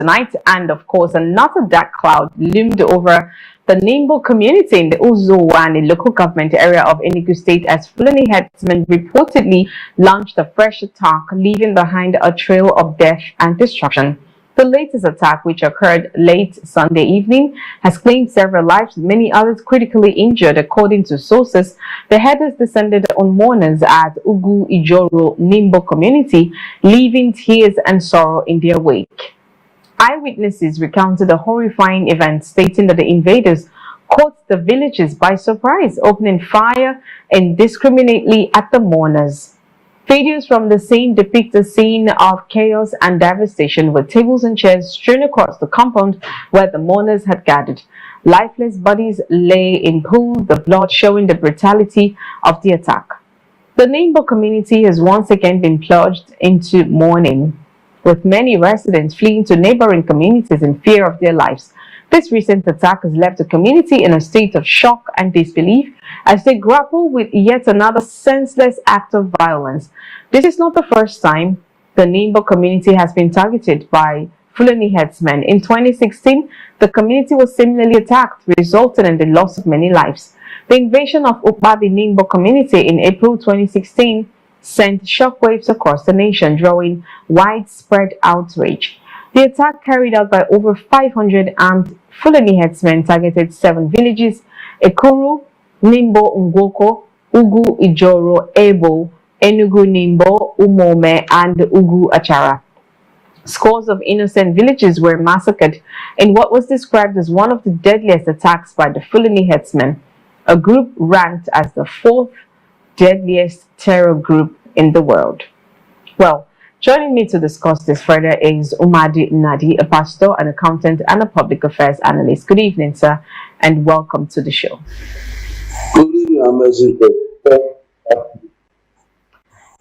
tonight, and of course, another dark cloud loomed over the Nimbo community in the Uzowani local government area of Enugu State as Fulani headsmen reportedly launched a fresh attack, leaving behind a trail of death and destruction. The latest attack, which occurred late Sunday evening, has claimed several lives, many others critically injured. According to sources, the headers descended on mourners at Ugu Ijoro Nimbo community, leaving tears and sorrow in their wake. Eyewitnesses recounted the horrifying event, stating that the invaders caught the villagers by surprise, opening fire indiscriminately at the mourners. Videos from the scene depict a scene of chaos and devastation, with tables and chairs strewn across the compound where the mourners had gathered. Lifeless bodies lay in pools of blood, showing the brutality of the attack. The Nimbo community has once again been plunged into mourning, with many residents fleeing to neighboring communities in fear of their lives. This recent attack has left the community in a state of shock and disbelief as they grapple with yet another senseless act of violence. This is not the first time the Nimbo community has been targeted by Fulani headsmen. In 2016, the community was similarly attacked, resulting in the loss of many lives. The invasion of Ukbabi Nimbo community in April 2016 sent shockwaves across the nation, drawing widespread outrage. The attack, carried out by over 500 armed Fulani headsmen, targeted 7 villages: Ekuru, Nimbo Ngwoko, Ugu Ijoro, Ebo, Enugu Nimbo, Umome, and Ugu Achara. Scores of innocent villages were massacred in what was described as one of the deadliest attacks by the Fulani headsmen, a group ranked as the 4th deadliest terror group in the world. Well, joining me to discuss this further is Umadi Nadi, a pastor, an accountant, and a public affairs analyst. Good evening, sir, and welcome to the show. Good evening, amazing.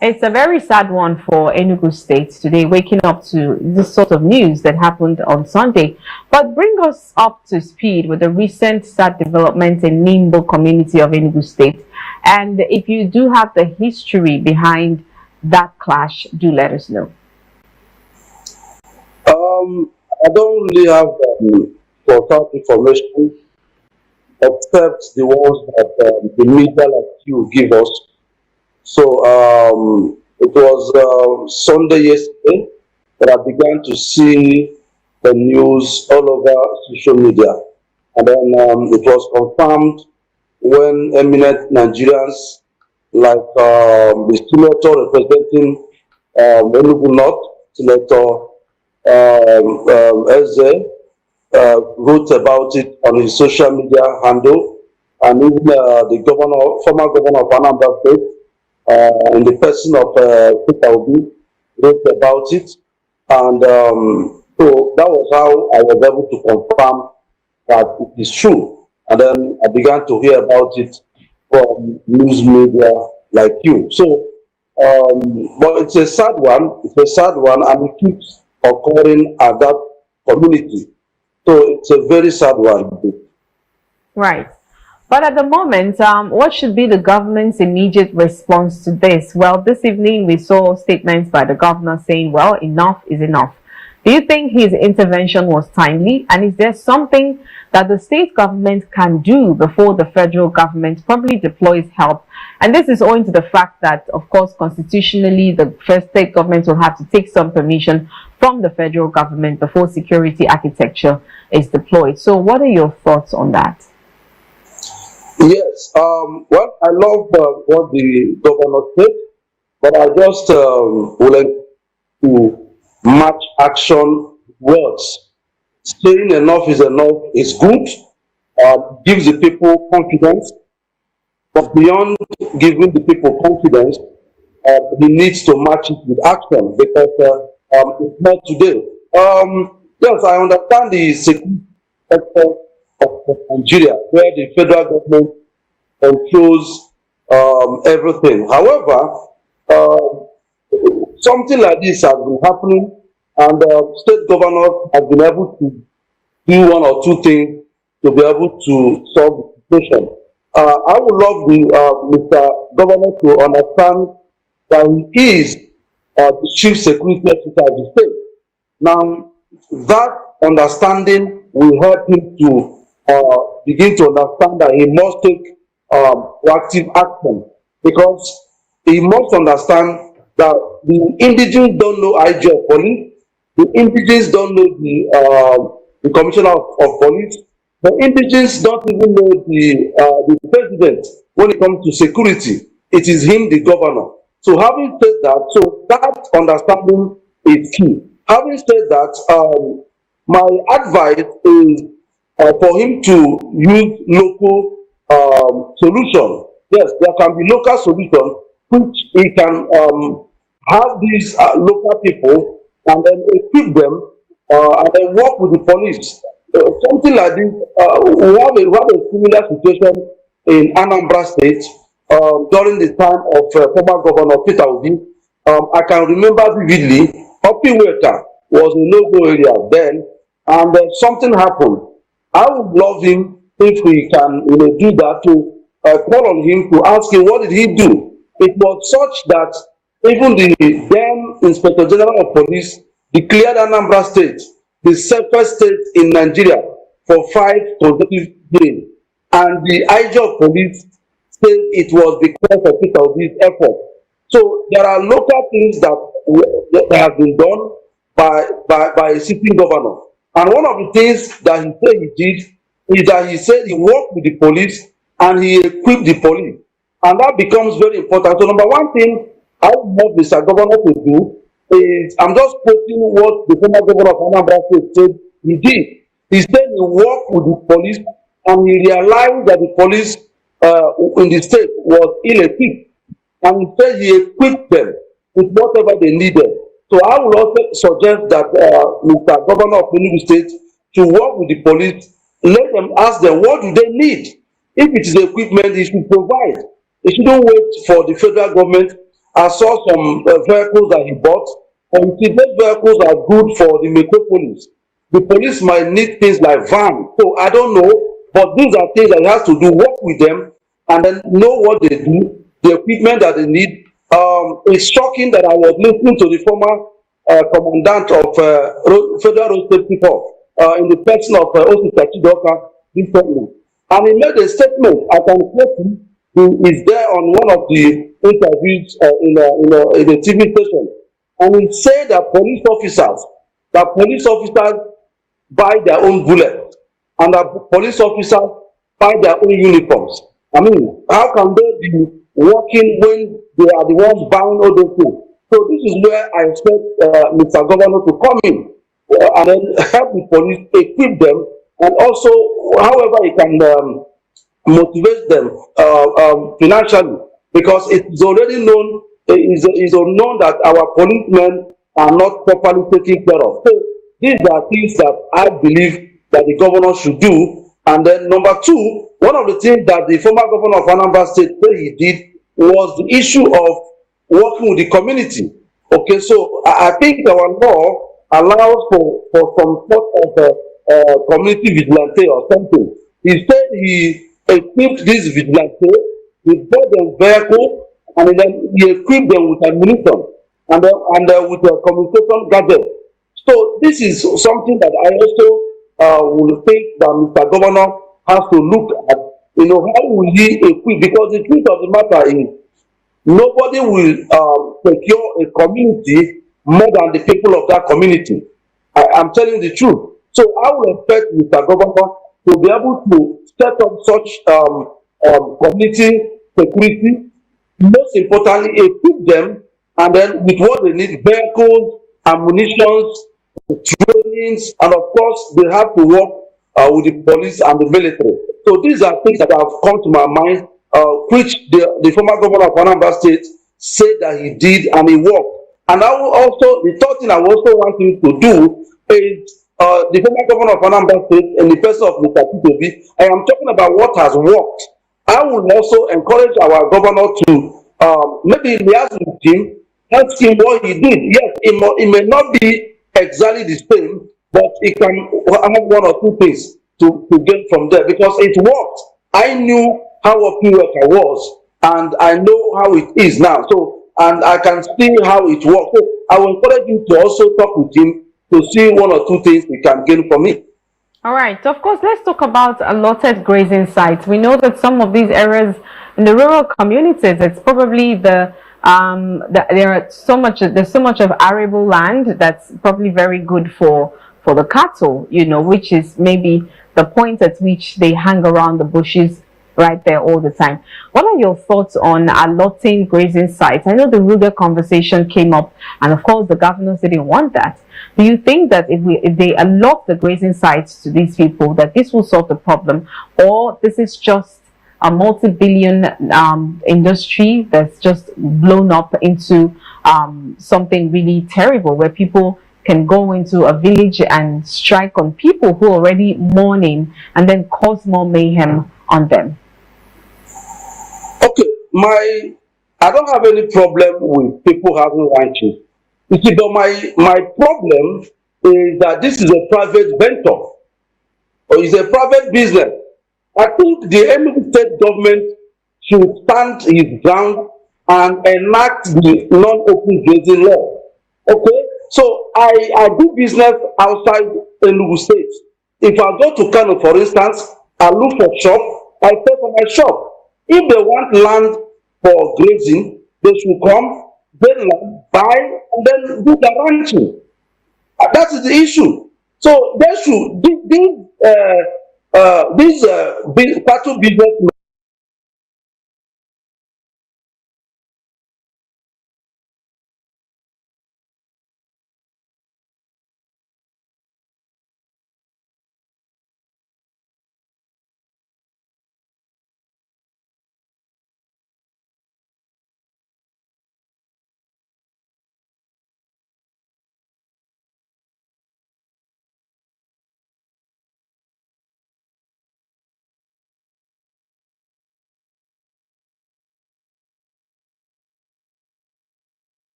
It's a very sad one for Enugu State today, waking up to this sort of news that happened on Sunday. But bring us up to speed with the recent sad development in Nimbo community of Enugu State. And if you do have the history behind that clash, do let us know. I don't really have for information except the ones that the media like you give us. So it was Sunday yesterday that I began to see the news all over social media, and then it was confirmed when eminent Nigerians like the senator representing Enugu North, Senator Eze, wrote about it on his social media handle, and even the former governor of Anambra State, in the person of Peter Obi, wrote about it, and so that was how I was able to confirm that it is true. And then I began to hear about it from news media like you. So, but it's a sad one. It's a sad one, and it keeps occurring at that community. So it's a very sad one. Right. But at the moment, what should be the government's immediate response to this? Well, this evening we saw statements by the governor saying, well, enough is enough. Do you think his intervention was timely? And is there something that the state government can do before the federal government probably deploys help? And this is owing to the fact that, of course, constitutionally, the first state government will have to take some permission from the federal government before security architecture is deployed. So what are your thoughts on that? Yes, well, I love what the governor said, but I just would like to match action words. Saying enough is good, gives the people confidence, but beyond giving the people confidence, he needs to match it with action, because it's not today. Yes, I understand the security sector of Nigeria, where the federal government controls everything. However, something like this has been happening, and state governors have been able to do one or two things to be able to solve the situation. I would love the Mr. Governor to understand that he is the chief security officer of the state. Now, that understanding will help him to begin to understand that he must take proactive action, because he must understand that the indigenes don't know IG of police, the indigenes don't know the commissioner of police, the indigenes don't even know the president when it comes to security. It is him, the governor. So having said that, so that understanding is key. Having said that, my advice is for him to use local solution. Yes, there can be local solution which he can have these local people and then equip them and then work with the police. Something like this. We have a similar situation in Anambra State during the time of former Governor Peter Obi. I can remember vividly, Opiweka was a no-go area then, and something happened. I would love him if we can, do that, to call on him to ask him what did he do. It was such that even the then Inspector General of Police declared Anambra State the safest state in Nigeria for 5 consecutive days, and the IG of Police said it was because of Peter Obi's effort. So there are local things that have been done by a sitting governor. And one of the things that he said he did is that he said he worked with the police and he equipped the police. And that becomes very important. So number one thing I would want Mr. Governor to do is, I'm just quoting what the former governor of Anambra State said he did. He said he worked with the police and he realized that the police in the state was ill-equipped. And he said he equipped them with whatever they needed. So I would also suggest that Mr. Governor of Enugu State to work with the police, let them ask them what do they need. If it is equipment, he should provide. He shouldn't wait for the federal government. I saw some vehicles that he bought, and those vehicles are good for the metropolis. The police might need things like van. So I don't know, but these are things that he has to do, work with them, and then know what they do, the equipment that they need. It's shocking that I was listening to the former commandant of Federal Road Safety Corps in the person of Osita Chidoka recently. And he made a statement, I can quote him, he is there on one of the interviews in a TV station. And he said that police officers buy their own bullets and that police officers buy their own uniforms. I mean, how can they be working when they are the ones buying all those things? So this is where I expect Mr. Governor to come in and then help the police, equip them, and also however he can motivate them financially, because it is already known, is known that our policemen are not properly taken care of. So these are things that I believe that the governor should do. And then number two, one of the things that the former governor of Anambra State said he did was the issue of working with the community. Okay, so I think our law allows for some sort of community vigilante or something. He said he equipped this vigilante, he bought them vehicle, and then he equipped them with ammunition and with a communication gadget. So this is something that I also will think that Mr. Governor has to look at. How will he equip? Because the truth of the matter is, nobody will secure a community more than the people of that community. I'm telling the truth. So I will expect Mr. Governor to be able to set up such community security, most importantly, equip them, and then with what they need, vehicles, ammunition, trainings, and of course, they have to work with the police and the military. So these are things that have come to my mind, which the former governor of Anambra State said that he did and he worked. And I will also, the third thing I also want him to do is the former governor of Anambra State in the person of Mr. P. I am talking about what has worked. I will also encourage our governor to maybe liaise with him, ask him what he did. Yes, it may not be exactly the same, but he can have one or two things to get from there, because it worked. I knew how a worker was, and I know how it is now. So, and I can see how it works. So I will encourage him to also talk with him to see one or two things he can gain from it. All right. So of course, let's talk about allotted grazing sites. We know that some of these areas in the rural communities, it's probably there's so much of arable land that's probably very good for the cattle, which is maybe the point at which they hang around the bushes right there all the time. What are your thoughts on allotting grazing sites? I know the Ruger conversation came up, and of course the governors didn't want that. Do you think that if they allot the grazing sites to these people, that this will solve the problem, or this is just a multi-billion industry that's just blown up into something really terrible, where people can go into a village and strike on people who are already mourning and then cause more mayhem on them? Okay, I don't have any problem with people having ranches. You see, but my problem is that this is a private venture or is a private business. I think the Enugu state government should stand his ground and enact the non-open grazing law. Okay, so I do business outside Enugu state. If I go to Kano, for instance, I look for shop, I pay for my shop. If they want land for grazing, they should come, get land, buy, and then do the ranching. That is the issue. So they should these cattle business.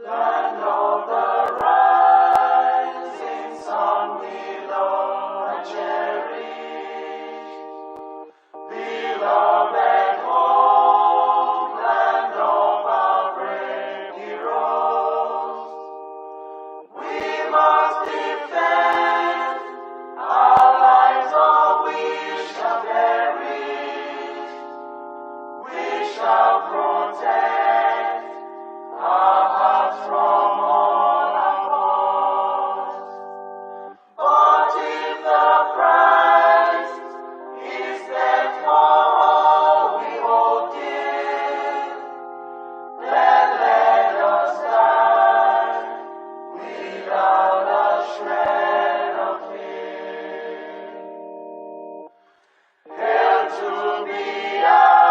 Land of the rising sun, we love and cherish. Beloved home, land of our brave heroes. We must defend our lives, or we shall perish. We shall protect our hearts from all our foes. But if the price is death for all we hold dear, then let us die without a shred of fear. Hail to Biafra!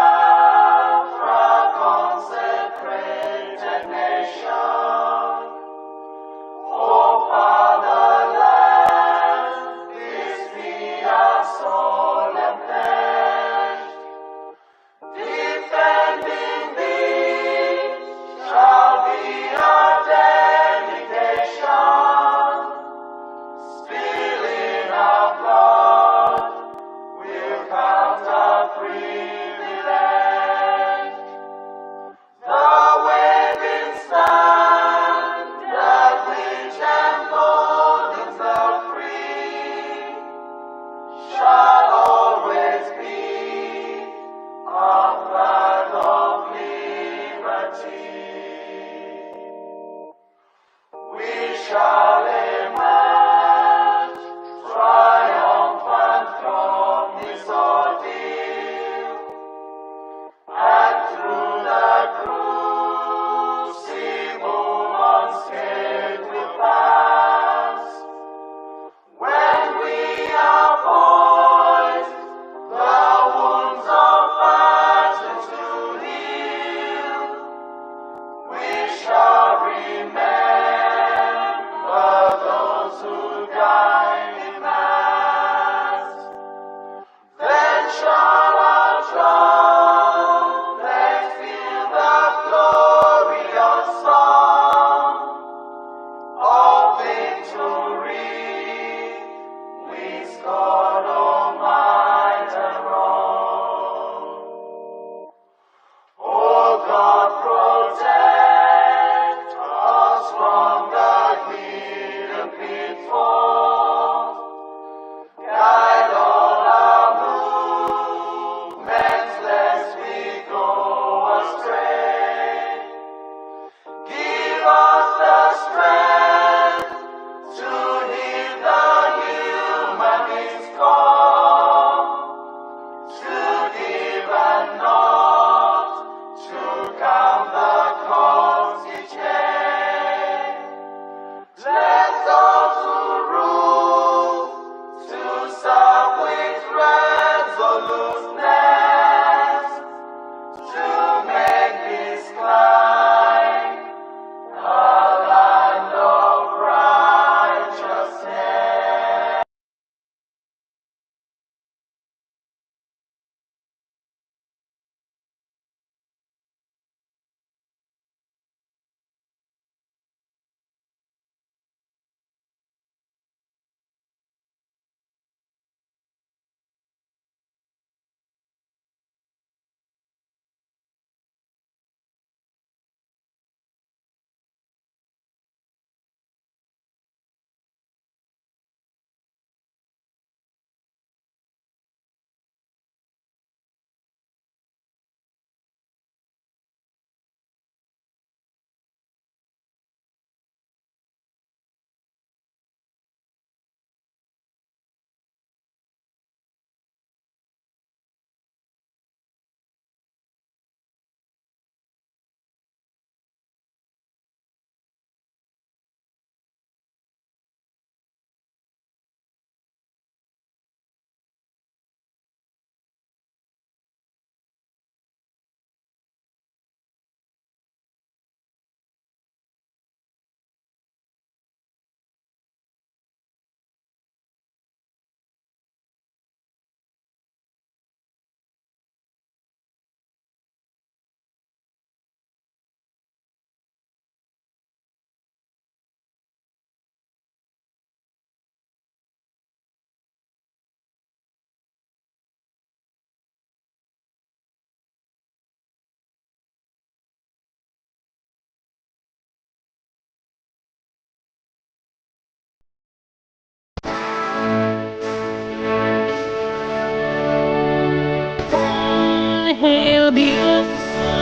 hail Biafra,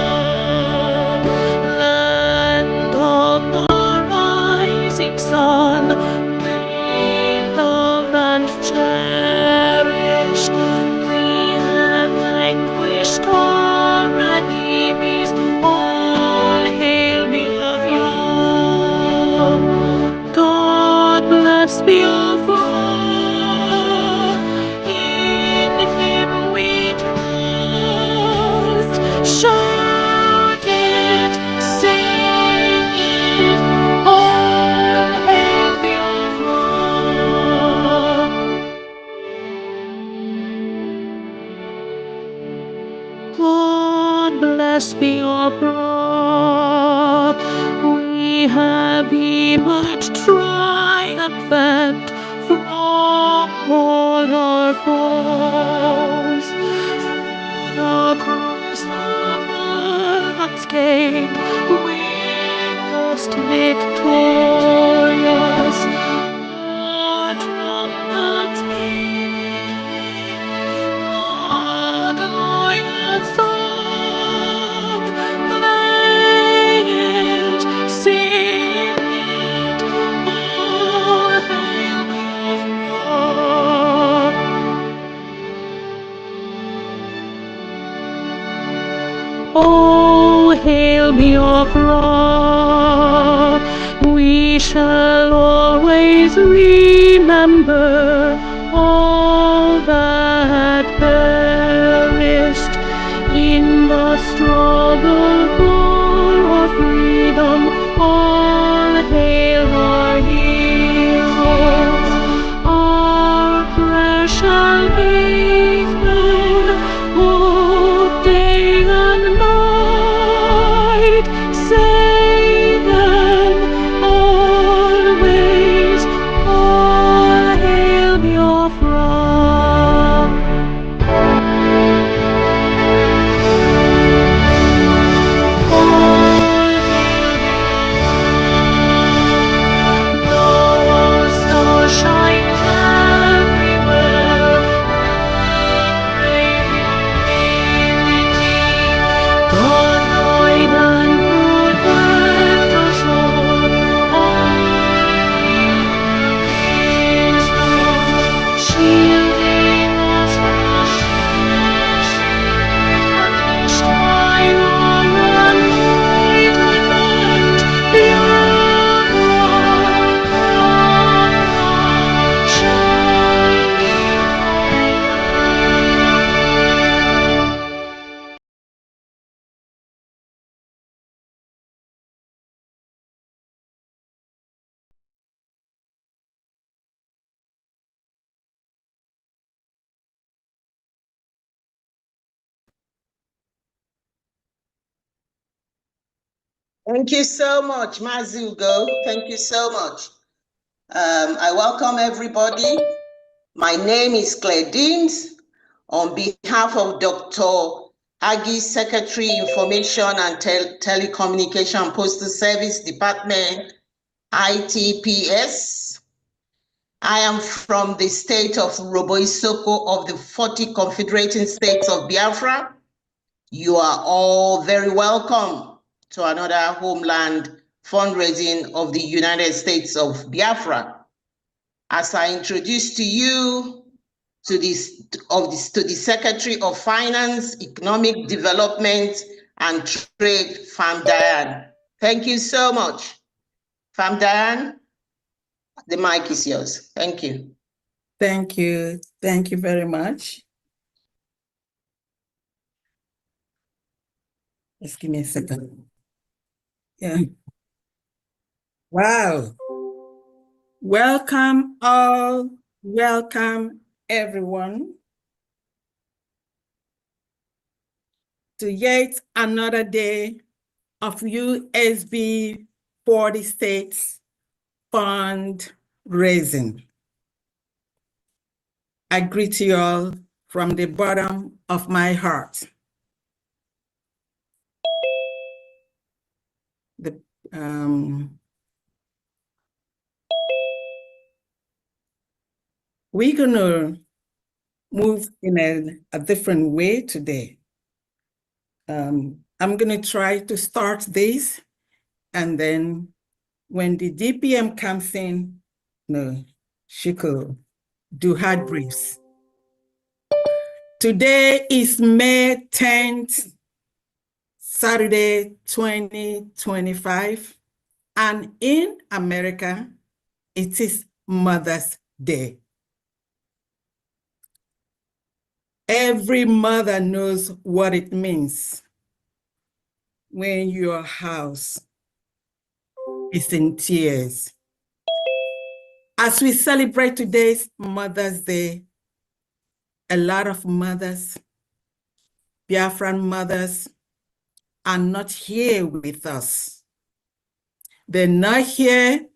land of the rising sun, beloved and cherished. We have vanquished our enemies. All hail Biafra. God bless Biafra. In Him we trust. Shout it, sing it. All hail Biafra. God bless Biafra. We have emerged triumphant from all our foes. Across the landscape, we must victorious. Our trumpets beat, the lion song, play it, sing it, all hail Biafra. Oh, hail Biafra, we shall always remember all that perished in the struggle for our freedom. All hail our heroes, our precious faithful, who day and night save them always. All hail Biafra. Shielding us from punished by our enlightenment, Biafra, shining. Thank you so much, Mazugo. Thank you so much. I welcome everybody. My name is Claire Deans. On behalf of Dr. Aggie, Secretary, Information and Telecommunication and Postal Service Department, ITPS. I am from the state of Roboisoko of the 40 Confederating States of Biafra. You are all very welcome to another homeland fundraising of the United States of Biafra. As I introduce to you to the Secretary of Finance, Economic Development and Trade, Fam Diane. Thank you so much. Fam Diane, the mic is yours. Thank you. Thank you. Thank you very much. Just give me a second. Yeah. Wow. Welcome all. Welcome everyone to yet another day of USB 40 States fundraising. I greet you all from the bottom of my heart. We're going to move in a different way today. I'm going to try to start this, and then when the DPM comes in, no, she could do hard briefs. Today is May 10th, Saturday, 2025, and in America, it is Mother's Day. Every mother knows what it means when your house is in tears. As we celebrate today's Mother's Day, a lot of mothers, Biafran mothers, are not here with us. They're not here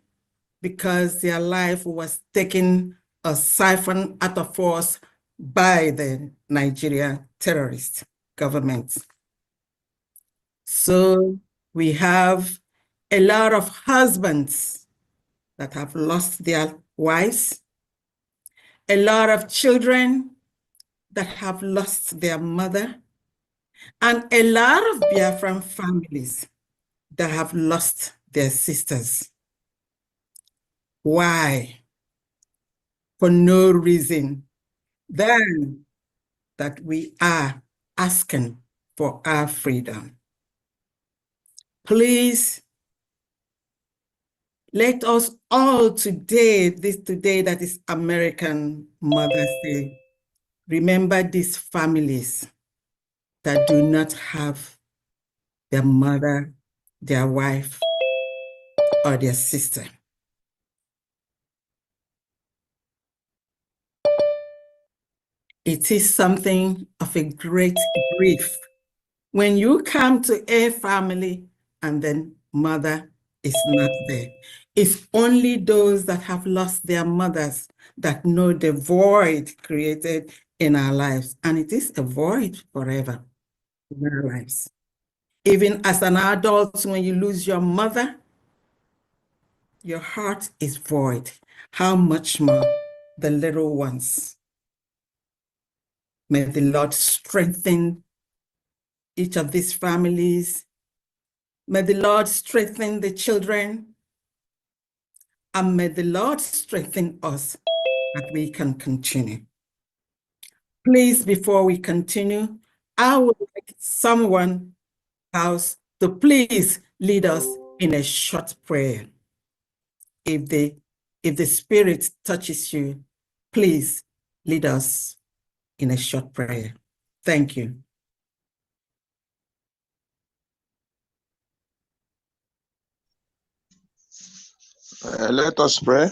because their life was taken a siphon out of force by the Nigerian terrorist government. So we have a lot of husbands that have lost their wives, a lot of children that have lost their mother, and a lot of Biafran families that have lost their sisters. Why? For no reason than that we are asking for our freedom. Please, let us all today that is American Mother's Day, remember these families that do not have their mother, their wife, or their sister. It is something of a great grief when you come to a family and then mother is not there. It's only those that have lost their mothers that know the void created in our lives, and it is a void forever in our lives. Even as an adult, when you lose your mother, your heart is void. How much more the little ones? May the Lord strengthen each of these families. May the Lord strengthen the children. And may the Lord strengthen us that we can continue. Please, before we continue, I would like someone else to please lead us in a short prayer. If the Spirit touches you, please lead us in a short prayer. Thank you. Let us pray.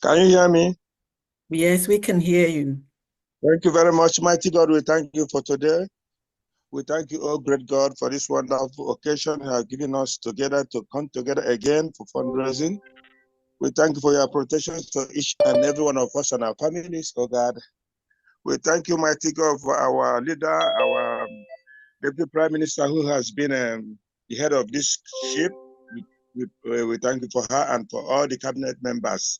Can you hear me? Yes, we can hear you. Thank you very much, mighty God. We thank you for today. We thank you, oh great God, for this wonderful occasion you have given us together to come together again for fundraising. We thank you for your protection for each and every one of us and our families, oh God. We thank you, mighty God, for our leader, our Deputy Prime Minister, who has been the head of this ship. We thank you for her and for all the cabinet members.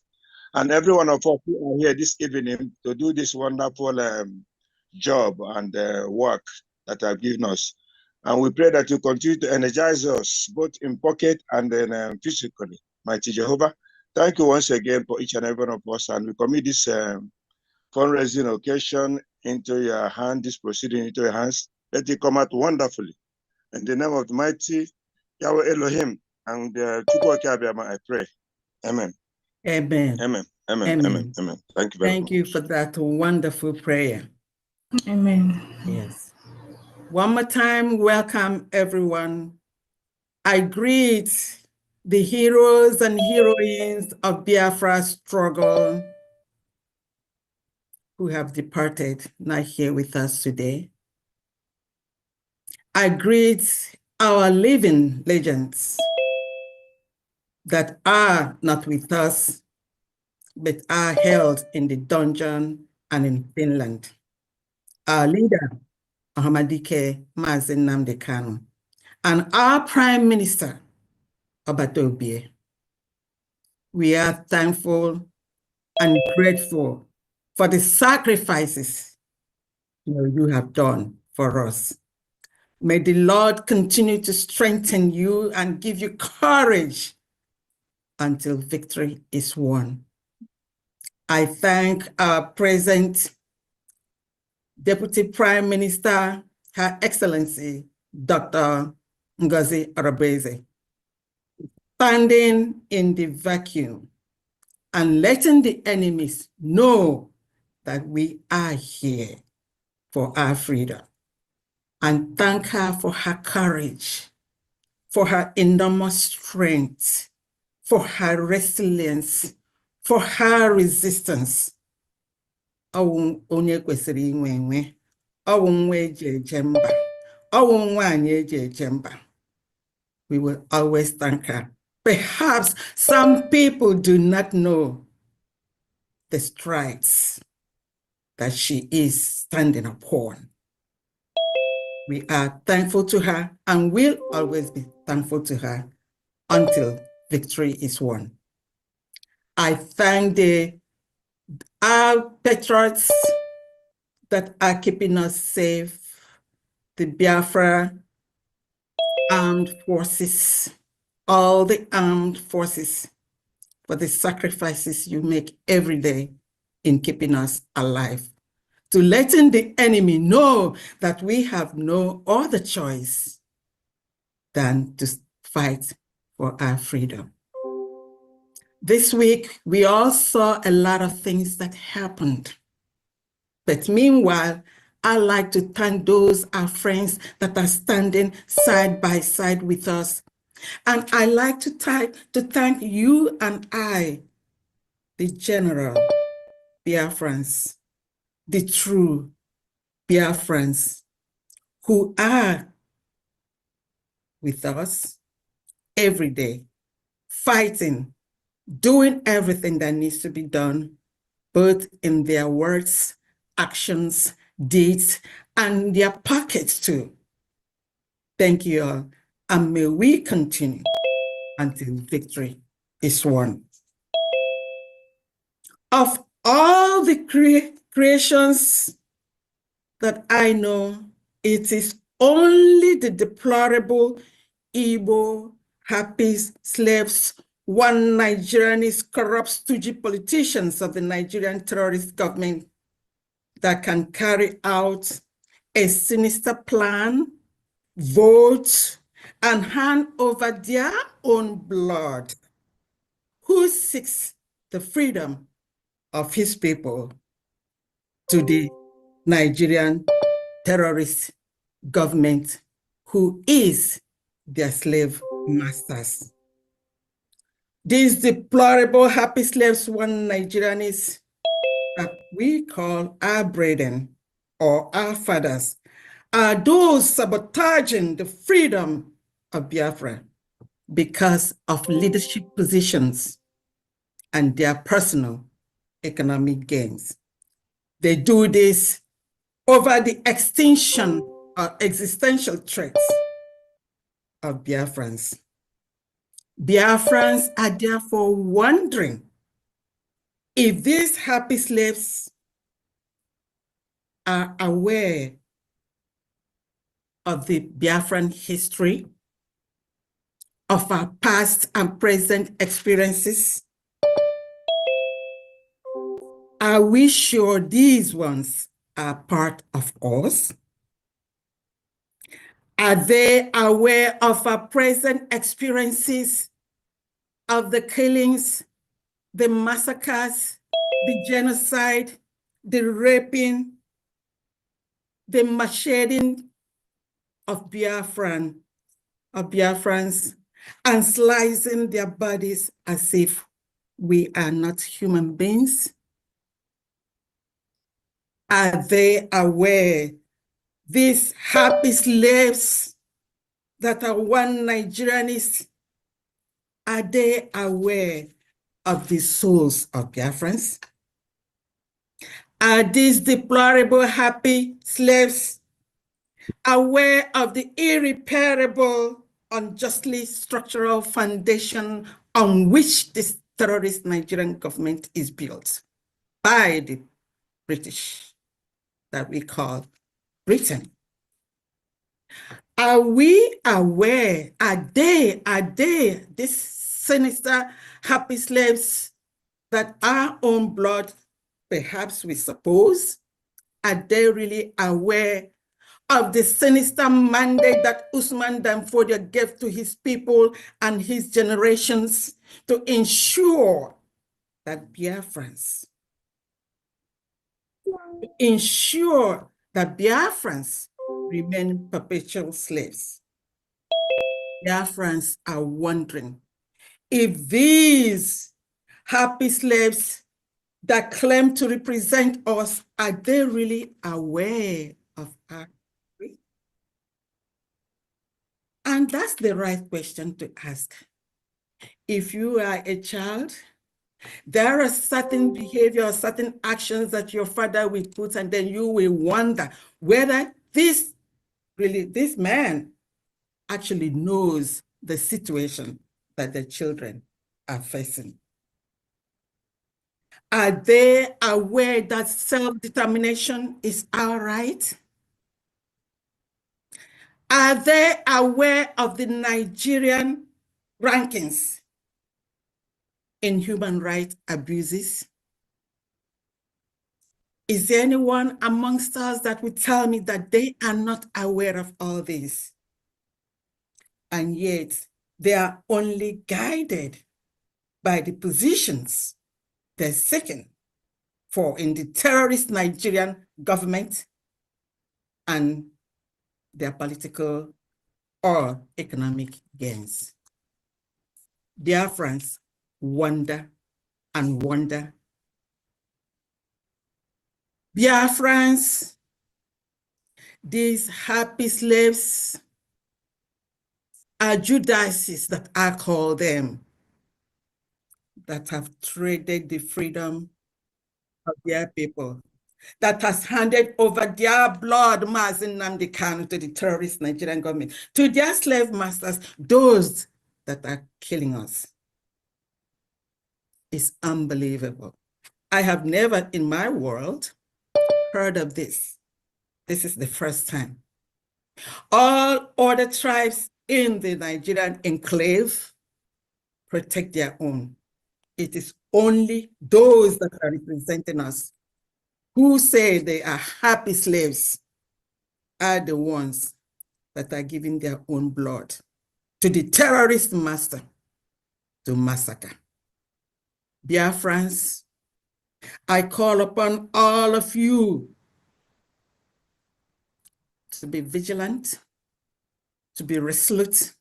And every one of us who are here this evening to do this wonderful job and work that have given us. And we pray that you continue to energize us, both in pocket and then physically. Mighty Jehovah, thank you once again for each and every one of us. And we commit this fundraising occasion into your hand, this proceeding into your hands. Let it come out wonderfully. In the name of the mighty Yahweh Elohim and I pray. Amen. Amen. Amen. Amen. Amen. Amen. Amen. Thank you very much. Thank you for that wonderful prayer. Amen. Yes. One more time, welcome everyone. I greet the heroes and heroines of Biafra struggle who have departed, not here with us today. I greet our living legends that are not with us, but are held in the dungeon and in Finland. Our leader, Ahmadike Mazi Nnamdi Kanu, and our Prime Minister, Obadobie. We are thankful and grateful for the sacrifices you have done for us. May the Lord continue to strengthen you and give you courage until victory is won. I thank our present Deputy Prime Minister, Her Excellency, Dr. Ngozi Arabeze, standing in the vacuum and letting the enemies know that we are here for our freedom. And thank her for her courage, for her enormous strength, for her resilience, for her resistance. Onye kwesịrị inwe enwe, nwa eji eje mba, nwaanyị eji eje mba. We will always thank her. Perhaps some people do not know the strides that she is standing upon. We are thankful to her and will always be thankful to her until victory is won. I thank our patriots that are keeping us safe, the Biafra armed forces, all the armed forces, for the sacrifices you make every day in keeping us alive, to letting the enemy know that we have no other choice than to fight for our freedom. This week, we all saw a lot of things that happened. But meanwhile, I like to thank those our friends that are standing side by side with us. And I like to thank you and I, the general Biafrans, the true Biafrans who are with us every day, fighting, doing everything that needs to be done, both in their words, actions, deeds, and their pockets too. Thank you all, and may we continue until victory is won. Of all the creations that I know, it is only the deplorable Igbo happy slaves, one Nigerianist corrupt stooge politicians of the Nigerian terrorist government that can carry out a sinister plan, vote, and hand over their own blood, who seeks the freedom of his people to the Nigerian terrorist government, who is their slave masters. These deplorable happy slaves, one Nigerianists that we call our brethren or our fathers, are those sabotaging the freedom of Biafra because of leadership positions and their personal economic gains. They do this over the extinction or existential threats of Biafrans. Biafrans are therefore wondering if these happy slaves are aware of the Biafran history, of our past and present experiences. Are we sure these ones are part of us? Are they aware of our present experiences of the killings, the massacres, the genocide, the raping, the macheting of Biafrans, and slicing their bodies as if we are not human beings? Are they aware, these happy slaves that are one Nigerianists, are they aware of the souls of Biafrans? Are these deplorable happy slaves aware of the irreparable, unjustly structural foundation on which this terrorist Nigerian government is built by the British, that we call Britain? Are we aware? Are they these sinister happy slaves that our own blood, perhaps we suppose, are they really aware of the sinister mandate that Usman Danfodio gave to his people and his generations to ensure that Biafrans, remain perpetual slaves? Biafrans are wondering if these happy slaves that claim to represent us, are they really aware of our history? And that's the right question to ask. If you are a child, there are certain behavior, certain actions that your father will put, and then you will wonder whether this man actually knows the situation that the children are facing. Are they aware that self-determination is our right? Are they aware of the Nigerian rankings in human rights abuses? Is there anyone amongst us that would tell me that they are not aware of all this? And yet they are only guided by the positions they're seeking for in the terrorist Nigerian government and their political or economic gains. Biafrans wonder and wonder. Biafrans, these happy slaves, are Judases that I call them, that have traded the freedom of their people, that has handed over their blood, Mazi Nnamdi Kanu, to the terrorist Nigerian government, to their slave masters, those that are killing us. It's unbelievable. I have never in my world heard of this. This is the first time. All other tribes in the Nigerian enclave protect their own. It is only those that are representing us, who say they are happy slaves, are the ones that are giving their own blood to the terrorist master to massacre. Biafrans, I call upon all of you to be vigilant, to be resolute,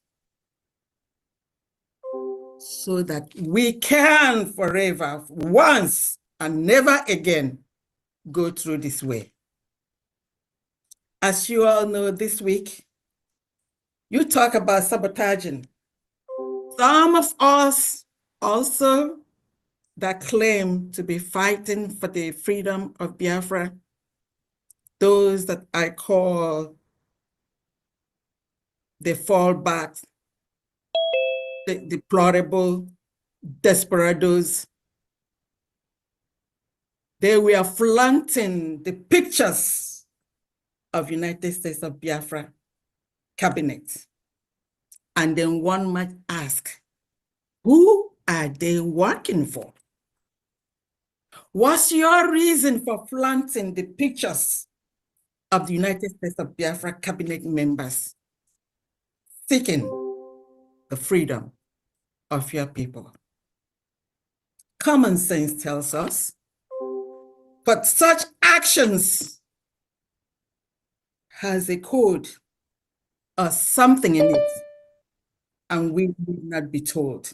so that we can forever, once and never again, go through this way. As you all know, this week, you talk about sabotaging. Some of us also that claim to be fighting for the freedom of Biafra, those that I call the fallback, the deplorable desperados, they were flaunting the pictures of United States of Biafra cabinet. And then one might ask, who are they working for? What's your reason for flaunting the pictures of the United States of Biafra cabinet members seeking the freedom of your people? Common sense tells us, but such actions has a code or something in it, and we will not be told.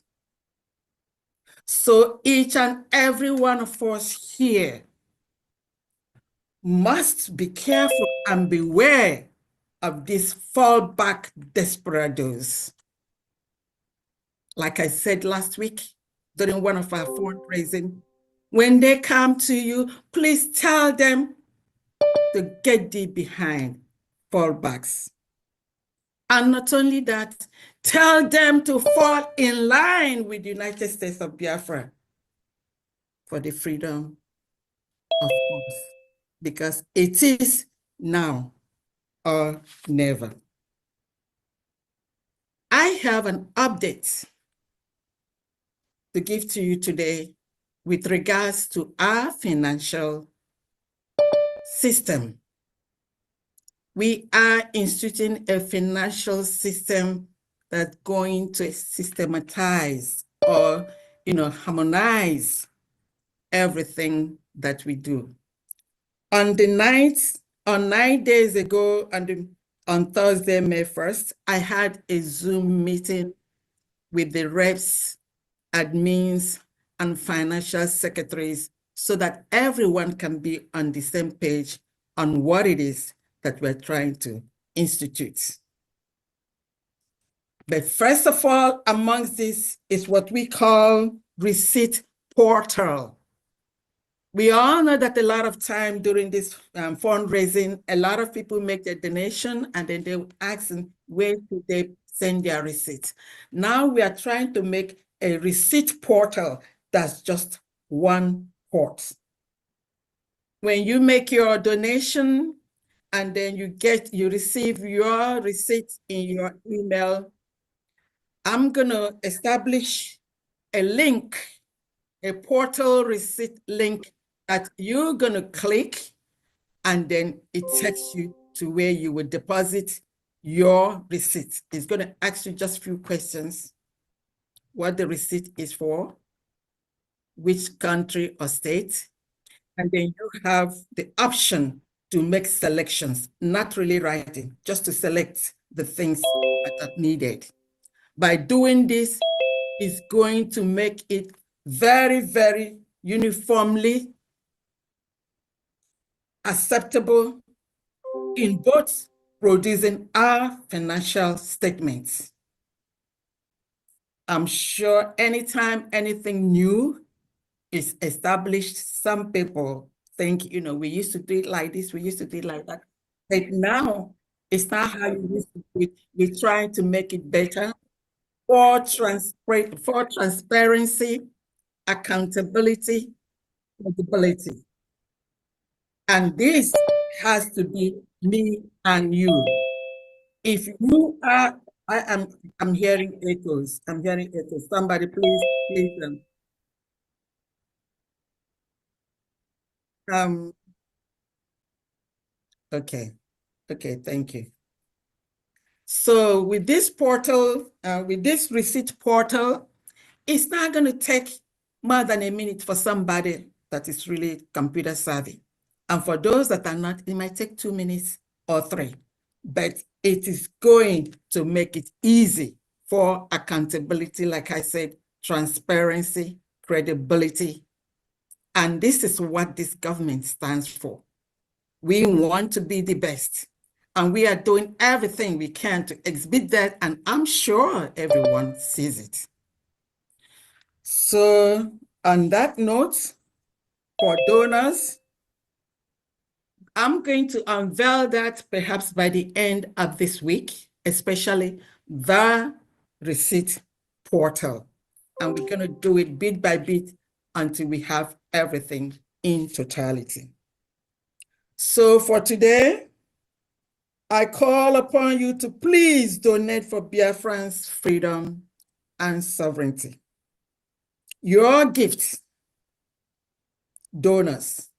So each and every one of us here must be careful and beware of these fallback desperados. Like I said last week during one of our fundraising, when they come to you, please tell them to get thee behind fallbacks. And not only that, tell them to fall in line with the United States of Biafra for the freedom of us, because it is now or never. have an update to give to you today with regards to our financial system. We are instituting a financial system that's going to systematize or, harmonize everything that we do. On 9 days ago, on Thursday, May 1st, I had a Zoom meeting with the reps, admins, and financial secretaries so that everyone can be on the same page on what it is that we're trying to institute. But first of all, amongst this is what we call receipt portal. We all know that a lot of time during this fundraising, a lot of people make their donation and then they will ask where do they send their receipts. Now we are trying to make a receipt portal that's just one port. When you make your donation and then you receive your receipt in your email, I'm gonna establish a link, a portal receipt link that you're gonna click and then it takes you to where you would deposit your receipt. It's gonna ask you just a few questions. What the receipt is for, which country or state, and then you have the option to make selections, not really writing, just to select the things that are needed. By doing this, it's going to make it very, very uniformly acceptable in both producing our financial statements. I'm sure anytime anything new is established, some people think, we used to do it like this, we used to do it like that. But now, it's not how you used to do it. We're trying to make it better for transparency, accountability, credibility. And this has to be me and you. If you are, I'm hearing echoes. I'm hearing echoes. Somebody please. Okay, thank you. So with this portal, with this receipt portal, it's not going to take more than a minute for somebody that is really computer savvy. And for those that are not, it might take 2 minutes or 3, but it is going to make it easy for accountability, like I said, transparency, credibility. And this is what this government stands for. We want to be the best. And we are doing everything we can to exhibit that. And I'm sure everyone sees it. So on that note, for donors, I'm going to unveil that perhaps by the end of this week, especially the receipt portal. And we're going to do it bit by bit until we have everything in totality. So for today, I call upon you to please donate for Biafran's freedom and sovereignty. Your gift, donors,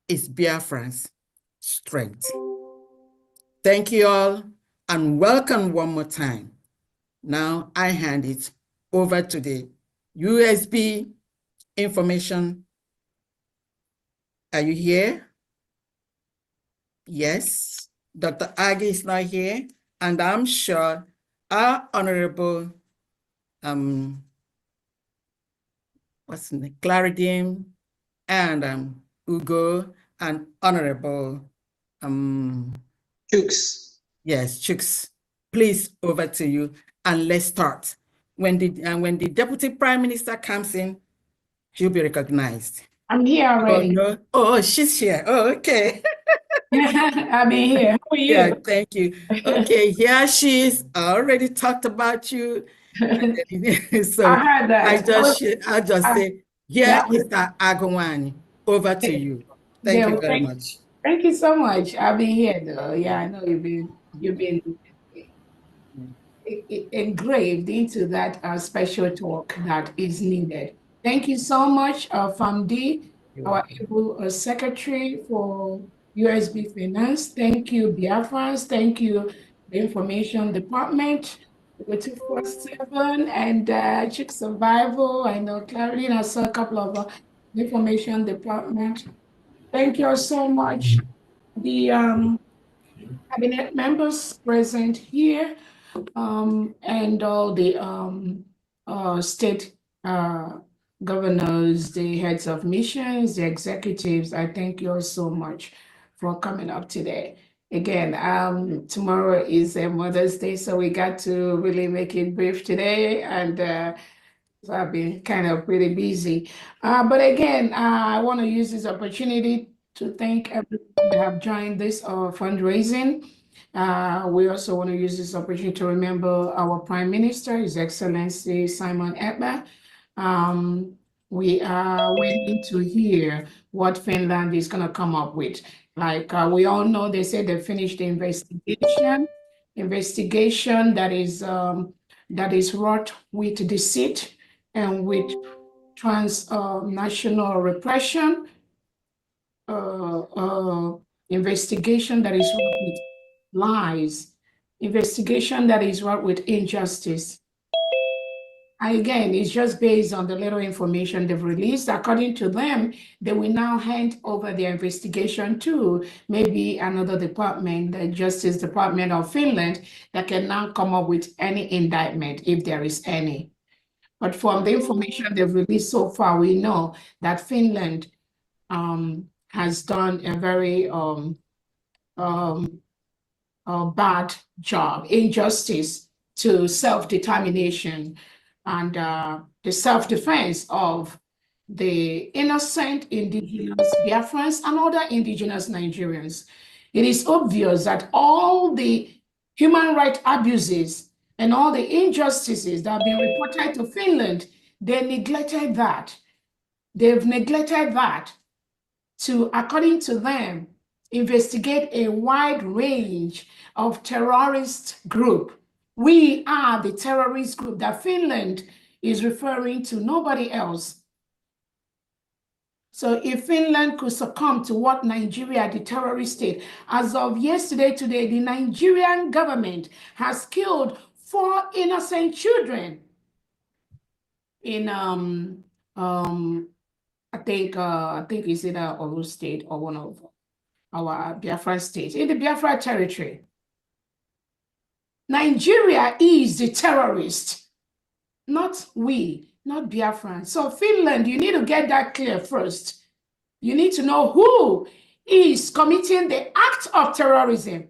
is Biafran's strength. Thank you all and welcome one more time. Now I hand it over to the USB information. Are you here? Yes. Dr. Aggie is not here, and I'm sure our honorable Claridim and Ugo and honorable Chooks. Yes, Chooks. Please, over to you, and let's start. When the Deputy Prime Minister comes in, she'll be recognized. I'm here already. Oh, no. Oh, she's here. Oh, okay. I've been here. How are you? Yeah, thank you. Okay, here she is. I already talked about you. So I heard that. I just say, here is the Agawani. Over to you. Thank you very much. Thank you so much. I'll be here though. Yeah, I know you've been engraved into that special talk that is needed. Thank you so much, Famdi, our able secretary for USB Finance. Thank you, Biafrans. Thank you, the Information Department, the 247, and Chick Survival. I know Clarine, I saw a couple of Information Department. Thank you so much. The cabinet members present here, and all the state governors, the heads of missions, the executives. I thank you all so much for coming up today. Again, tomorrow is Mother's Day, so we got to really make it brief today, and so I've been kind of pretty busy. But again, I want to use this opportunity to thank everyone that have joined this fundraising. We also want to use this opportunity to remember our Prime Minister, His Excellency Simon Ekpa. We are waiting to hear what Finland is going to come up with. Like we all know, they said they finished the investigation that is wrought with deceit and with transnational repression, investigation that is wrought with lies, investigation that is wrought with injustice. Again, it's just based on the little information they've released. According to them, they will now hand over their investigation to maybe another department, the Justice Department of Finland, that can now come up with any indictment if there is any. But from the information they've released so far, we know that Finland has done a very bad job, injustice to self-determination and the self-defense of the innocent indigenous Biafrans and other indigenous Nigerians. It is obvious that all the human rights abuses and all the injustices that have been reported to Finland, they neglected that. They've neglected that to, according to them, investigate a wide range of terrorist group. We are the terrorist group that Finland is referring to, nobody else. So if Finland could succumb to what Nigeria, the terrorist state, as of yesterday, today, the Nigerian government has killed 4 innocent children in I think it's either Oru State or one of our Biafra states, in the Biafra territory. Nigeria is the terrorist, not we, not Biafra. So Finland, you need to get that clear first. You need to know who is committing the act of terrorism.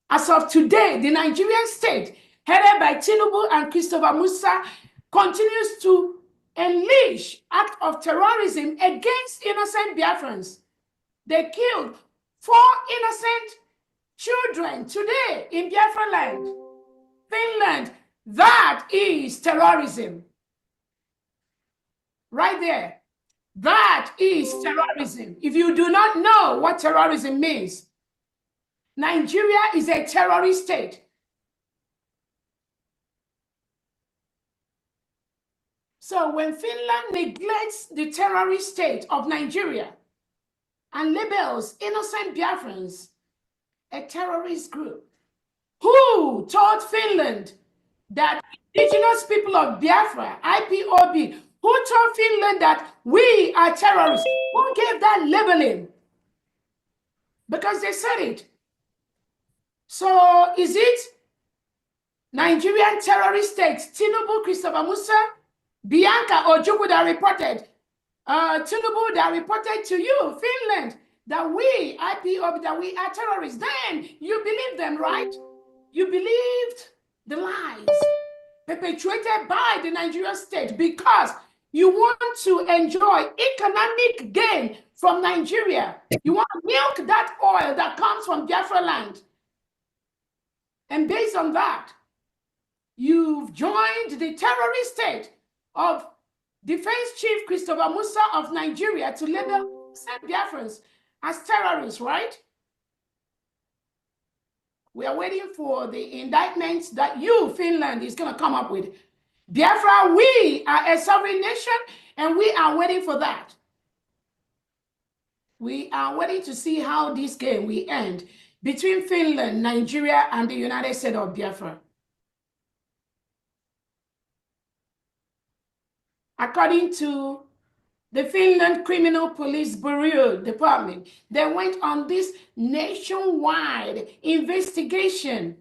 As of today, the Nigerian state, headed by Tinubu and Christopher Musa, continues to unleash act of terrorism against innocent Biafrans. They killed 4 innocent children today in Biafra land. Finland, that is terrorism. Right there. That is terrorism. If you do not know what terrorism means, Nigeria is a terrorist state. So when Finland neglects the terrorist state of Nigeria and labels innocent Biafrans a terrorist group, who told Finland that indigenous people of Biafra, IPOB, who told Finland that we are terrorists? Who gave that labeling? Because they said it. So is it Nigerian terrorist states, Tinubu, Christopher Musa, Bianca Ojukwu that reported, Tinubu that reported to you, Finland, that we, IPOB, that we are terrorists? Then you believe them, right? You believed the lies perpetuated by the Nigerian state because you want to enjoy economic gain from Nigeria. You want to milk that oil that comes from Biafra land. And based on that, you've joined the terrorist state of Defense Chief Christopher Musa of Nigeria to label Biafrans as terrorists, right? We are waiting for the indictments that you, Finland, is going to come up with. Biafra, we are a sovereign nation, and we are waiting for that. We are waiting to see how this game will end between Finland, Nigeria, and the United States of Biafra. According to the Finland Criminal Police Bureau Department, they went on this nationwide investigation,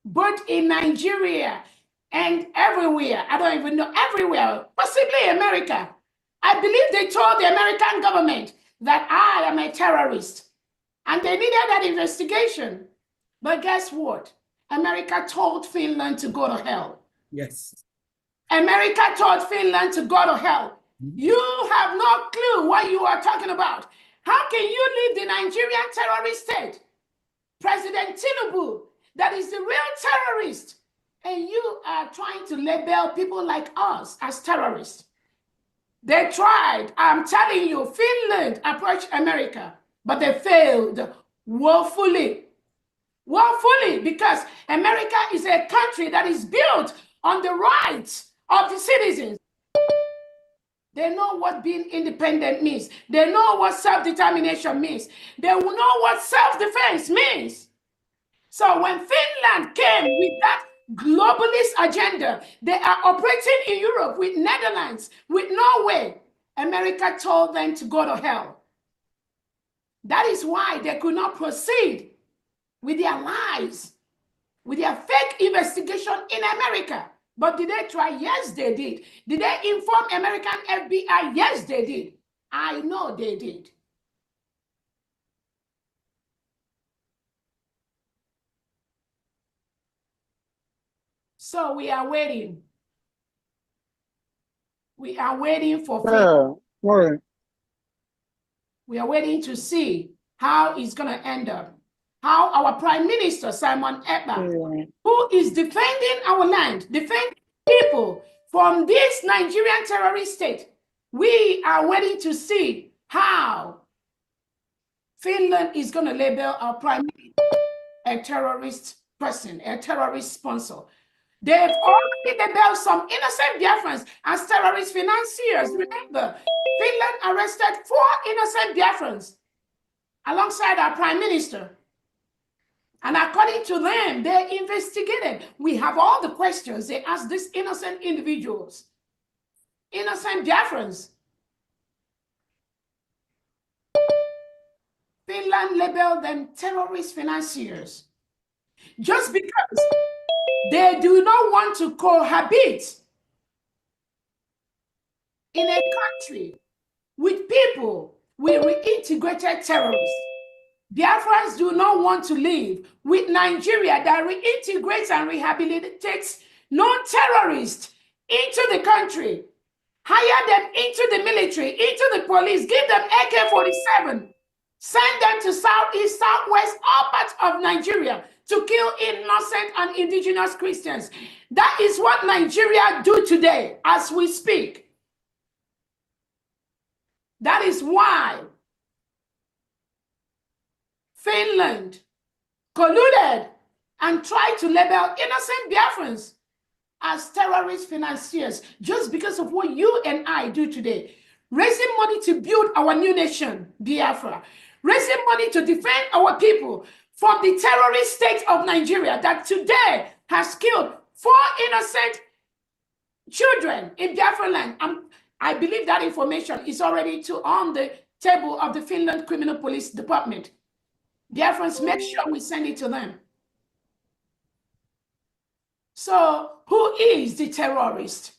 both in Nigeria and everywhere. I don't even know, everywhere, possibly America. I believe they told the American government that I am a terrorist, and they needed that investigation. But guess what? America told Finland to go to hell. Yes. America told Finland to go to hell. You have no clue what you are talking about. How can you leave the Nigerian terrorist state? President Tinubu, that is the real terrorist, and you are trying to label people like us as terrorists. They tried, I'm telling you, Finland approached America, but they failed woefully. Woefully, because America is a country that is built on the rights of the citizens. They know what being independent means. They know what self-determination means. They know what self-defense means. So when Finland came with that globalist agenda, they are operating in Europe with Netherlands, with Norway. America told them to go to hell. That is why they could not proceed with their lies, with their fake investigation in America. But did they try? Yes, they did. Did they inform American FBI? Yes, they did. I know they did. So we are waiting. We are waiting for we are waiting to see how it's going to end up. How our Prime Minister, Simon Ekpa, who is defending our land, defending people from this Nigerian terrorist state, we are waiting to see how Finland is going to label our Prime Minister a terrorist person, a terrorist sponsor. They've already labeled some innocent Biafrans as terrorist financiers. Remember, Finland arrested 4 innocent Biafrans alongside our Prime Minister. And according to them, they investigated. We have all the questions they asked these innocent individuals, innocent Biafrans. Finland labeled them terrorist financiers just because they do not want to cohabit in a country with people with reintegrated terrorists. Biafrans do not want to live with Nigeria that reintegrates and rehabilitates non-terrorists into the country. Hire them into the military, into the police, give them AK-47, send them to southeast, southwest, all parts of Nigeria to kill innocent and indigenous Christians. That is what Nigeria do today as we speak. That is why Finland colluded and tried to label innocent Biafrans as terrorist financiers just because of what you and I do today. Raising money to build our new nation, Biafra. Raising money to defend our people from the terrorist state of Nigeria that today has killed 4 innocent children in Biafra land. I believe that information is already on the table of the Finland Criminal Police Department. Biafrans, make sure we send it to them. So, who is the terrorist?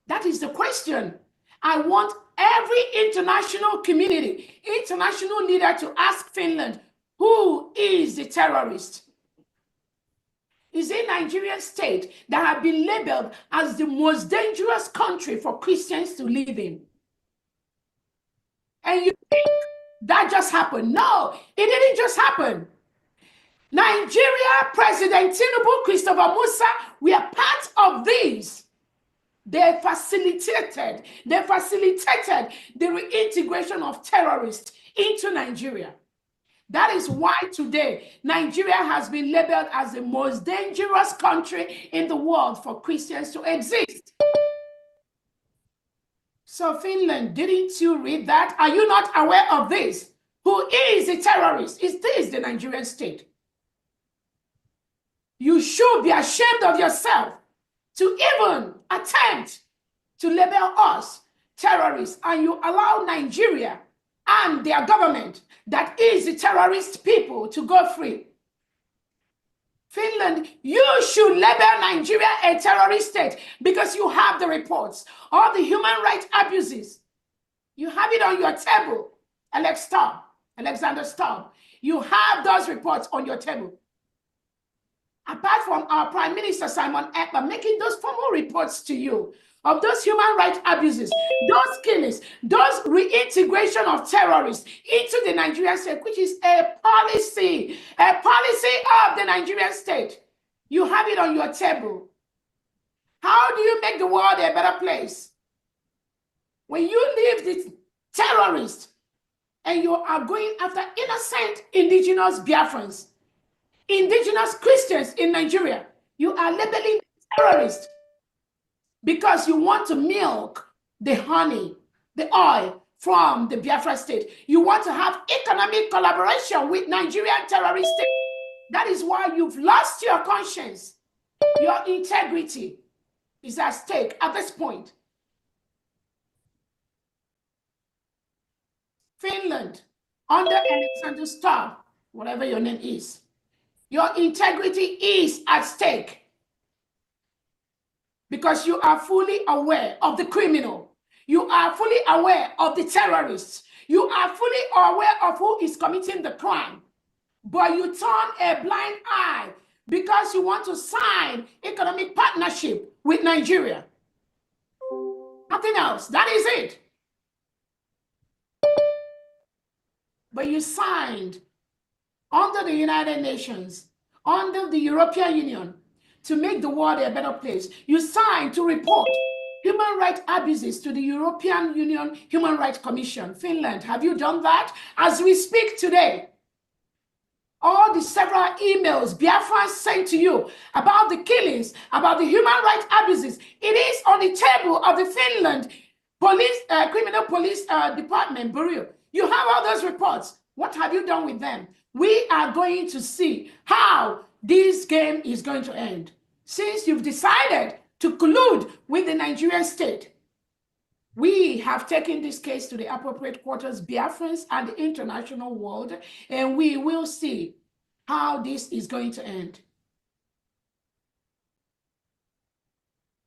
That is the question. I want every international community, international leader to ask Finland, who is the terrorist? Is a Nigerian state that have been labeled as the most dangerous country for Christians to live in. And you think that just happened? No, it didn't just happen. Nigeria, President Tinubu, Christopher Musa, we are part of these. They facilitated the reintegration of terrorists into Nigeria. That is why today Nigeria has been labeled as the most dangerous country in the world for Christians to exist. So Finland, didn't you read that? Are you not aware of this? Who is a terrorist? Is this the Nigerian state? You should be ashamed of yourself to even attempt to label us terrorists, and you allow Nigeria and their government that is the terrorist people to go free. Finland, you should label Nigeria a terrorist state because you have the reports, all the human rights abuses. You have it on your table, Alexander Stubb. You have those reports on your table. Apart from our Prime Minister Simon Ekpa making those formal reports to you of those human rights abuses, those killings, those reintegration of terrorists into the Nigerian state, which is a policy of the Nigerian state. You have it on your table. How do you make the world a better place? When you leave the terrorists and you are going after innocent indigenous Biafrans, indigenous Christians in Nigeria, you are labeling terrorists because you want to milk the honey, the oil from the Biafra state. You want to have economic collaboration with Nigerian terrorist state. That is why you've lost your conscience. Your integrity is at stake at this point. Finland, under Alexander Stubb, whatever your name is, your integrity is at stake because you are fully aware of the criminal. You are fully aware of the terrorists. You are fully aware of who is committing the crime. But you turn a blind eye because you want to sign economic partnership with Nigeria. Nothing else. That is it. But you signed under the United Nations, under the European Union, to make the world a better place. You signed to report human rights abuses to the European Union Human Rights Commission. Finland, have you done that? As we speak today, all the several emails Biafra sent to you about the killings, about the human rights abuses, it is on the table of the Finland police, criminal police department, Bureau. You have all those reports. What have you done with them? We are going to see how this game is going to end. Since you've decided to collude with the Nigerian state, we have taken this case to the appropriate quarters, Biafrans and the international world, and we will see how this is going to end.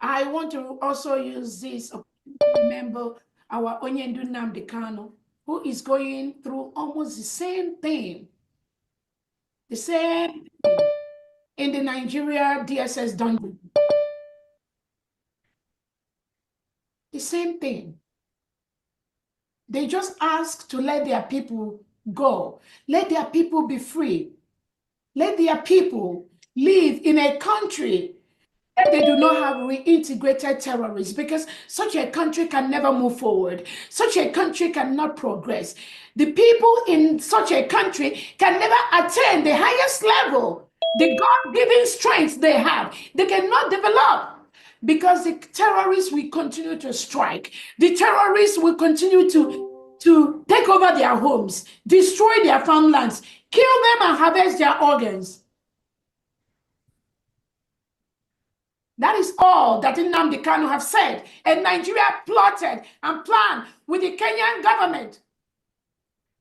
I want to also use this to remember our Onyendu Nnamdi Kanu, who is going through almost the same thing. The same thing in the Nigeria DSS dungeon. The same thing. They just ask to let their people go. Let their people be free. Let their people live in a country that they do not have reintegrated terrorists, because such a country can never move forward. Such a country cannot progress. The people in such a country can never attain the highest level, the God-given strength they have. They cannot develop because the terrorists will continue to strike. The terrorists will continue to take over their homes, destroy their farmlands, kill them and harvest their organs. That is all that Nnamdi Kanu have said. And Nigeria plotted and planned with the Kenyan government,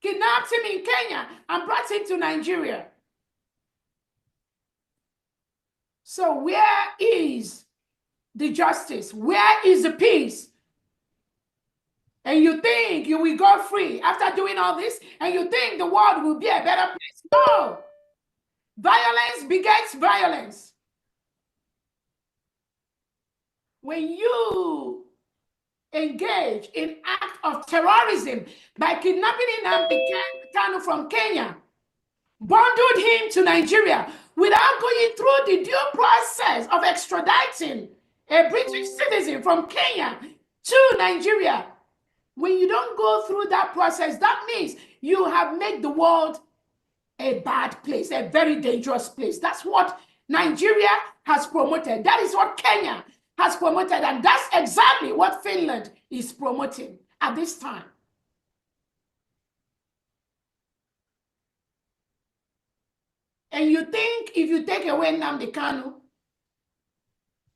kidnapped him in Kenya and brought him to Nigeria. So where is the justice? Where is the peace? And you think you will go free after doing all this? And you think the world will be a better place? No. Violence begets violence. When you engage in act of terrorism by kidnapping Nnamdi Kanu from Kenya, bundled him to Nigeria without going through the due process of extraditing a British citizen from Kenya to Nigeria, when you don't go through that process, that means you have made the world a bad place, a very dangerous place. That's what Nigeria has promoted. That is what Kenya has promoted. And that's exactly what Finland is promoting at this time. And you think if you take away Nnamdi Kanu,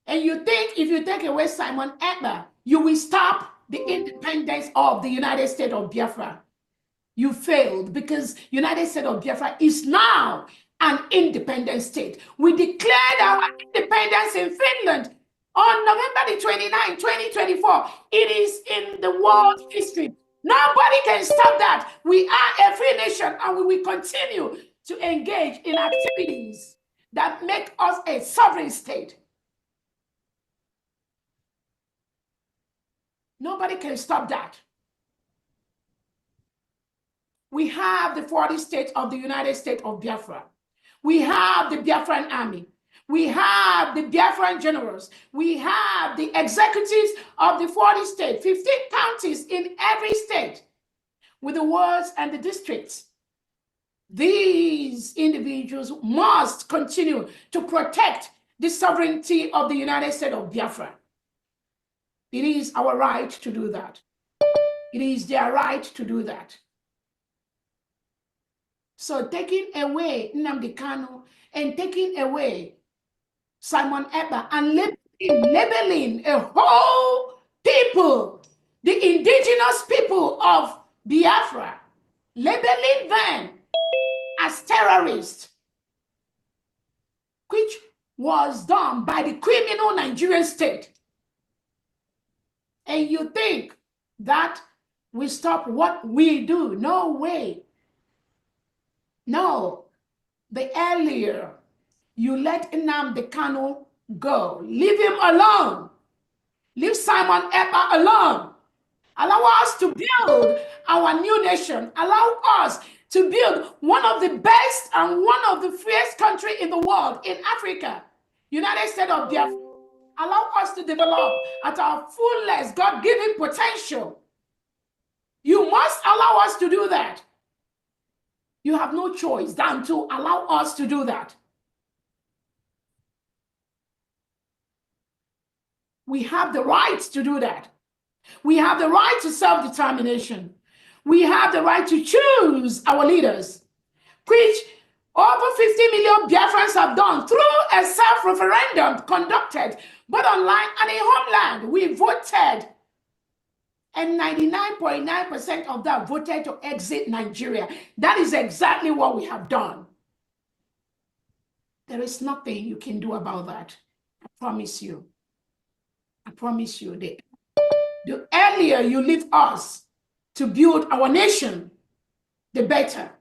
and you think if you take away Simon Ekpa, you will stop the independence of the United States of Biafra. You failed, because United States of Biafra is now an independent state. We declared our independence in Finland on November the 29th, 2024. It is in the world history. Nobody can stop that. We are a free nation, and we will continue to engage in activities that make us a sovereign state. Nobody can stop that. We have the 40 states of the United States of Biafra. We have the Biafran army. We have the Biafran generals. We have the executives of the 40 states, 15 counties in every state, with the wards and the districts. These individuals must continue to protect the sovereignty of the United States of Biafra. It is our right to do that. It is their right to do that. So taking away Nnamdi Kanu and taking away Simon Ekpa and labeling a whole people, the indigenous people of Biafra, labeling them as terrorists, which was done by the criminal Nigerian state. And you think that we stop what we do? No way. No. The earlier you let Nnamdi Kanu go, leave him alone. Leave Simon Ekpa alone. Allow us to build our new nation. Allow us to build one of the best and one of the freest country in the world, in Africa, United States of Biafra. Allow us to develop at our fullest God-given potential. You must allow us to do that. You have no choice than to allow us to do that. We have the right to do that. We have the right to self-determination. We have the right to choose our leaders, which over 50 million Biafrans have done through a self-referendum conducted both online and in homeland. We voted, and 99.9% of that voted to exit Nigeria. That is exactly what we have done. There is nothing you can do about that. I promise you. I promise you. The earlier you leave us to build our nation, the better.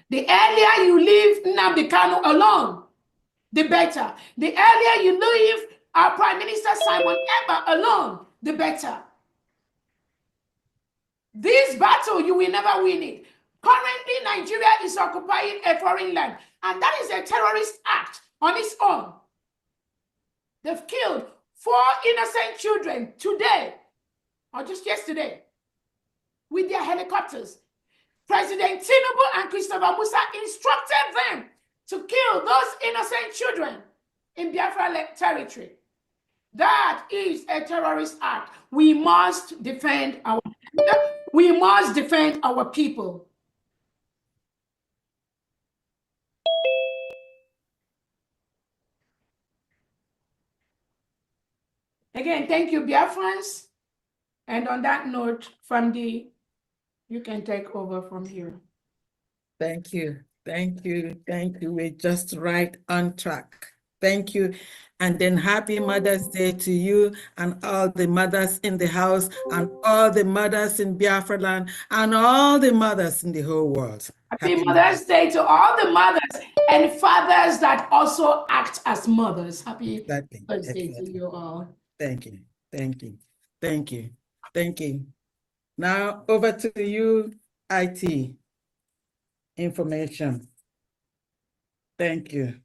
The earlier you leave Nnamdi Kanu alone, the better. The earlier you leave our Prime Minister Simon Ekpa alone, the better. This battle, you will never win it. Currently, Nigeria is occupying a foreign land, and that is a terrorist act on its own. They've killed 4 innocent children today, or just yesterday, with their helicopters. President Tinubu and Christopher Musa instructed them to kill those innocent children in Biafra territory. That is a terrorist act. We must defend our land. We must defend our people. Again, thank you, Biafrans. And on that note, Famdi, you can take over from here. Thank you. Thank you. Thank you. We're just right on track. Thank you. And then happy Mother's Day to you and all the mothers in the house and all the mothers in Biafra land and all the mothers in the whole world. Happy Mother's Day to all the mothers and fathers that also act as mothers. Happy Mother's Day to you all. Thank you. Thank you. Thank you. Thank you. Now over to you, IT information. Thank you.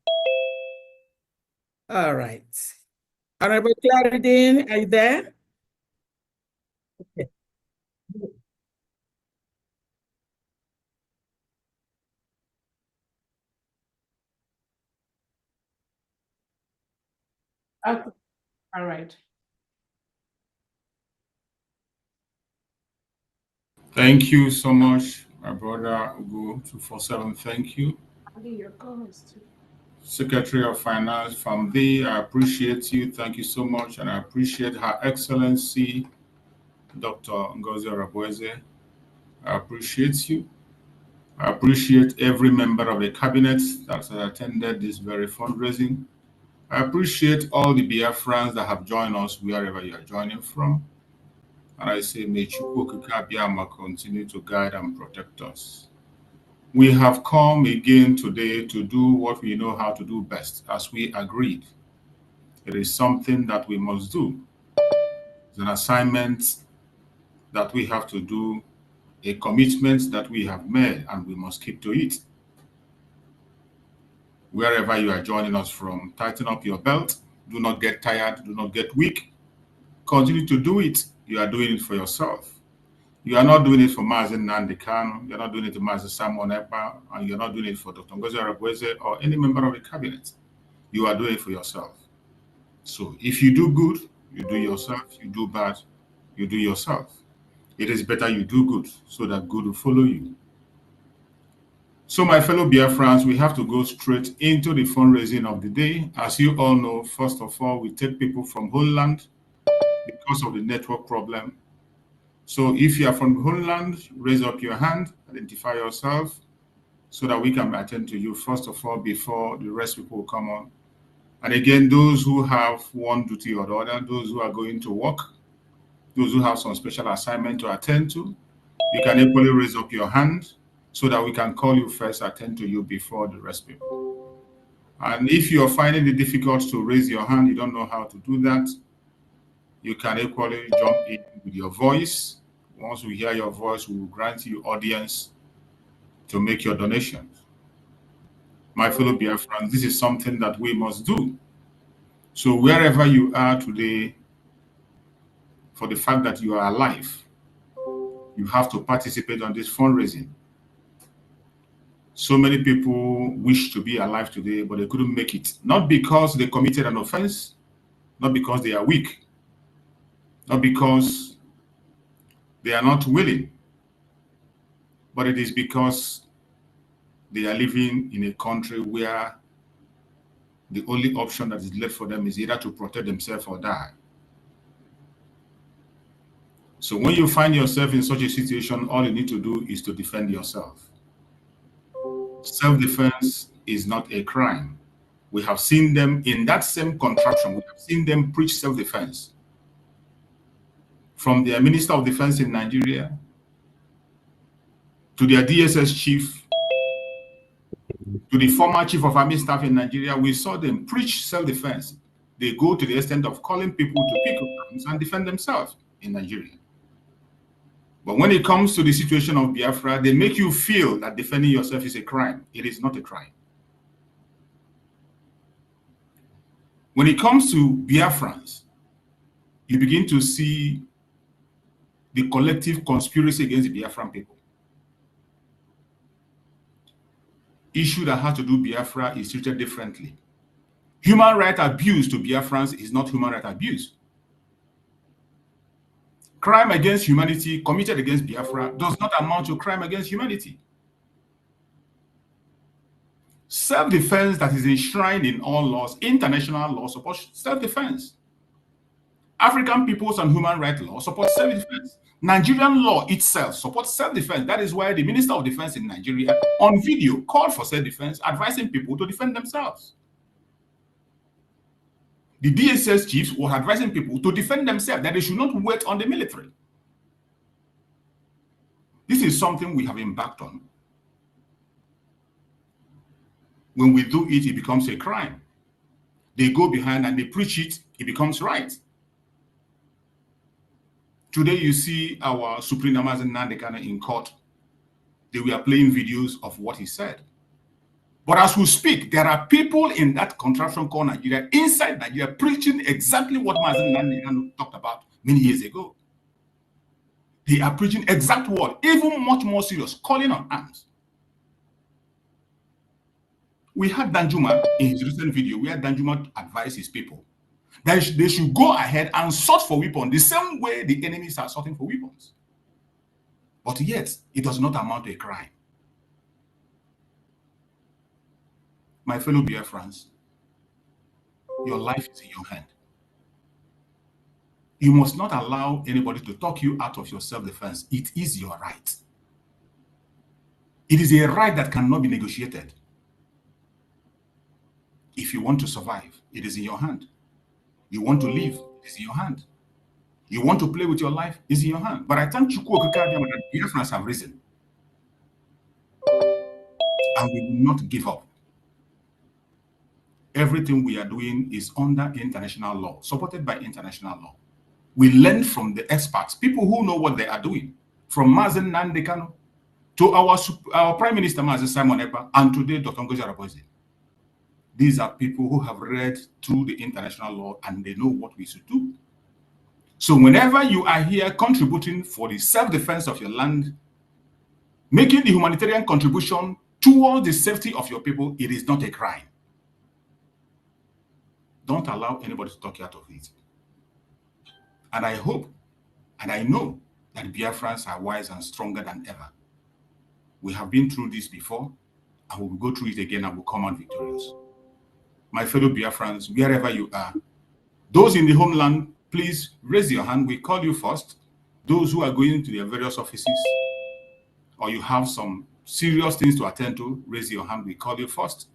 All right. Honorable Claridine, are you there? Okay. Okay. All right. Thank you so much, my brother Ugo 247. Thank you. I'll be your co-host too. Secretary of Finance from thee, I appreciate you. Thank you so much. And I appreciate Her Excellency, Dr. Ngozi Arabueze. I appreciate you. I appreciate every member of the cabinet that has attended this very fundraising. I appreciate all the Biafrans that have joined us wherever you are joining from. And I say, may Chukwu Okike Abiyama continue to guide and protect us. We have come again today to do what we know how to do best, as we agreed. It is something that we must do. It's an assignment that we have to do, a commitment that we have made, and we must keep to it. Wherever you are joining us from, tighten up your belt. Do not get tired. Do not get weak. Continue to do it. You are doing it for yourself. You are not doing it for Mazen Nandekano. You're not doing it for Mazen Samuel Epa, and you're not doing it for Dr. Ngozi Arabueze or any member of the cabinet. You are doing it for yourself. So if you do good, you do yourself. You do bad, you do yourself. It is better you do good so that good will follow you. So my fellow Biafrans, we have to go straight into the fundraising of the day. As you all know, first of all, we take people from Homeland because of the network problem. So if you are from Homeland, raise up your hand, identify yourself so that we can attend to you first of all before the rest people will come on. And again, those who have one duty or the other, those who are going to work, those who have some special assignment to attend to, you can equally raise up your hand so that we can call you first, attend to you before the rest people. And if you're finding it difficult to raise your hand, you don't know how to do that, you can equally jump in with your voice. Once we hear your voice, we will grant you audience to make your donations. My fellow Biafrans, this is something that we must do. So wherever you are today, for the fact that you are alive, you have to participate on this fundraising. So many people wish to be alive today, but they couldn't make it. Not because they committed an offense, not because they are weak, not because they are not willing, but it is because they are living in a country where the only option that is left for them is either to protect themselves or die. So when you find yourself in such a situation, all you need to do is to defend yourself. Self-defense is not a crime. We have seen them in that same contraption. We have seen them preach self-defense. From their Minister of Defense in Nigeria to their DSS chief, to the former Chief of Army Staff in Nigeria, we saw them preach self-defense. They go to the extent of calling people to pick up arms and defend themselves in Nigeria. But when it comes to the situation of Biafra, they make you feel that defending yourself is a crime. It is not a crime. When it comes to Biafrans, you begin to see the collective conspiracy against the Biafran people. Issue that has to do with Biafra is treated differently. Human rights abuse to Biafrans is not human rights abuse. Crime against humanity committed against Biafra does not amount to crime against humanity. Self-defense that is enshrined in all laws, international law supports self-defense. African peoples and human rights law support self-defense. Nigerian law itself supports self-defense. That is why the Minister of Defense in Nigeria on video called for self-defense, advising people to defend themselves. The DSS chiefs were advising people to defend themselves, that they should not wait on the military. This is something we have embarked on. When we do it, it becomes a crime. They go behind and they preach it, it becomes right. Today, you see our Supreme Namazen Nandekano in court. They were playing videos of what he said. But as we speak, there are people in that contraption called Nigeria, inside Nigeria, preaching exactly what Mazen Nandekano talked about many years ago. They are preaching exact word, even much more serious, calling on arms. We had Danjuma in his recent video, where Danjuma advised his people They should go ahead and sort for weapons the same way the enemies are sorting for weapons. But yet, it does not amount to a crime. My fellow Biafrans, your life is in your hand. You must not allow anybody to talk you out of your self-defense. It is your right. It is a right that cannot be negotiated. If you want to survive, it is in your hand. You want to live, it is in your hand. You want to play with your life, it is in your hand. But I thank Chukwu Okike that Biafrans have risen. And we will not give up. Everything we are doing is under international law, supported by international law. We learn from the experts, people who know what they are doing, from Mazen Nnamdi Kanu to our Prime Minister, Mazen Simon Ekpa, and today, Dr. Ngozi Arabozie. These are people who have read through the international law and they know what we should do. So whenever you are here contributing for the self-defense of your land, making the humanitarian contribution towards the safety of your people, it is not a crime. Don't allow anybody to talk you out of it. And I hope and I know that Biafrans are wise and stronger than ever. We have been through this before, and we will go through it again and we'll come out victorious. My fellow Biafrans, wherever you are, those in the homeland, please raise your hand. We call you first. Those who are going to their various offices, or you have some serious things to attend to, raise your hand. We call you first.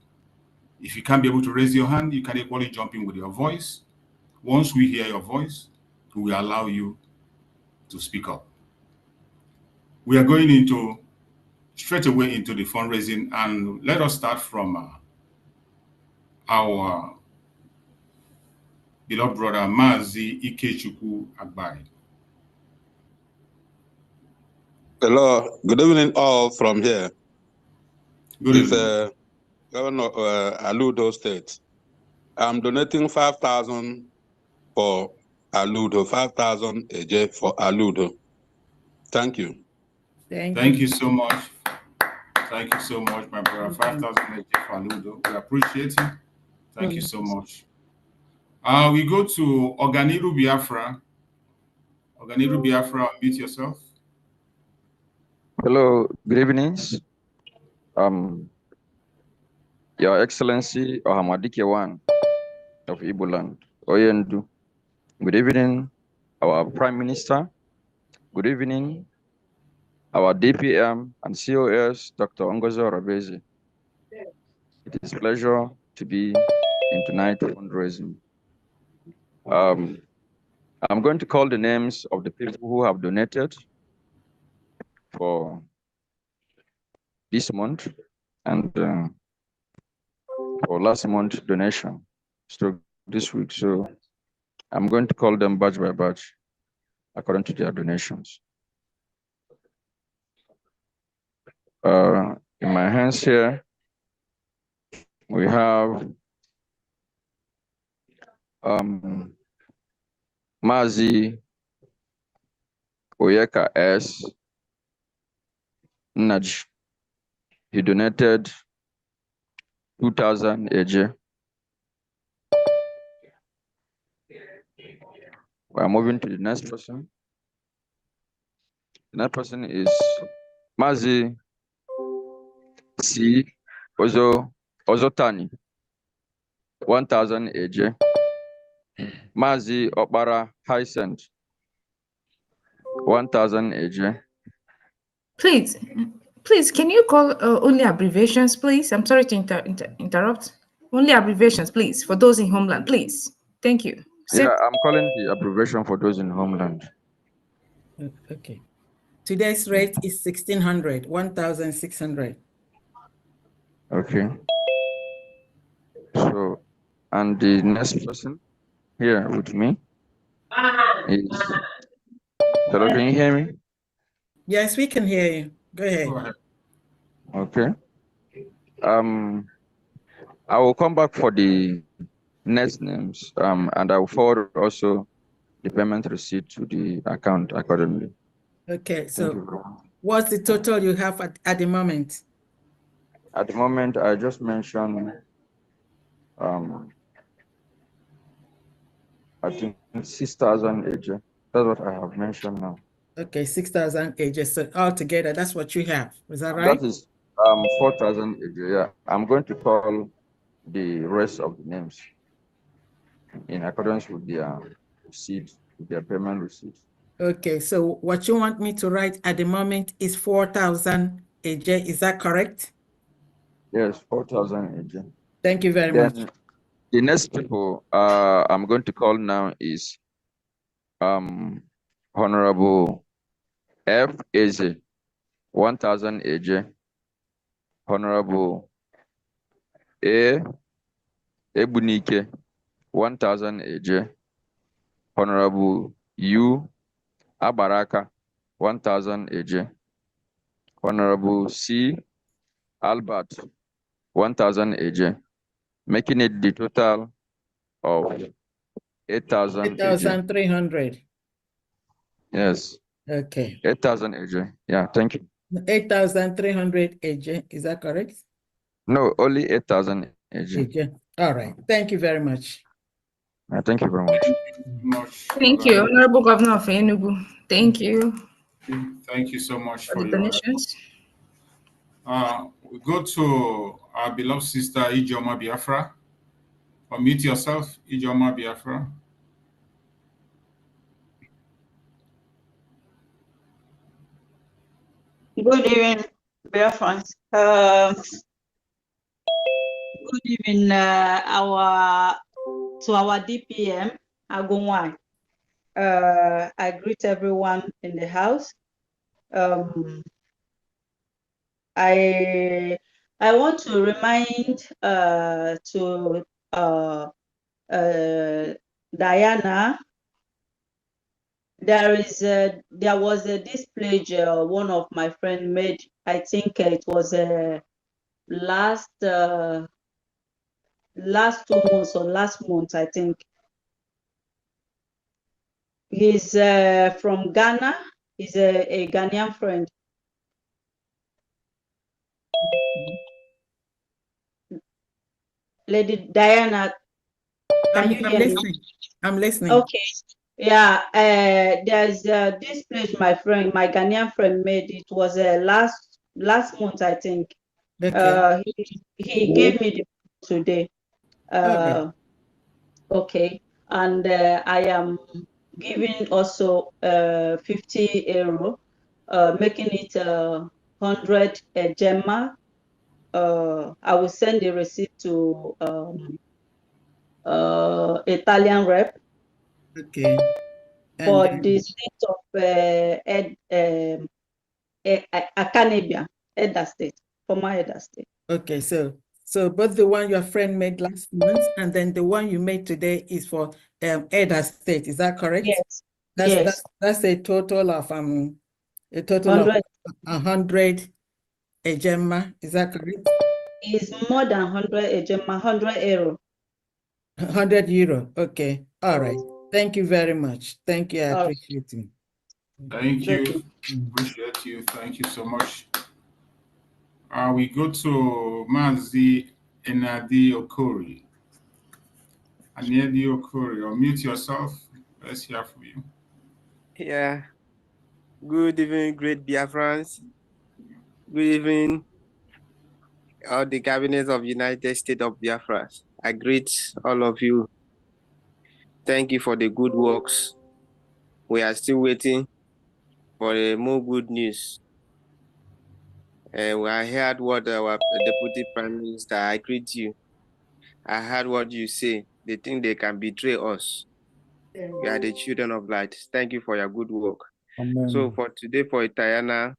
If you can't be able to raise your hand, you can equally jump in with your voice. Once we hear your voice, we will allow you to speak up. We are going straight away into the fundraising, and let us start from our beloved brother, Mazi Ikechukwu Agbari. Hello, good evening all from here. Good evening. Governor Aludo State. I'm donating 5,000 for Aludo, 5,000 AJ for Aludo. Thank you. Thank you so much. Thank you so much, my brother. 5,000 AJ for Aludo. We appreciate you. Thank you so much. We go to Oganiru Biafra. Oganiru Biafra, unmute yourself. Hello, good evenings. Your Excellency Ohamadike One of Igbo Land, Oyendu. Good evening, our Prime Minister. Good evening, our DPM and COS, Dr. Ngozi Arabozie. It is a pleasure to be in tonight's fundraising. I'm going to call the names of the people who have donated for this month and for last month's donation, so this week. So I'm going to call them batch by batch according to their donations. In my hands here, we have Mazi Oyeka S. Naj. He donated 2,000 AJ. We are moving to the next person. The next person is Mazi C. Ozotani, 1,000 AJ. Mazi Opara Hyacinth, 1,000 AJ. Please, can you call only abbreviations, please? I'm sorry to interrupt. Only abbreviations, please, for those in homeland, please. Thank you. Yeah, I'm calling the abbreviation for those in homeland. Okay. Today's rate is 1,600, 1,600. Okay. So, and the next person here with me is, hello, can you hear me? Yes, we can hear you. Go ahead. Okay. I will come back for the next names, and I will forward also the payment receipt to the account accordingly. Okay, so what's the total you have at the moment? At the moment, I just mentioned I think 6,000 AJ. That's what I have mentioned now. Okay, 6,000 AJ. So altogether, that's what you have. Is that right? That is 4,000 AJ. Yeah, I'm going to call the rest of the names in accordance with their receipt, with their payment receipt. Okay, so what you want me to write at the moment is 4,000 AJ. Is that correct? Yes, 4,000 AJ. Thank you very much. The next people I'm going to call now is Honorable F. Eze, 1,000 AJ. Honorable A. Ebunike, 1,000 AJ. Honorable U. Abaraka, 1,000 AJ. Honorable C. Albert, 1,000 AJ, making it the total of 8,000 AJ. 8,300. Yes. Okay. 8,000 AJ. Yeah, thank you. 8,300 AJ. Is that correct? No, only 8,000 AJ. AJ. All right. Thank you very much. Thank you very much. Thank you, Honorable Governor of Enugu. Thank you Thank you so much for for the your donations. We go to our beloved sister Ijeoma Biafra. Unmute yourself, Ijeoma Biafra. Good evening, Biafrans. Good evening, our DPM, Agunwai. I greet everyone in the house. I want to remind Diana, there was a display one of my friend made. I think it was last 2 months or last month, I think. He's from Ghana. He's a Ghanaian friend. Lady Diana, can you hear me? I'm listening. Okay. Yeah, there's this place my Ghanaian friend made. It was last month, I think. Okay. He gave me the today. Okay, and I am giving also 50 euro, making it 100 gemma. I will send the receipt to Italian rep. Okay. For the state of Akanebia, Edda State, former Edda State. Okay, so both the one your friend made last month and then the one you made today is for Edda State. Is that correct? Yes. That's a total of 100 gemma. Is that correct? It's more than 100 gemma, 100 euro. 100 euro. Okay. All right. Thank you very much. Thank you. I appreciate it. Thank you. Appreciate you. Thank you so much. We go to Mazi Enadi Okori. Enadi Okori, unmute yourself. Let's hear from you. Yeah. Good evening, great Biafrans. Good evening, all the cabinets of United States of Biafra. I greet all of you. Thank you for the good works. We are still waiting for more good news. I heard what our Deputy Prime Minister, I greet you. I heard what you say. They think they can betray us. We are the children of light. Thank you for your good work. Amen. So for today, for Itayana,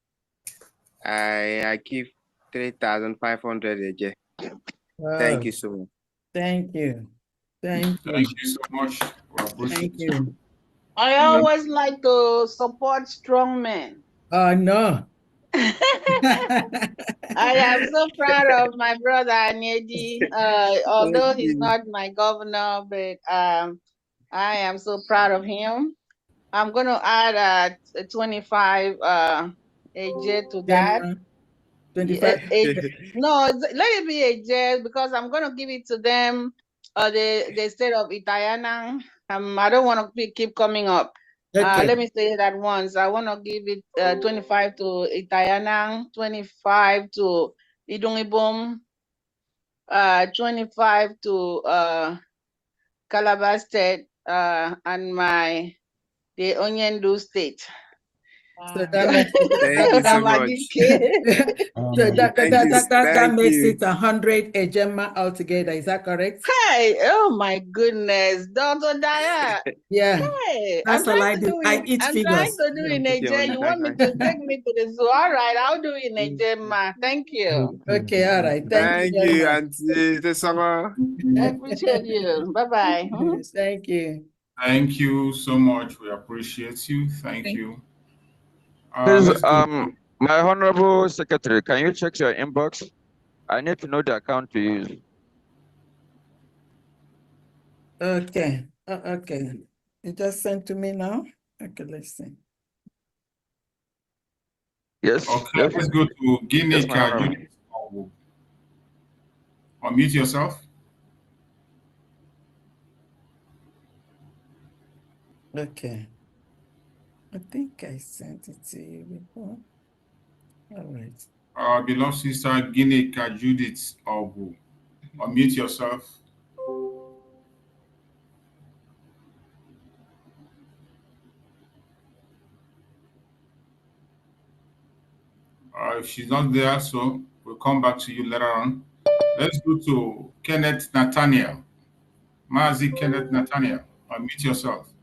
I give 3,500 a day. Thank you so much. Thank you. Thank you. Thank you so much. Thank you. I always like to support strong men. Oh, no. I am so proud of my brother Anyedi. Although he's not my governor, but I am so proud of him. I'm going to add 25 AJ to that. 25. No, let it be AJ because I'm going to give it to them, the state of Itayana. I don't want to keep coming up. Okay. Let me say it at once. I want to give it 25 to Itayanang, 25 to Idungibum, 25 to Calabar State, and the Onyendu State. So that makes it, Thank you so much. so that Thank makes you. it 100 Ejema altogether. Is that correct? Hey, oh my goodness, Dr. Daya. Yeah. Hey, That's all I do. I eat I'm figures. trying to do in Nigeria. You want me to take me to the zoo? All right, I'll do it in Nigeria. Thank you. Okay, all right. Thank very you, much. Auntie Tesama. I appreciate you. Bye-bye. Thank you. Thank you so much. We appreciate you. Thank you. Please, Let's go. my honorable secretary, can you check your inbox? I need to know the account to use. Okay. Okay. You just sent to me now? Okay, let's see. Yes. Okay, Yes. let's go to Guinea. Yes, my honorable. Unmute yourself. Okay. I think I sent it to you before. All right. Our beloved sister Guinea Judith Ogu. Unmute yourself. If she's not there, so we'll come back to you later on. Let's go to Kenneth Nathaniel. Mazi Kenneth Nathaniel. Unmute yourself.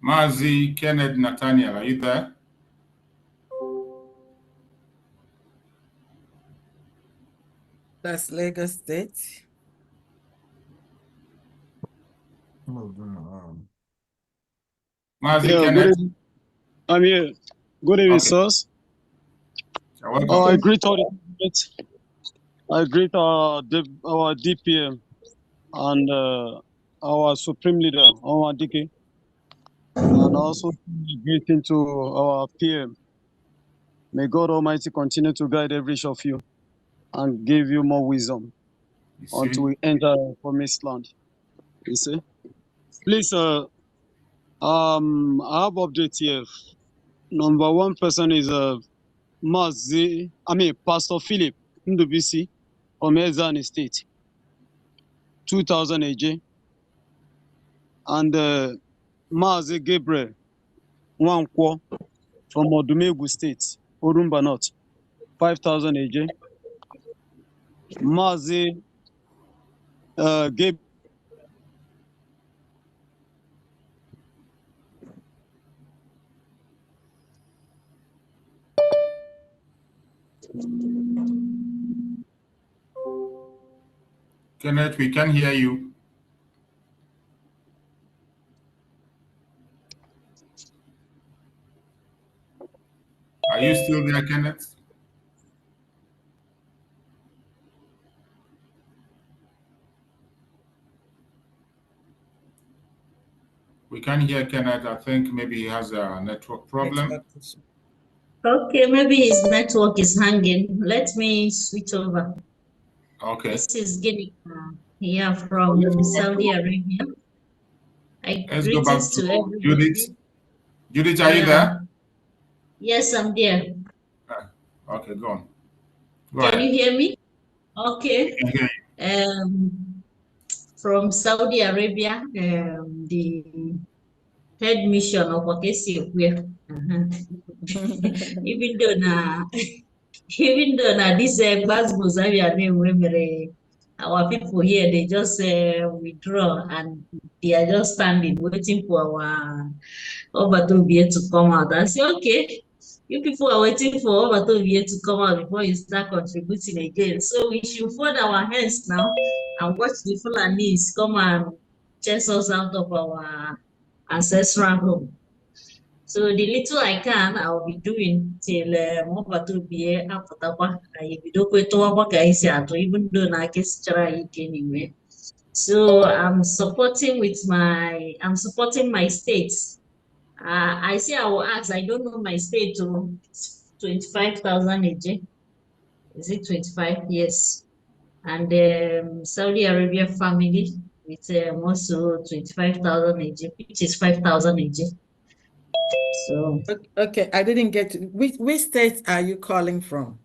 Mazi Kenneth Nathaniel, are you there? That's Lagos State. Mazi Yeah, Kenneth. I'm here. Good evening, Okay. sirs. You're welcome. I greet all the I greet our DPM and our Supreme Leader, our DK, and also greeting to our PM. May God Almighty continue to guide every each of you and give you more wisdom until we enter promised land. You see? Please, I have update here. Number one person is Pastor Philip Ndubisi from Ezani State, 2,000 AJ, and Mazi Gabriel Nwankwo from Odumegu State, Orumba North, 5,000 AJ. Mazi Gabriel Kenneth, we can hear you. Are you still there, Kenneth? We can hear Kenneth. I think maybe he has a network problem. Okay, maybe his network is hanging. Let me switch over. Okay. This is Guinea, here from Saudi Arabia. Let's go back to everybody. Judith. Judith, are you there? Yes, I'm there. Okay, go on. Can you hear me? Okay. I can hear you. From Saudi Arabia, the head mission of Okesi even though na this Glasgow name our people here, they just withdraw and they are just standing waiting for our Obatobie to come out. I say, okay, you people are waiting for Obatobie to come out before you start contributing again. So we should fold our hands now and watch the Fulanis come and chase us out of our ancestral home. So the little I can, I'll be doing till Obatobie Apotakwa. Even though I guess anyway. So I'm supporting my states I say I will ask. I don't know my state to 25,000 AJ. Is it 25? Yes. And Saudi Arabia family with also 25,000 AJ, which is 5,000 AJ. So Okay, I didn't get to, which state are you calling from?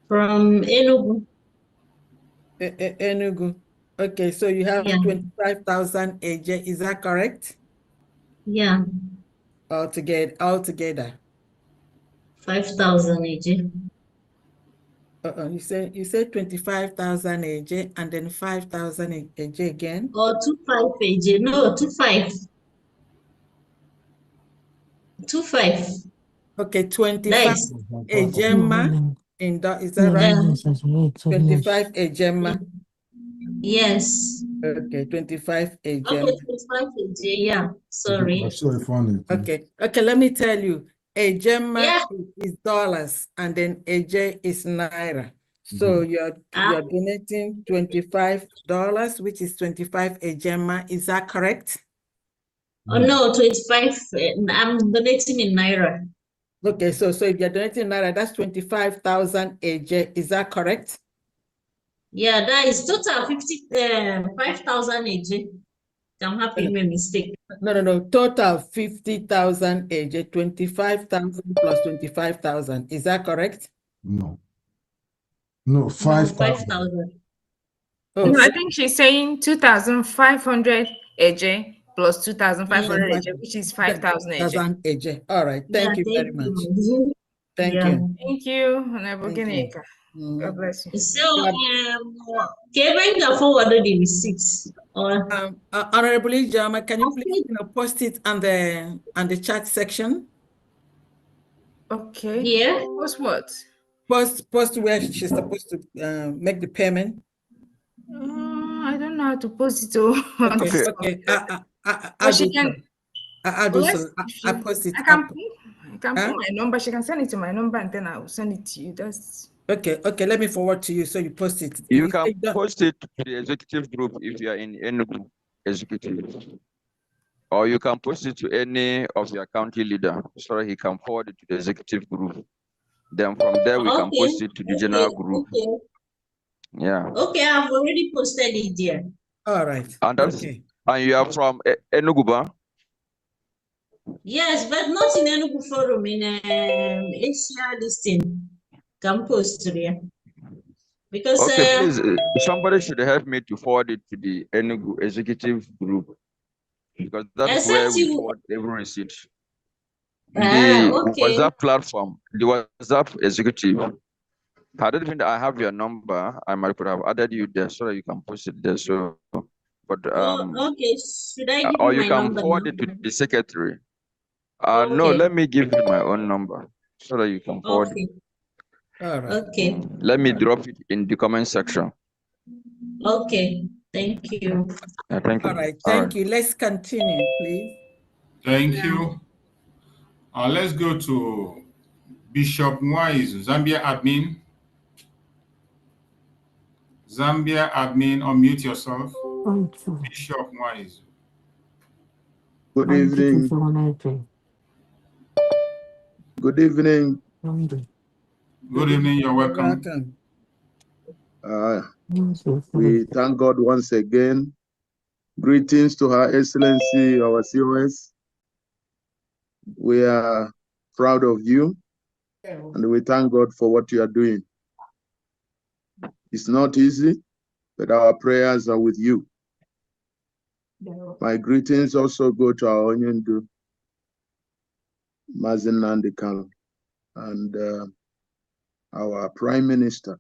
from Enugu. Enugu. Okay, so you have Yeah. 25,000 AJ, is that correct? Yeah. Altogether. 5,000 AJ. You said 25,000 AJ and then 5,000 AJ again? Or 25 AJ. No, 25. 25. Okay, 25 Nice. Ejema is that right? 25 Ejema. Yes. Okay, 25 Okay, Ejema. 25 AJ. Yeah. Sorry. Okay, let me tell you. Ejema Yeah. is dollars and then AJ is naira. So you're donating $25, which is 25 Ejema. Is that correct? Oh no, 25. I'm donating in Naira. Okay, so if you're donating naira, that's 25,000 AJ. Is that correct? Yeah, that is total 5,000 AJ. I'm happy you made a mistake. No. Total 50,000 AJ, 25,000 plus 25,000. Is that correct? No, No, 5,000. 5,000. Oh, No, I think she's saying 2,500 AJ plus 2,500 Yeah. AJ, which is 5,000 AJ. AJ. All right. Yeah, Thank you very much. you. Thank Yeah. you. Thank you, Honorable Thank you. Ginika. God bless you. So, can I forward the receipts? Or Honorable Ijama, can you please post it on the chat section? Okay. Here? Post what? Post where she's supposed to make the payment. I don't know how to post it. On Okay. this Okay. But she can. I'll do so. I post it. I can put my number. She can send it to my number and then I will send it to you. That's okay. Let me forward to you so you post it. You can post it to the executive group if you are in Enugu executive. Or you can post it to any of your county leader so that he can forward it to the executive group. Then from there we can post it to the general group. Okay. Yeah. Okay, I've already posted it there. All right. And that's and you are from Enugu, ba? Yes, but not in Enugu Forum, in Asia listing. Can post there. Because okay, please, somebody should help me to forward it to the Enugu executive group because that's where we forward every receipt. The WhatsApp platform, the WhatsApp executive. Had it been that I have your number, I might could have added you there so that you can post it there. So, but okay, should I give or you you my can number forward now? it to the secretary. Okay. No, let me give you my own number so that you can forward it. All right. Okay. Let me drop it in the comment section. Okay. Thank you. Thank you. All right. Thank you. Let's continue, please. Thank you. Let's go to Bishop Wise, Zambia admin. Zambia admin, unmute yourself. Bishop Wise. Good evening. Good evening. Good evening, you're welcome. We thank God once again. Greetings to Her Excellency, our COS. We are proud of you, and we thank God for what you are doing. It's not easy, but our prayers are with you. My greetings also go to our Onyendu, Mazen Nandikal, and our Prime Minister,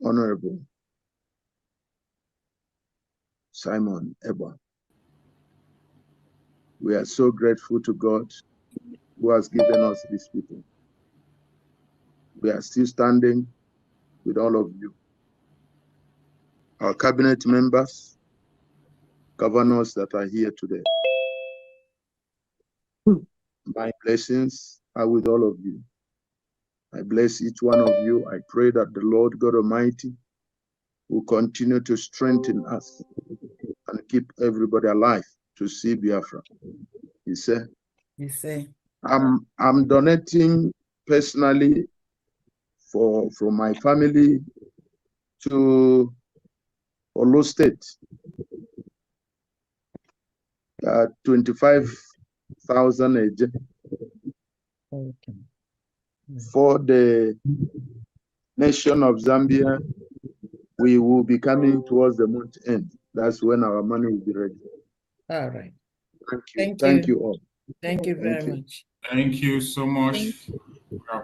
Honorable Simon Eba. We are so grateful to God who has given us these people. We are still standing with all of you. Our cabinet members, governors that are here today. My blessings are with all of you. I bless each one of you. I pray that the Lord God Almighty will continue to strengthen us and keep everybody alive to see Biafra. He said, I'm donating personally from my family to Olo State, 25,000 a day. For the nation of Zambia, we will be coming towards the month end. That's when our money will be ready. All right. Thank you all. Thank you very much. Thank you so much.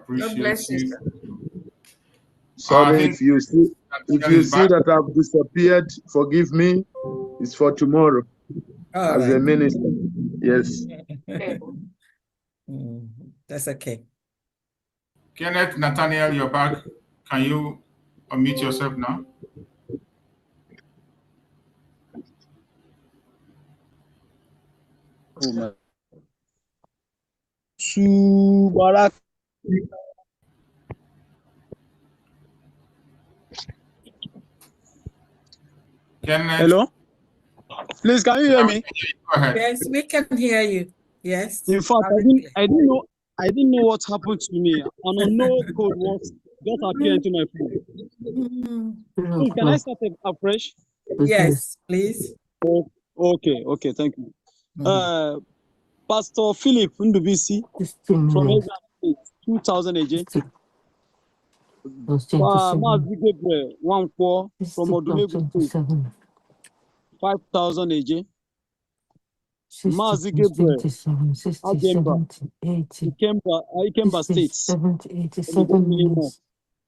We appreciate you. Sorry if you see that I've disappeared, forgive me. It's for tomorrow. All as a right. minister. Yes. That's okay. Kenneth, Nathaniel, you're back. Can you unmute yourself now? Subarak. Kenneth. Hello? Please, can you hear me? Go ahead. Yes, we can hear you. Yes. In fact, I didn't know what happened to me. An unknown code was just appeared into my phone. Please, can I start afresh? Yes, please. Okay, thank you. Pastor Philip Ndubisi from Ezra State, 2000 AJ. Mazi Gabriel Wankwo from Odumegu State, 5,000 AJ. Mazi Gabriel Ajemba, Ikemba State,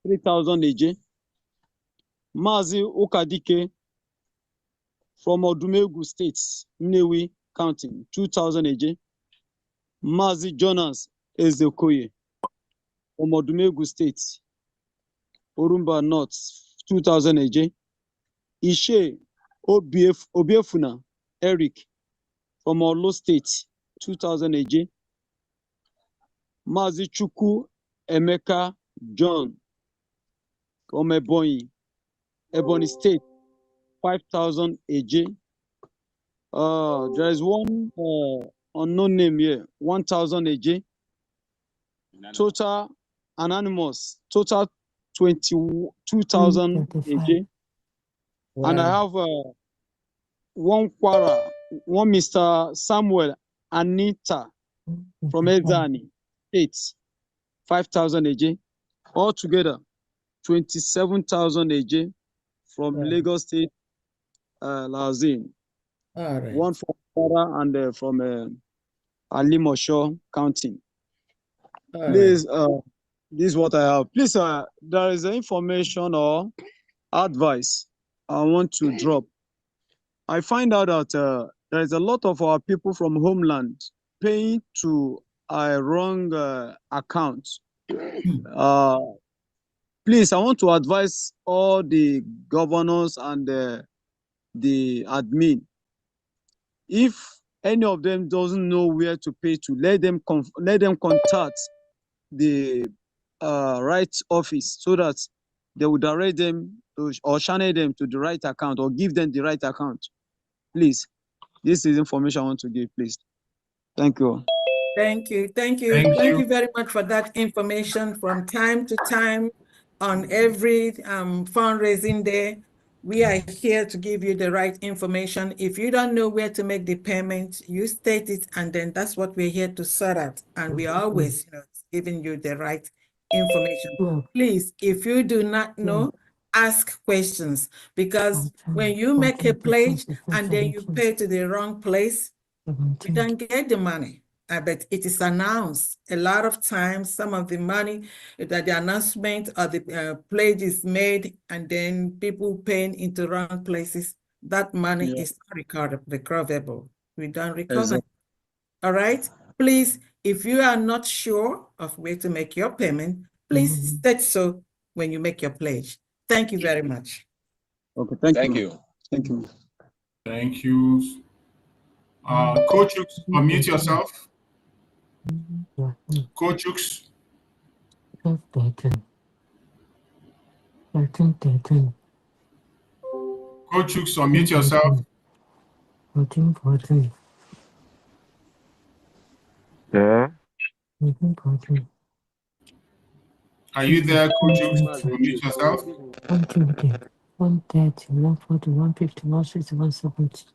3,000 AJ. Mazi Okadike from Odumegu State, Nnewi County, 2,000 AJ. Mazi Jonas Ezekoye from Odumegu State, Orumba North, 2,000 AJ. Ishe Obiefuna Eric from Olo State, 2,000 AJ. Mazi Chuku Emeka John from Ebonyi State, 5,000 AJ. There is one unknown name here, 1,000 AJ. Total anonymous, total 22,000 AJ. Wow. And I have one Mr. Samuel Anita from Ezani State, 5,000 AJ. Altogether, 27,000 AJ from Lagos State, Lazin. Right. One from Kwara and from Alimosho County. Please, this is what I have. Please, there is information or advice I want to drop. I find out that there is a lot of our people from homeland paying to a wrong account. Please, I want to advise all the governors and the admin. If any of them doesn't know where to pay to, let them contact the right office so that they will direct them or channel them to the right account or give them the right account. Please, this is information I want to give, please. Thank you. Thank you very much for that information. From time to time on every fundraising day, we are here to give you the right information. If you don't know where to make the payment, you state it, and then that's what we're here to sort out. And we are always giving you the right information. Please, if you do not know, ask questions, because when you make a pledge and then you pay to the wrong place, you don't get the money. But it is announced a lot of times. Some of the money that the announcement or the pledge is made, and then people paying into wrong places. That money is not recoverable. We don't recover. Exactly. All right. Please, if you are not sure of where to make your payment, please state so when you make your pledge. Thank you very much. Okay. Thank you. Thank you. Thank you. Coach, unmute yourself. Coach Hooks. 13. Coach Hooks, unmute yourself. 14. Yeah. 14. Are you there, Kuchu? Unmute yourself. 130, 130, 140, 150, 160, 170,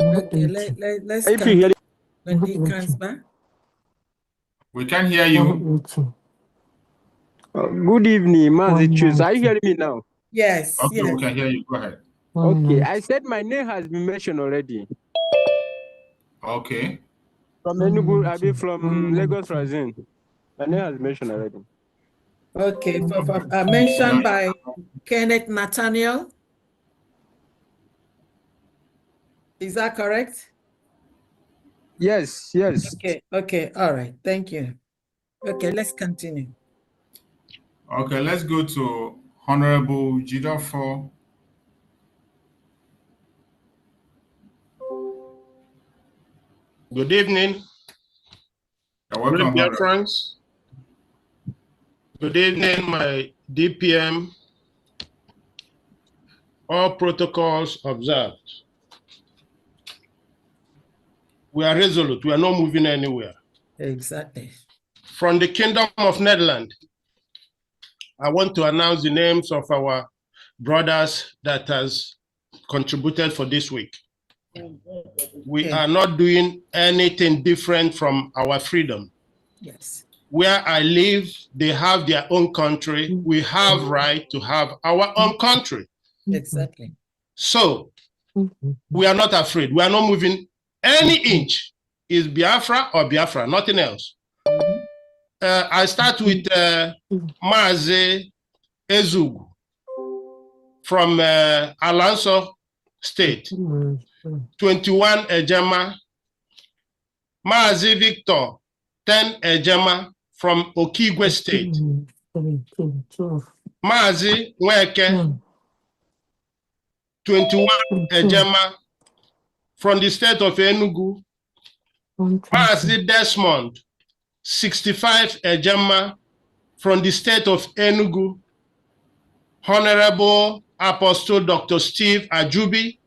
Okay, 180. let's count when he comes 180. back. We can hear you. 180. Good evening, Massachusetts. Are you 190. hearing me now? Yes. Okay, Yes. we can hear you. Go ahead. Okay, I said my name has been mentioned already. Okay. From Enugu, I mean from Lagos, Grazing. My name has been mentioned already. Okay, mentioned by Kenneth Nathaniel. Is that correct? Yes. Okay, all right, thank you. Okay, let's continue. Okay, let's go to Honorable Jidofo. Good evening. You're welcome, dear friends. Good evening, my DPM. All protocols observed. We are resolute. We are not moving anywhere. Exactly. From the Kingdom of Netherlands, I want to announce the names of our brothers that has contributed for this week. We are not doing anything different from our freedom. Yes. Where I live, they have their own country. We have right to have our own country. Exactly. So we are not afraid. We are not moving any inch. Is Biafra or Biafra, nothing else. I start with Maze Ezug from Alonso State, 21 Ejema. Maze Victor, 10 Ejema from Okigwe State. Maze Nweke, 21 Ejema from the state of Enugu. Maze Desmond, 65 Ejema from the state of Enugu. Honorable Apostle Dr. Steve Ajubi,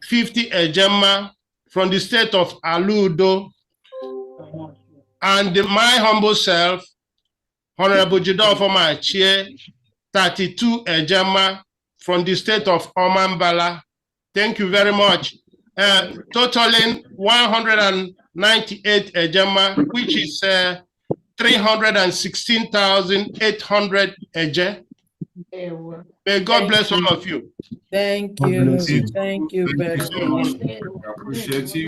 50 Ejema from the state of Aludo. And my humble self, Honorable Jidofo Machie, 32 Ejema from the state of Omambala. Thank you very much. Totaling 198 Ejema, which is 316,800 Eje. May God bless all of you. Thank you. Thank you very much. I appreciate you.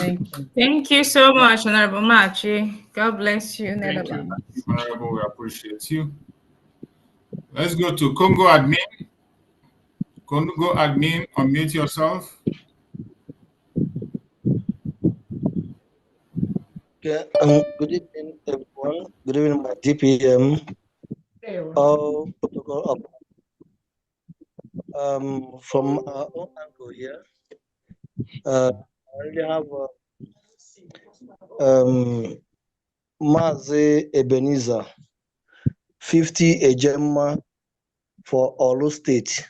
Thank you so much, Honorable Machi. God bless you. Thank you, Honorable. We appreciate you. Let's go to Congo admin. Congo admin, unmute yourself. Yeah, good evening, everyone. Good evening, my DPM. All protocol up. From our own angle here, I already have Maze Ebenezer, 50 Ejema for Olu State,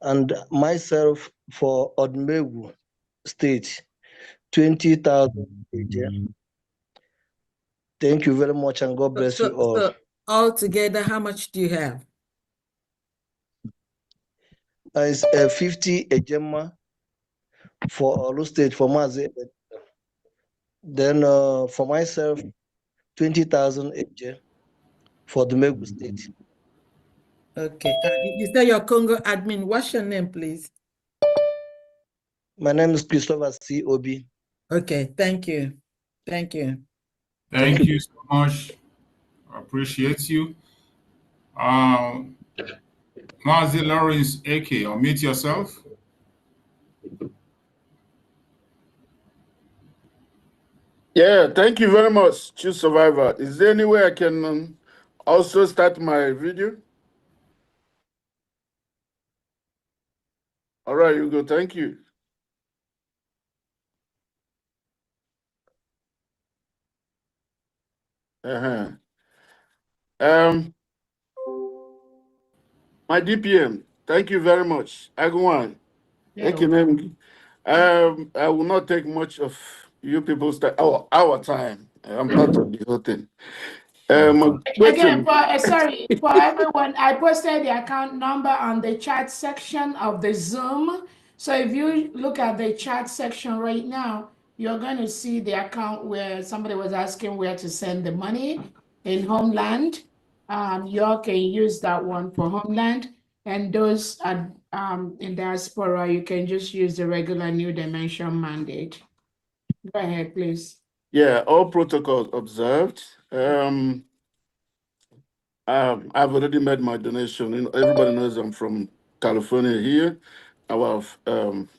and myself for Odmegu State, 20,000 Ejema. Thank you very much, and God bless you all. So all together, how much do you have? It's 50 Ejema for Olu State for Maze. Then for myself, 20,000 Ejema for the Megu State. Okay. Is that your Congo admin? What's your name, please? My name is Christopher C. Obi. Okay. Thank you. Thank you. Thank you so much. I appreciate you. Mazi Lawrence AK, unmute yourself. Yeah, thank you very much, Chief Survivor. Is there any way I can also start my video? All right, you go. Thank you. My DPM, thank you very much. Agwan, I will not take much of you people's time, our time. I'm part of the whole thing. Again, Question. sorry, for everyone, I posted the account number on the chat section of the Zoom. So if you look at the chat section right now, you're going to see the account where somebody was asking where to send the money in Homeland. You all can use that one for Homeland. And those are, in diaspora, you can just use the regular New Dimension mandate. Go ahead, please. Yeah, all protocols observed. I've already made my donation. You know, everybody knows I'm from California here. Our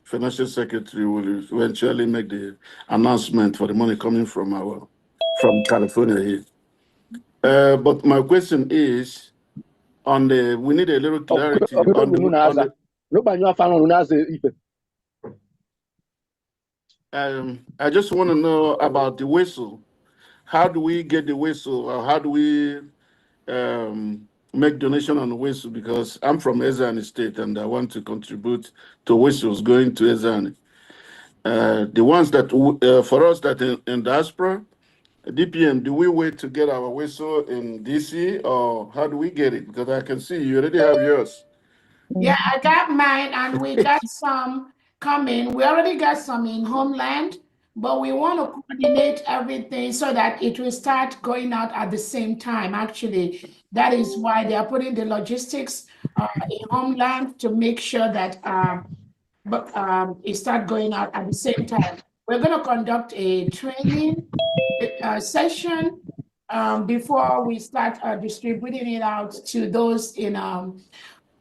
financial secretary will eventually make the announcement for the money coming from California here. But my question is we need a little clarity on the I just want to know about the whistle. How do we get the whistle, or how do we make donation on the whistle? Because I'm from Ezani State and I want to contribute to whistles going to Ezani. The ones that for us that in diaspora, DPM, do we wait to get our whistle in DC, or how do we get it? Because I can see you already have yours. Yeah, I got mine, and we got some coming. We already got some in Homeland, but we want to coordinate everything so that it will start going out at the same time. Actually, that is why they are putting the logistics in Homeland to make sure that it start going out at the same time. We're going to conduct a training session before we start distributing it out to those in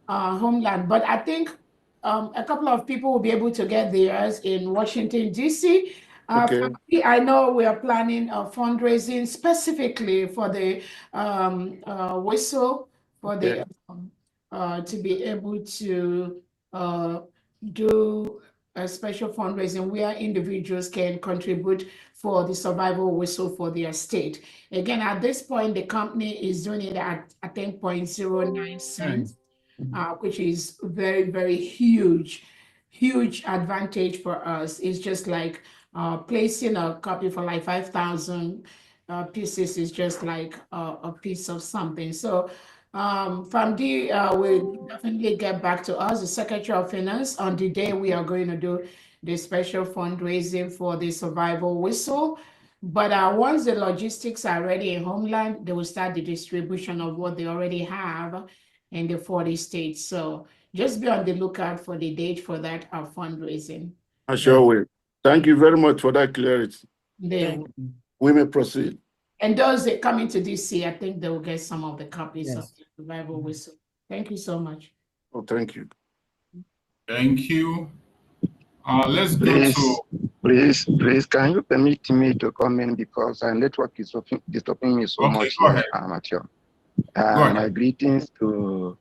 Homeland. But I think a couple of people will be able to get theirs in Washington, D.C. Okay. I know we are planning a fundraising specifically for the whistle, for the to be able to do a special fundraising where individuals can contribute for the survival whistle for their state. Again, at this point, the company is doing it at 10.09 cents. Which is very, very huge advantage for us. It's just like placing a copy for like 5,000 pieces is just like a piece of something. So FAMD will definitely get back to us, the Secretary of Finance, on the day we are going to do the special fundraising for the survival whistle. But once the logistics are ready in Homeland, they will start the distribution of what they already have in the 40 states. So just be on the lookout for the date for that fundraising. I sure will. Thank you very much for that clarity. We may proceed. And those that come into DC, I think they will get some of the copies of the survival whistle. Thank you so much. Oh, thank you. Thank you. Let's please, go to... Please, can you permit me to come in because our network is disturbing me so much here, Amateur. My greetings to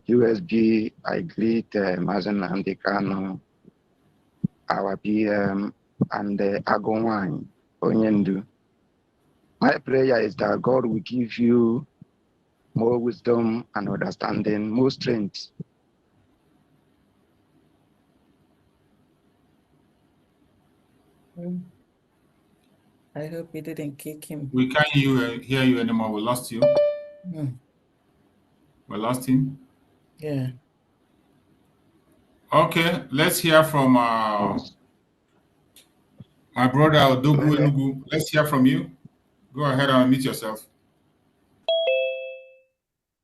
USB. I greet Mazen Andekano, our PM, and Agowine Onyendu. My prayer is that God will give you more wisdom and understanding, more strength. I hope he didn't kick him. We can't hear you anymore. We lost you. We lost him. Yeah. Okay, let's hear from my brother Odogu Enugu. Let's hear from you. Go ahead and unmute yourself.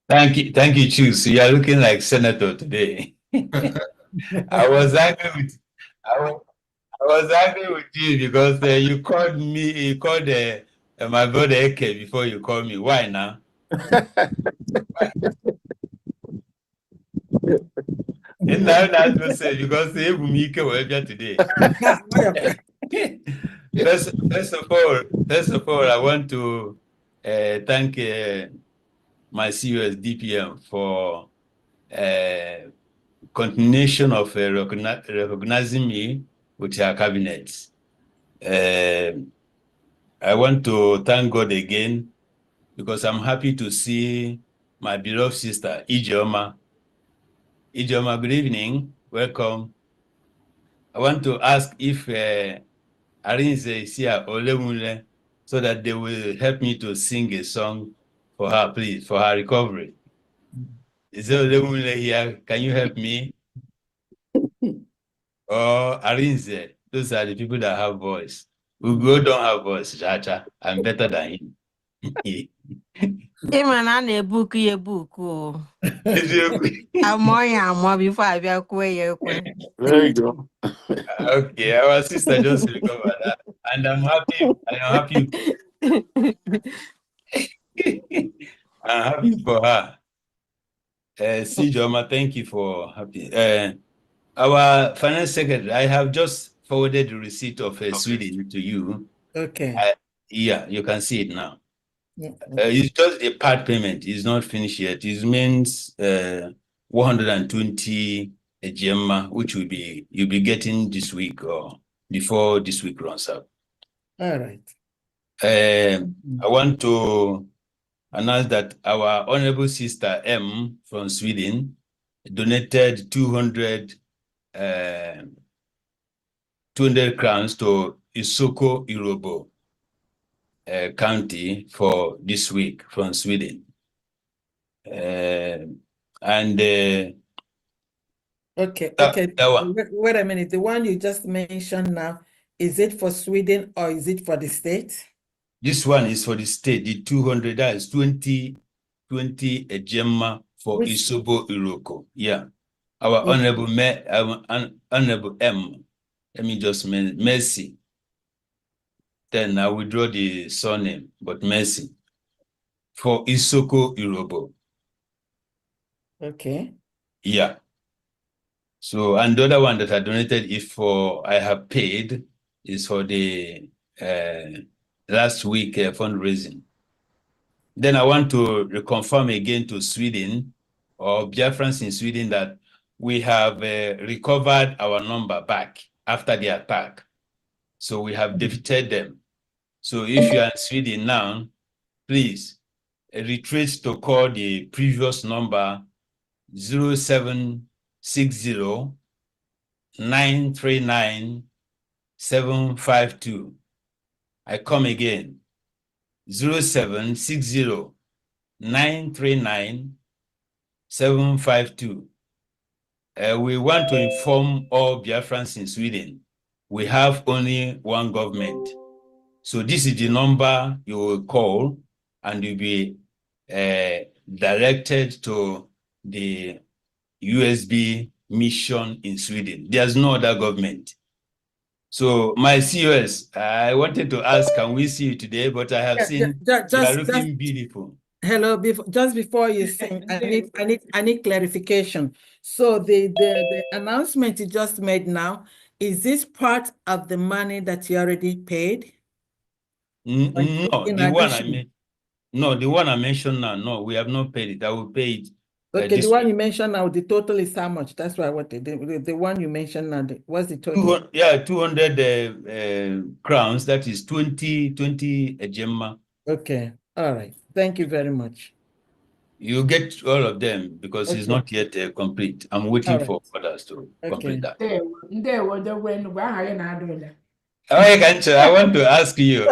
Thank you, Chus. You are looking like senator today. I was angry with you because you called my brother Eke before you called me. Why now? And now that's what I say because they will make it today. First of all, I want to thank my CUS DPM for continuation of recognizing me with her cabinet. I want to thank God again because I'm happy to see my beloved sister, Ijeoma. Ijeoma, good evening. Welcome. I want to ask if Arinze is here or Lemule, so that they will help me to sing a song for her, please, for her recovery. Is there Lemule here? Can you help me? Or Arinze? Those are the people that have voice. Ugo don't have voice, Chacha. I'm better than him. Man, I need book ye book. I'm more before I be a There you go. Okay, our sister just recovered that. And I'm happy I'm happy for her. Sijoma, thank you for happy. Our finance secretary, I have just forwarded the receipt of Sweden to you. Okay. Yeah, you can see it now. Yeah. It's just a part payment. It's not finished yet. It means 120 a gemma, which you'll be getting this week or before this week runs out. All right. I want to announce that our honorable sister M from Sweden donated 200 crowns to Isoko Irobo County for this week from Sweden. Okay. Wait a minute. The one you just mentioned now, is it for Sweden or is it for the state? This one is for the state. The 200, that is 20 a gemma for Isobo Iroko. Yeah. Our honorable honorable M. Let me just Mercy. Then I withdraw the surname, but Mercy for Isoko Irobo. Okay. Yeah. So, and the other one that I donated I have paid is for the last week fundraising. Then I want to reconfirm again to Sweden or Biafrans in Sweden that we have recovered our number back after the attack. So we have defeated them. So if you are in Sweden now, please retrace to call the previous number 0760 939 752. I come again, 0760 939 752. We want to inform all Biafrans in Sweden. We have only one government. So this is the number you will call and you'll be directed to the USB mission in Sweden. There's no other government. So my COS, I wanted to ask, can we see you today? But I have seen you are looking beautiful. Hello, just before you sing, I need clarification. So the announcement you just made now, is this part of the money that you already paid? No, the one I mentioned now, no, we have not paid it. I will pay it. Okay, the one you mentioned now, the total is how much? That's why I wanted the one you mentioned now. What's the total? 200 crowns. That is 20 a gemma. Okay, all right. Thank you very much. You get all of them because it's not yet complete. I'm waiting for others to complete that. I want to ask you,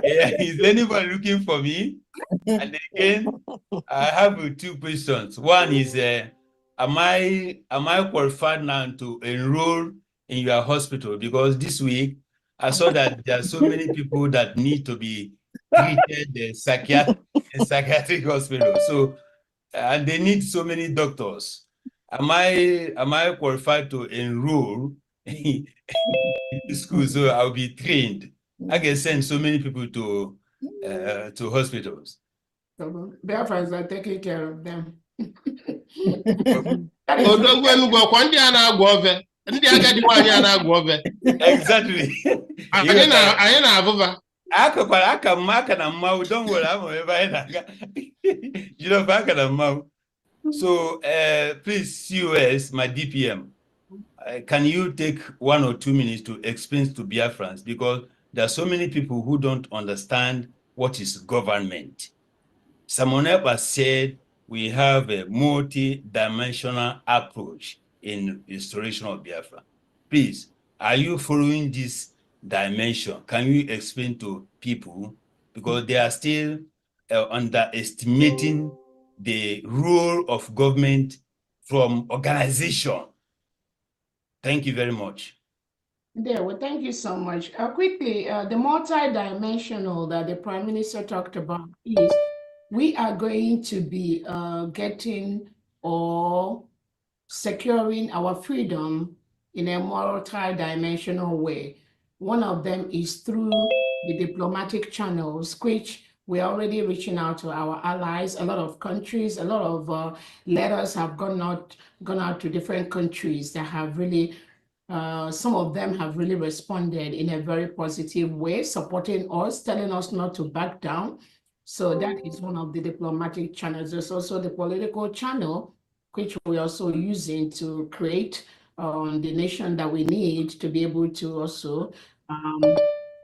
is anybody looking for me? And again, I have two questions. One is, am I qualified now to enroll in your hospital? Because this week, I saw that there are so many people that need to be treated in psychiatric hospital. So, and they need so many doctors. Am I qualified to enroll in school? So I'll be trained. I can send so many people to hospitals. So Biafrans are taking care of them. Exactly. So please, COS, my DPM, can you take 1 or 2 minutes to explain to Biafrans, because there are so many people who don't understand what is government. Someone else said we have a multi-dimensional approach in restoration of Biafra. Please, are you following this dimension? Can you explain to people? Because they are still underestimating the role of government from organization. Thank you very much. There, well, thank you so much. Quickly, the multi-dimensional that the Prime Minister talked about is we are going to be getting or securing our freedom in a multi-dimensional way. One of them is through the diplomatic channels, which we're already reaching out to our allies. A lot of countries, a lot of letters have gone out to different countries that have really some of them have really responded in a very positive way, supporting us, telling us not to back down. So that is one of the diplomatic channels. There's also the political channel, which we're also using to create the nation that we need to be able to also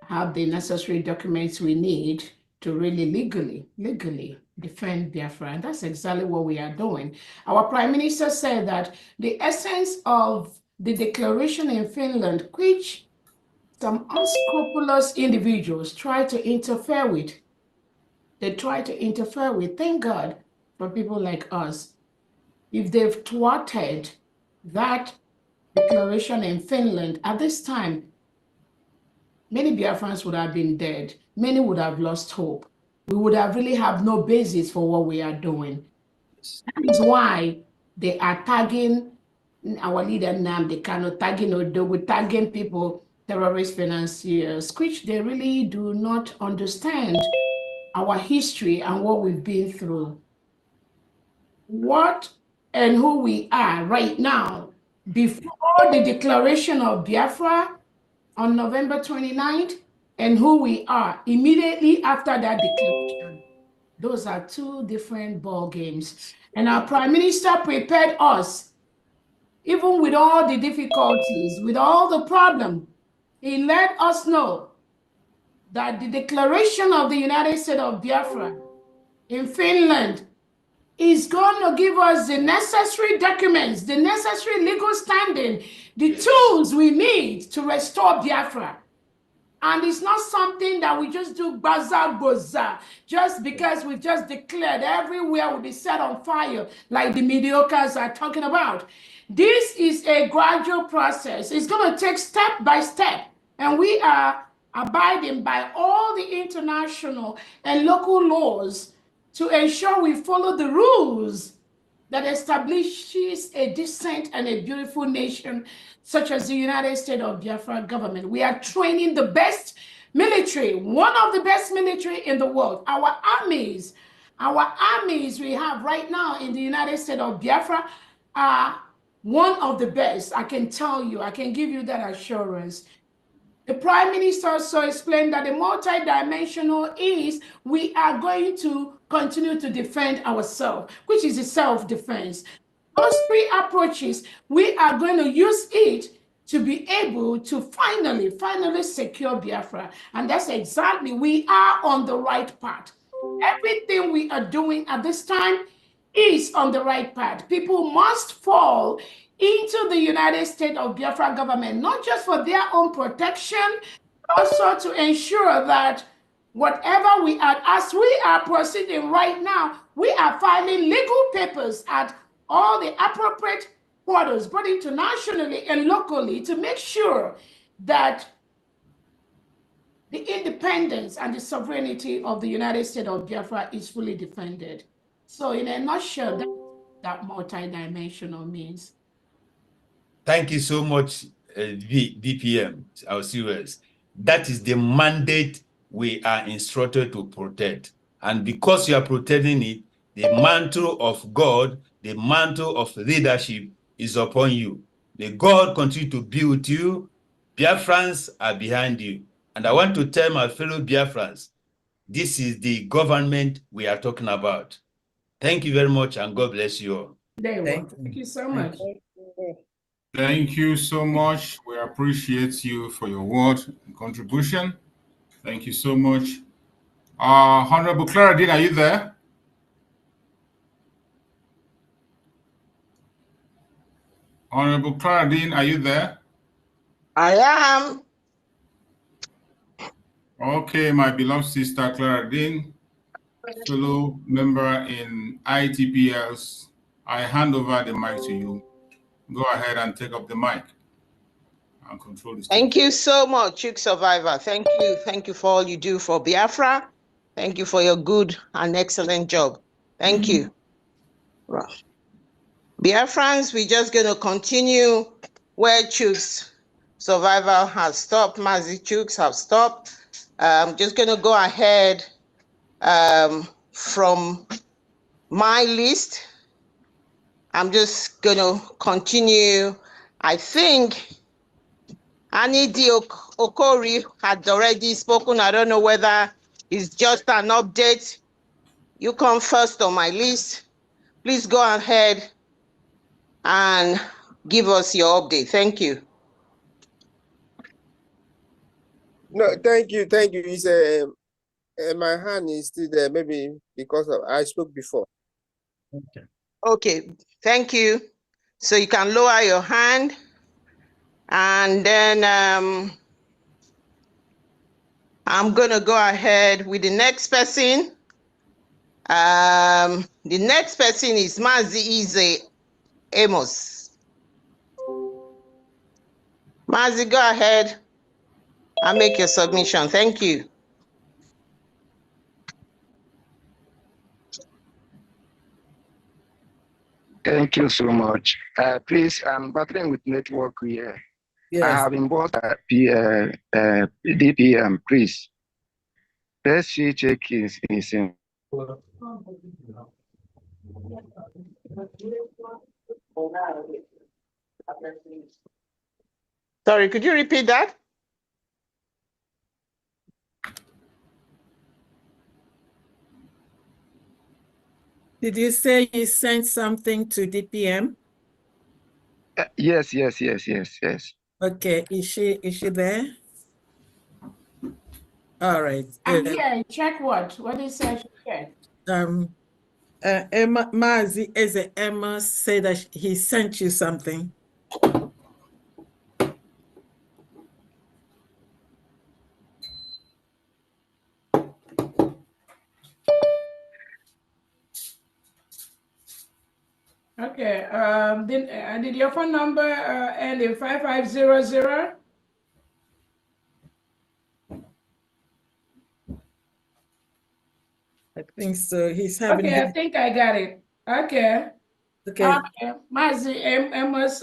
have the necessary documents we need to really legally defend Biafra. And that's exactly what we are doing. Our Prime Minister said that the essence of the declaration in Finland, which some unscrupulous individuals try to interfere with, thank God for people like us. If they've thwarted that declaration in Finland, at this time, many Biafrans would have been dead. Many would have lost hope. We would have really have no basis for what we are doing. That is why they are tagging our leader Nnamdi Kanu, tagging Odogu, tagging people, terrorist financiers, which they really do not understand our history and what we've been through. What and who we are right now, before the declaration of Biafra on November 29th, and who we are immediately after that declaration. Those are two different ball games. And our Prime Minister prepared us, even with all the difficulties, with all the problems. He let us know that the declaration of the United States of Biafra in Finland is going to give us the necessary documents, the necessary legal standing, the tools we need to restore Biafra. And it's not something that we just do baza just because we just declared everywhere will be set on fire like the mediocres are talking about. This is a gradual process. It's going to take step by step. And we are abiding by all the international and local laws to ensure we follow the rules that establishes a decent and a beautiful nation such as the United States of Biafra government. We are training the best military, one of the best military in the world. Our armies we have right now in the United States of Biafra are one of the best. I can tell you, I can give you that assurance. The Prime Minister also explained that the multidimensional is we are going to continue to defend ourselves, which is a self-defense. Those three approaches, we are going to use it to be able to finally secure Biafra. And that's exactly, we are on the right path. Everything we are doing at this time is on the right path. People must fall into the United States of Biafra government, not just for their own protection, also to ensure that whatever we are, as we are proceeding right now, we are filing legal papers at all the appropriate quarters, both internationally and locally, to make sure that the independence and the sovereignty of the United States of Biafra is fully defended. So in a nutshell, that multidimensional means. Thank you so much, BPM, our serious. That is the mandate we are instructed to protect. And because you are protecting it, the mantle of God, the mantle of leadership is upon you. May God continue to be with you. Biafrans are behind you. And I want to tell my fellow Biafrans, this is the government we are talking about. Thank you very much, and God bless you all. Thank you so much. Thank you so much. We appreciate you for your word and contribution. Thank you so much. Honorable Claradine, are you there? Honorable Claradine, are you there? I am. Okay, my beloved sister Clara Dean, fellow member in ITPLs, I hand over the mic to you. Go ahead and take up the mic and control the stage. Thank you so much, Chuk Survivor. Thank you. Thank you for all you do for Biafra. Thank you for your good and excellent job. Thank you. Right. Biafrans, we're just going to continue where Chuk's Survivor has stopped. Mazi Chuks have stopped. I'm just going to go ahead from my list. I'm just going to continue. I think Anidi Okori had already spoken. I don't know whether it's just an update. You come first on my list. Please go ahead and give us your update. Thank you. No, thank you. It's my hand is still there, maybe because I spoke before. Okay. Okay, thank you. So you can lower your hand, and then I'm gonna go ahead with the next person. The next person is Mazi Ize Amos. Mazi, go ahead and make your submission. Thank you. Thank you so much. Please, I'm battling with network here. Yes. I have involved DPM, please. Let's see, check his in. Sorry, could you repeat that? Did you say you sent something to DPM? Yes. Okay, is she there? All right. I'm here. Check what? What is it? Check. Emma Mazi Eze Emma said that he sent you something. Okay. Did your phone number end in 5500? I think so. He's having. Okay, I think I got it. Okay. Okay. Mazi Amos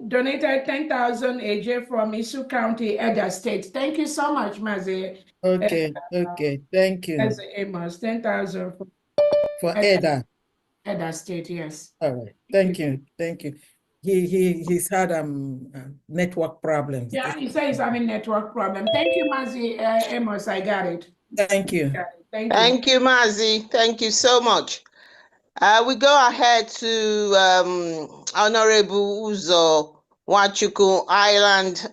donated 10,000 AJ from Isu County, Edo State. Thank you so much, Mazi. Okay. Thank you. Mazi Amos, 10,000 for Edo. Edo State, yes. All right. Thank you. He's had network problems. Yeah, he says he's having network problem. Thank you, Mazi Amos. I got it. Thank you. Thank you, Mazi. Thank you so much. We go ahead to Honorable Uzo Wachuku Island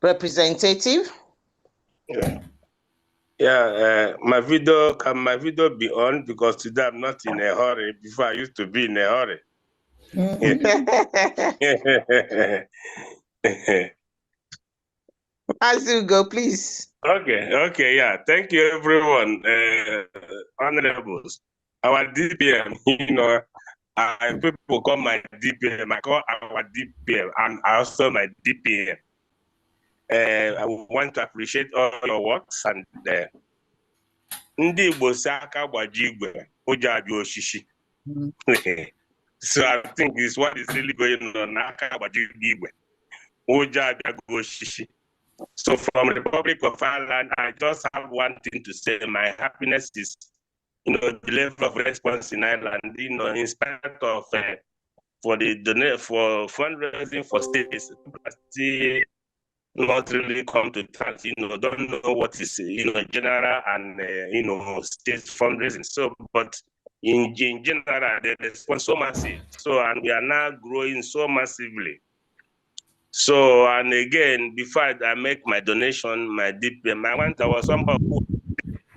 representative. Yeah, my video, can my video be on? Because today I'm not in a hurry. Before I used to be in a hurry. As you go, please. Okay, yeah. Thank you, everyone. Honorables, our DPM, people call my DPM, I call our DPM, and also my DPM. I want to appreciate all your works and ndị Igbo si aka gbaji igwe ụjọ abịa oshishi. So I think this is what is really going on. Aka gbaji igwe ụjọ abịa oshishi. So from the Republic of Ireland, I just have one thing to say. My happiness is, the level of response in Ireland, in spite of for fundraising for states, still not really come to terms, don't know what is, general and, state fundraising. So, but in general, the response so massive. So, and we are now growing so massively. So, and again, before I make my donation, my DPM, I want our somebody who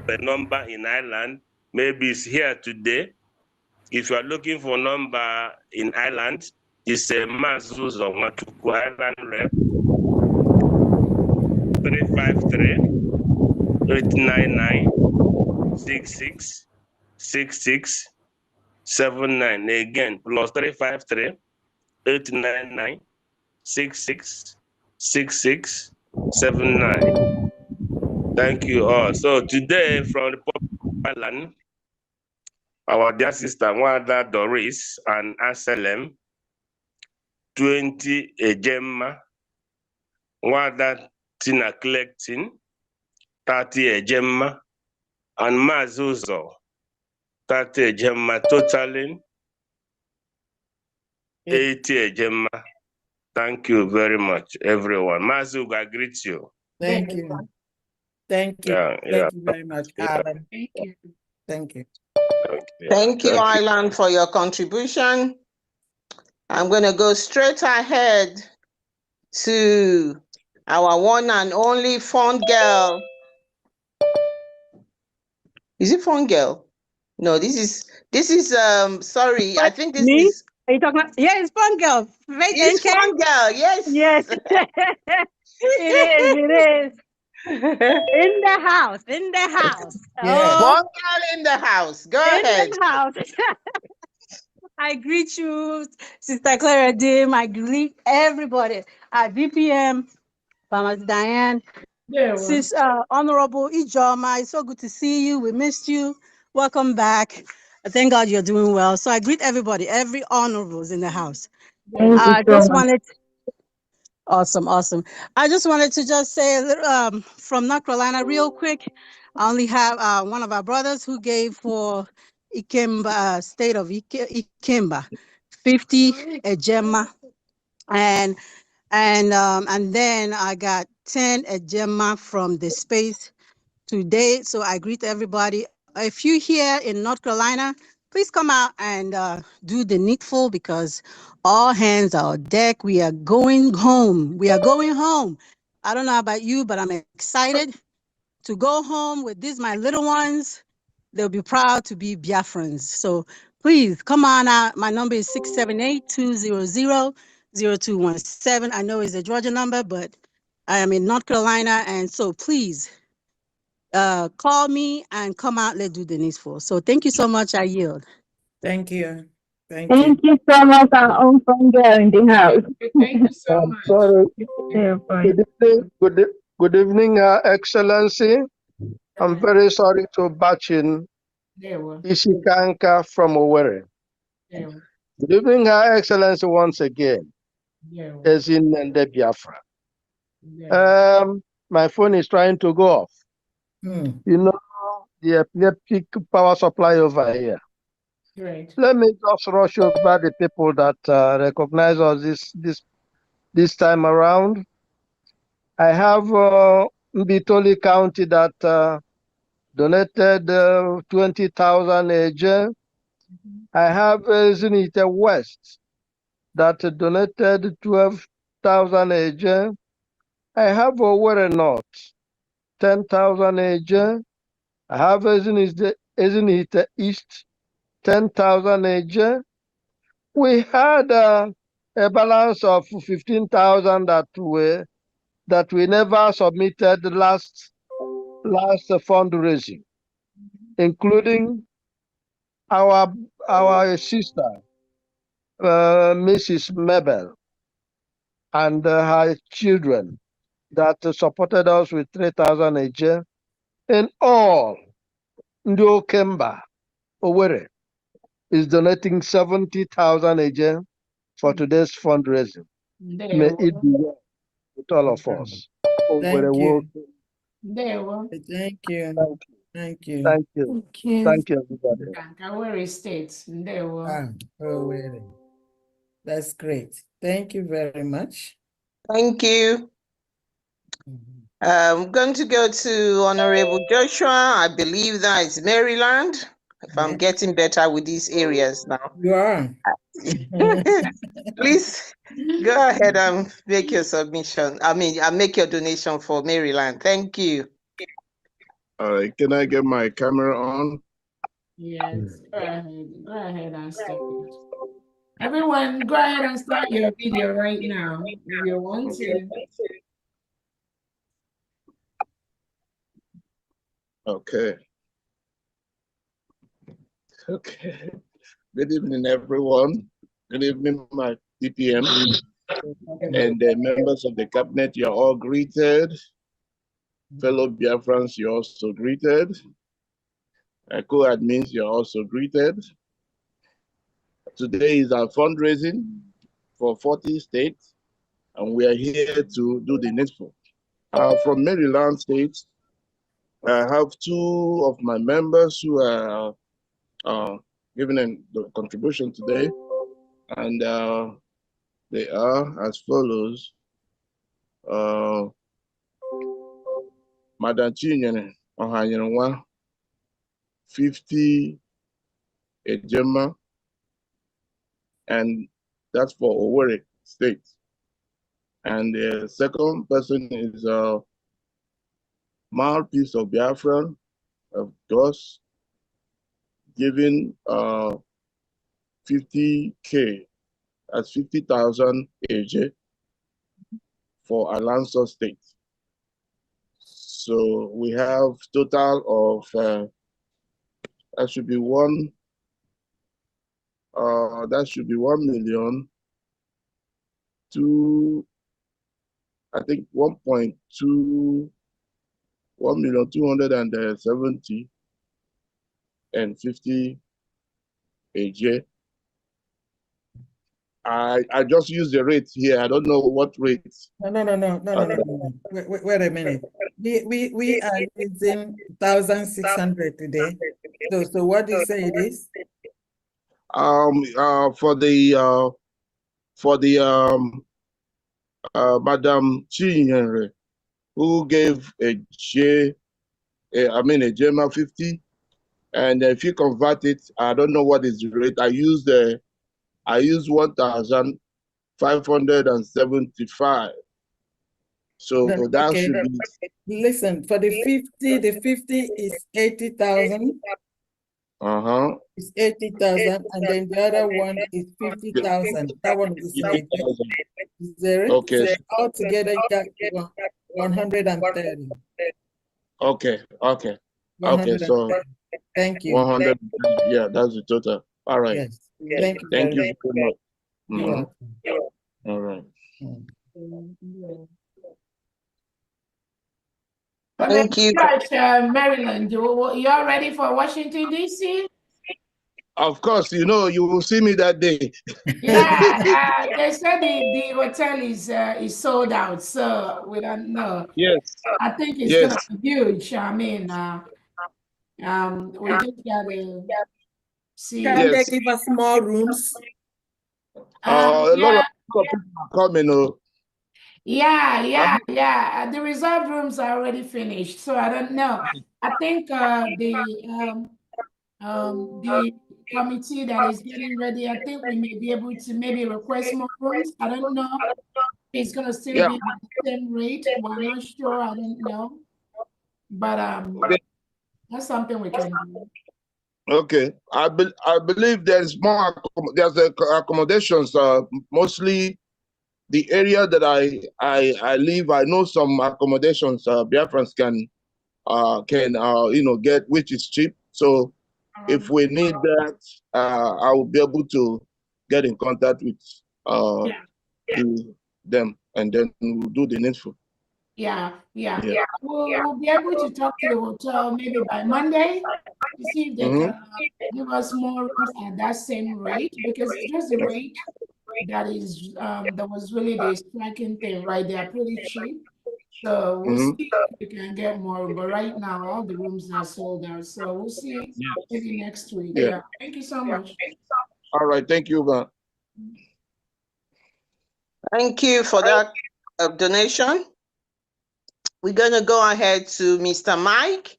a number in Ireland, maybe it's here today. If you are looking for a number in Ireland, is a Mazus of Matuku Island Rep 353-899-6679. Again, plus 353-899-6679. Thank you all. So today from the Island, our dear sister Wanda Doris and Anselm, 20 Ejemma, Wanda Tina collecting, 30 Ejemma, and Mazuzo, 30 Ejemma, totaling 80 Ejemma. Thank you very much, everyone. Mazuga, I greet you. Thank you. Thank you. Thank you very much, Alan. Thank you. Thank you. Thank you, Ireland, for your contribution. I'm going to go straight ahead to our one and only fund girl. Is it fund girl? No, this is sorry, I think this Me? is. Are you talking about? Yeah, it's fun girl. Right, It's NK? fun girl, yes. Yes. It is. In the house. In the house. Yes. Oh, Fun girl in the house. Go in ahead. the house. I greet you, Sister Clara Dim. I greet everybody at VPM, Farmers Diane, Sis Honorable Ijoma. It's so good to see you. We missed you. Welcome back. Thank God you're doing well. So I greet everybody, every honorables in the house. I just wanted. Awesome, awesome. I just wanted to just say a little, from North Carolina real quick. I only have one of our brothers who gave for Ikemba, state of Ikemba, 50 Ejema, and then I got 10 Ejema from the space today. So I greet everybody. If you're here in North Carolina, please come out and do the needful, because all hands are on deck. We are going home. We are going home. I don't know about you, but I'm excited to go home with these, my little ones. They'll be proud to be Biafrans. So please come on out. My number is 678-200-0217. I know it's a Georgia number, but I am in North Carolina. And so please, call me and come out. Let's do the needful. So thank you so much. I yield. Thank you. Thank you. Thank you so much, our own friend girl in the house. Thank you so much. Sorry. Yeah, fine. Good evening, Excellency. I'm very sorry to batch in Ishikanka from Owerri. Good evening, Her Excellency, once again, as in the Biafra. My phone is trying to go off. You know, the epileptic power supply over here. Great. Let me just rush over the people that recognize us this time around. I have Mbitoli County that donated 20,000 AJ. I have Zinite West that donated 12,000 AJ. I have Owerri North, 10,000 AJ. I have Ezinite East, 10,000 AJ. We had a balance of 15,000 that we never submitted last fundraising, including our sister, Mrs. Mabel, and her children that supported us with 3,000 each. In all, Ndo Kemba Owerri is donating 70,000 each for today's fundraising. May it be well with all of us. Thank you. Thank you. Thank you. Thank you. Thank you, everybody. Owerri State. Owerri. That's great. Thank you very much. Thank you. I'm going to go to Honorable Joshua. I believe that is Maryland. If I'm getting better with these areas now. You are. Please go ahead and make your submission. Make your donation for Maryland. Thank you. All right. Can I get my camera on? Yes. Go ahead and start it. Everyone, go ahead and start your video right now if you want to. Okay. Okay. Good evening, everyone. Good evening, my DPM and the members of the cabinet. You're all greeted. Fellow Biafrans, you're also greeted. Co-admins, you're also greeted. Today is our fundraising for 40 states, and we are here to do the needful. From Maryland State, I have two of my members who are giving the contribution today, and they are as follows. Madam Chinyere Ohanyerewa, 50 Ejema, and that's for Owerri State. And the second person is Mouthpiece of Biafra of DOS, giving 50K, that's 50,000 AJ for Alonso State. So we have total of that should be 1 million to, I think 1,270 and 50 AJ. I just use the rate here. I don't know what rate. No. Wait a minute. We are using 1,600 today. So what do you say it is? For the Madam Chinyere, who gave a Gemma 50, and if you convert it, I don't know what is the rate. I use 1,575. So that okay. should be. Listen, for the 50 is 80,000. It's 80,000, and then the other one is 50,000. That one is like zero. Okay. So altogether, you got 130. Okay. So thank you. 100. Yeah, that's the total. All right. Yes. Thank you very much. You're welcome. All right. Thank you. Maryland, you all ready for Washington, D.C.? Of course, you will see me that day. Yeah, they said the hotel is sold out, so we don't know. Yes. I think it's gonna be huge. I mean, we just gotta see. Can they give us more rooms? A lot of people are coming. Yeah. The reserved rooms are already finished, so I don't know. I think the committee that is getting ready, I think we may be able to maybe request more rooms. I don't know. It's gonna still be at the same rate. We're not sure. I don't know, but that's something we can do. Okay, I believe there's more. There's accommodations. Mostly the area that I live. I know some accommodations. Biafrans can get, which is cheap. So if we need that, I will be able to get in contact with them, and then we'll do the needful. Yeah. We'll be able to talk to the hotel maybe by Monday to see if they can give us more rooms at that same rate, because it's just the rate that is that was really the striking thing, right? They are pretty cheap. So we'll see if we can get more. But right now, all the rooms are sold out. So we'll see maybe next week. Yeah. Thank you so much. All right. Thank you, Van. Thank you for that donation. We're going to go ahead to Mr. Mike.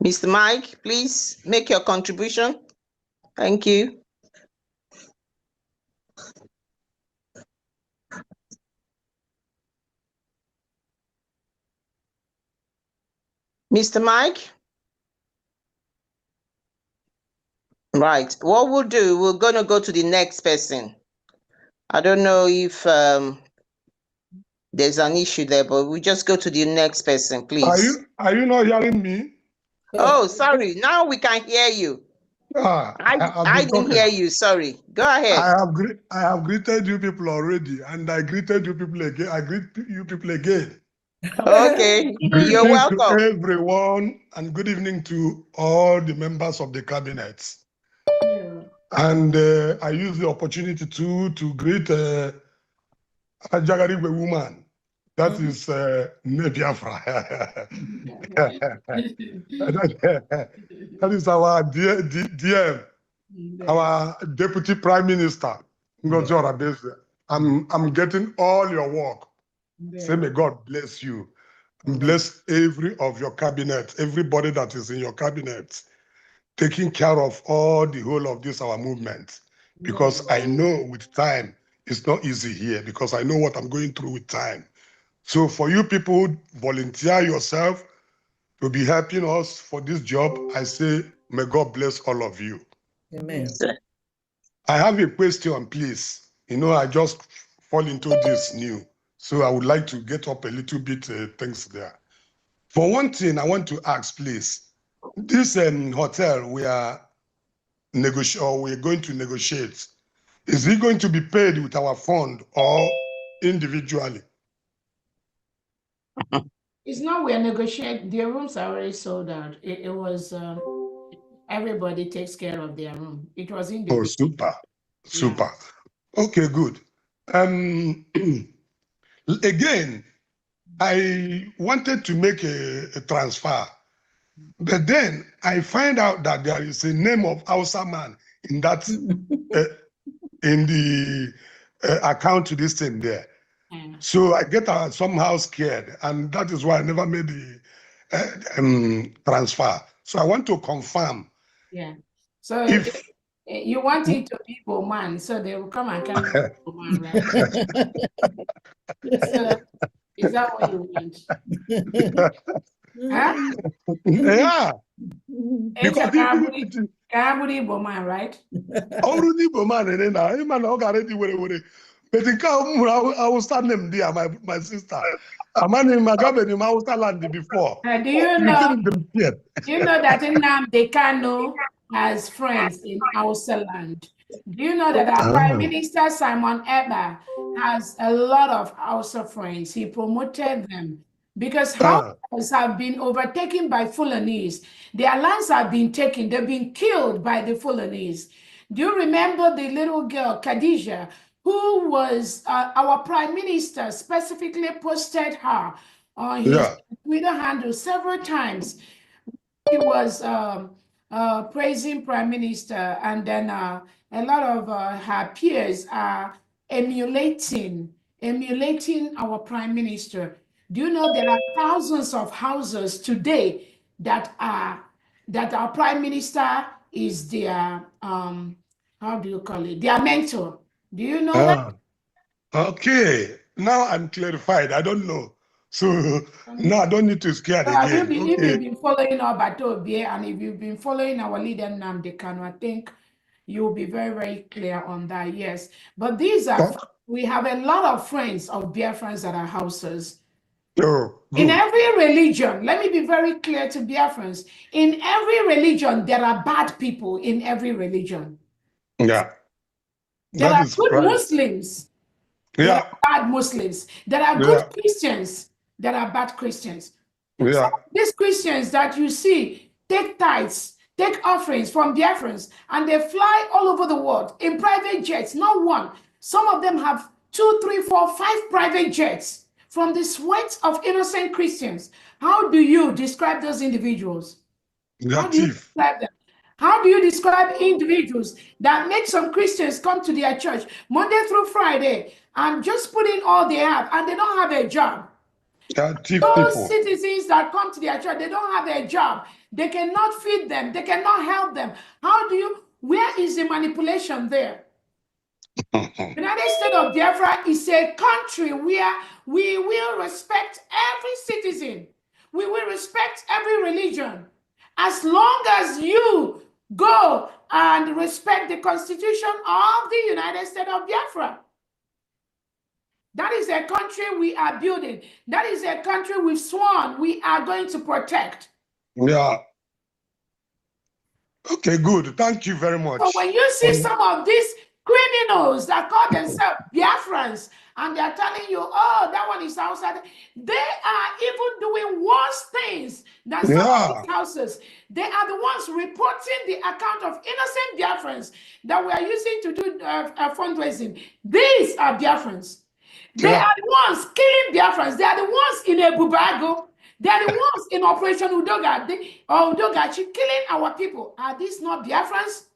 Mr. Mike, please make your contribution. Thank you. Mr. Mike? Right. What we'll do, we're going to go to the next person. I don't know if there's an issue there, but we just go to the next person, please. Are you not hearing me? Oh, sorry. Now we can hear you. I didn't hear you. Sorry. Go ahead. I have greeted you people already, and I greeted you people again. I greet you people again. Okay. You're welcome. To everyone, and good evening to all the members of the cabinet. Yeah. And I use the opportunity to greet a Jagarigwe woman. That is Biafra. That is our DM, our Deputy Prime Minister. I'm getting all your work. Say, may God bless you. And bless every of your cabinet, everybody that is in your cabinet, taking care of all the whole of this our movement. Because I know with time, it's not easy here, because I know what I'm going through with time. So for you people, volunteer yourself to be helping us for this job. I say, may God bless all of you. Amen. I have a question, please. You know, I just fall into this new. So I would like to get up a little bit things there. For one thing, I want to ask, please. This hotel we're going to negotiate, is it going to be paid with our fund or individually? It's not we're negotiating. Their rooms are already sold out. It was everybody takes care of their room. It was individual. Oh, super. Yeah. Okay, good. Again, I wanted to make a transfer, but then I find out that there is a name of Hausa man in that in the account to this thing there. So I get somehow scared, and that is why I never made the transfer. So I want to confirm. Yeah. So if you want it to be Boman, so they will come and carry Boman, right? So is that what you want? Huh? Yeah. It's a Kaburi Boman, right? Already Boman, and then I already were. But the cow, I will stand them there, my sister. A man in Magabe, in Mausta land before. Do you know? You know that Nnamdi Kanu has friends in Hausa land. Do you know that our Prime Minister Simon Ekpa has a lot of Hausa friends? He promoted them because Hausas have been overtaken by Fulanese. Their lands have been taken. They've been killed by the Fulanese. Do you remember the little girl, Khadija, who was our Prime Minister specifically posted her on his Twitter handle several times? He was praising Prime Minister, and then a lot of her peers are emulating our Prime Minister. Do you know there are thousands of houses today that our Prime Minister is their how do you call it? Their mentor. Do you know that? Okay, now I'm clarified. I don't know. So now I don't need to scare again. If you've been following Obatobie and if you've been following our leader Nnamdi Kanu, I think you'll be very, very clear on that. Yes. But these are, we have a lot of friends of Biafrans that are houses. In every religion, let me be very clear to Biafrans, in every religion, there are bad people in every religion. Yeah. There are good Muslims. There are bad Muslims. There are good Christians. There are bad Christians. So these Christians that you see take tithes, take offerings from Biafrans, and they fly all over the world in private jets, not one. Some of them have 2, 3, 4, 5 private jets from the sweat of innocent Christians. How do you describe those individuals? How do you describe them? How do you describe individuals that make some Christians come to their church Monday through Friday and just put in all they have and they don't have a job? Those citizens that come to their church, they don't have a job. They cannot feed them. They cannot help them. How do you, where is the manipulation there? United States of Biafra is a country where we will respect every citizen. We will respect every religion. As long as you go and respect the Constitution of the United States of Biafra. That is a country we are building. That is a country we've sworn we are going to protect. Yeah. Okay, good. Thank you very much. So when you see some of these criminals that call themselves Biafrans and they're telling you, oh, that one is outside, they are even doing worse things than some of these houses. They are the ones reporting the account of innocent Biafrans that we are using to do fundraising. These are Biafrans. They are the ones killing Biafrans. They are the ones in Ebubago. They are the ones in Operation Udogachi killing our people. Are these not Biafrans?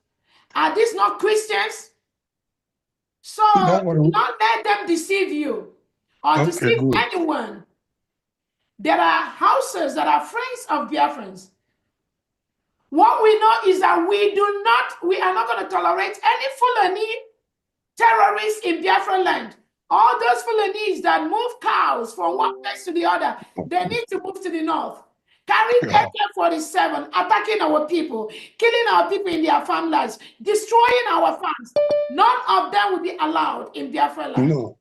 Are these not Christians? So do not let them deceive you or deceive anyone. There are houses that are friends of Biafrans. What we know is that we are not going to tolerate any Fulani terrorists in Biafra land. All those Fulanis that move cows from one place to the other, they need to move to the north. Carrying AK-47, attacking our people, killing our people in their farmlands, destroying our farms. None of them will be allowed in Biafra land. No.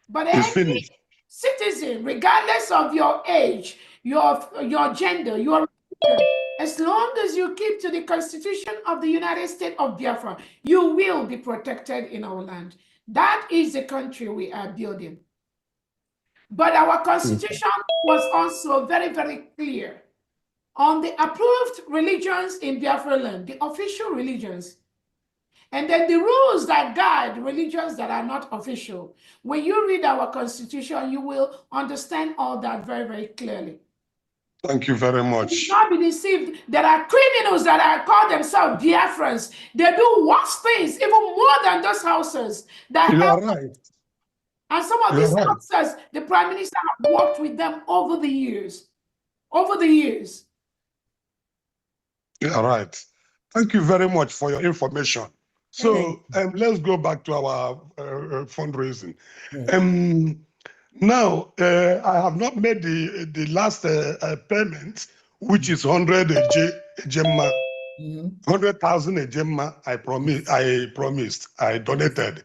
But any citizen, regardless of your age, your gender, your religion, as long as you keep to the Constitution of the United States of Biafra, you will be protected in our land. That is the country we are building. But our Constitution was also very, very clear on the approved religions in Biafra land, the official religions, and then the rules that guide religions that are not official. When you read our Constitution, you will understand all that very, very clearly. Thank you very much. Do not be deceived. There are criminals that are called themselves Biafrans. They do worse things, even more than those houses. That you are right. And some of these houses, the Prime Minister have worked with them over the years. Over the years. You are right. Thank you very much for your information. So let's go back to our fundraising. Now, I have not made the last payment, which is 100 Ejema, 100,000 Ejema. I promised. I donated,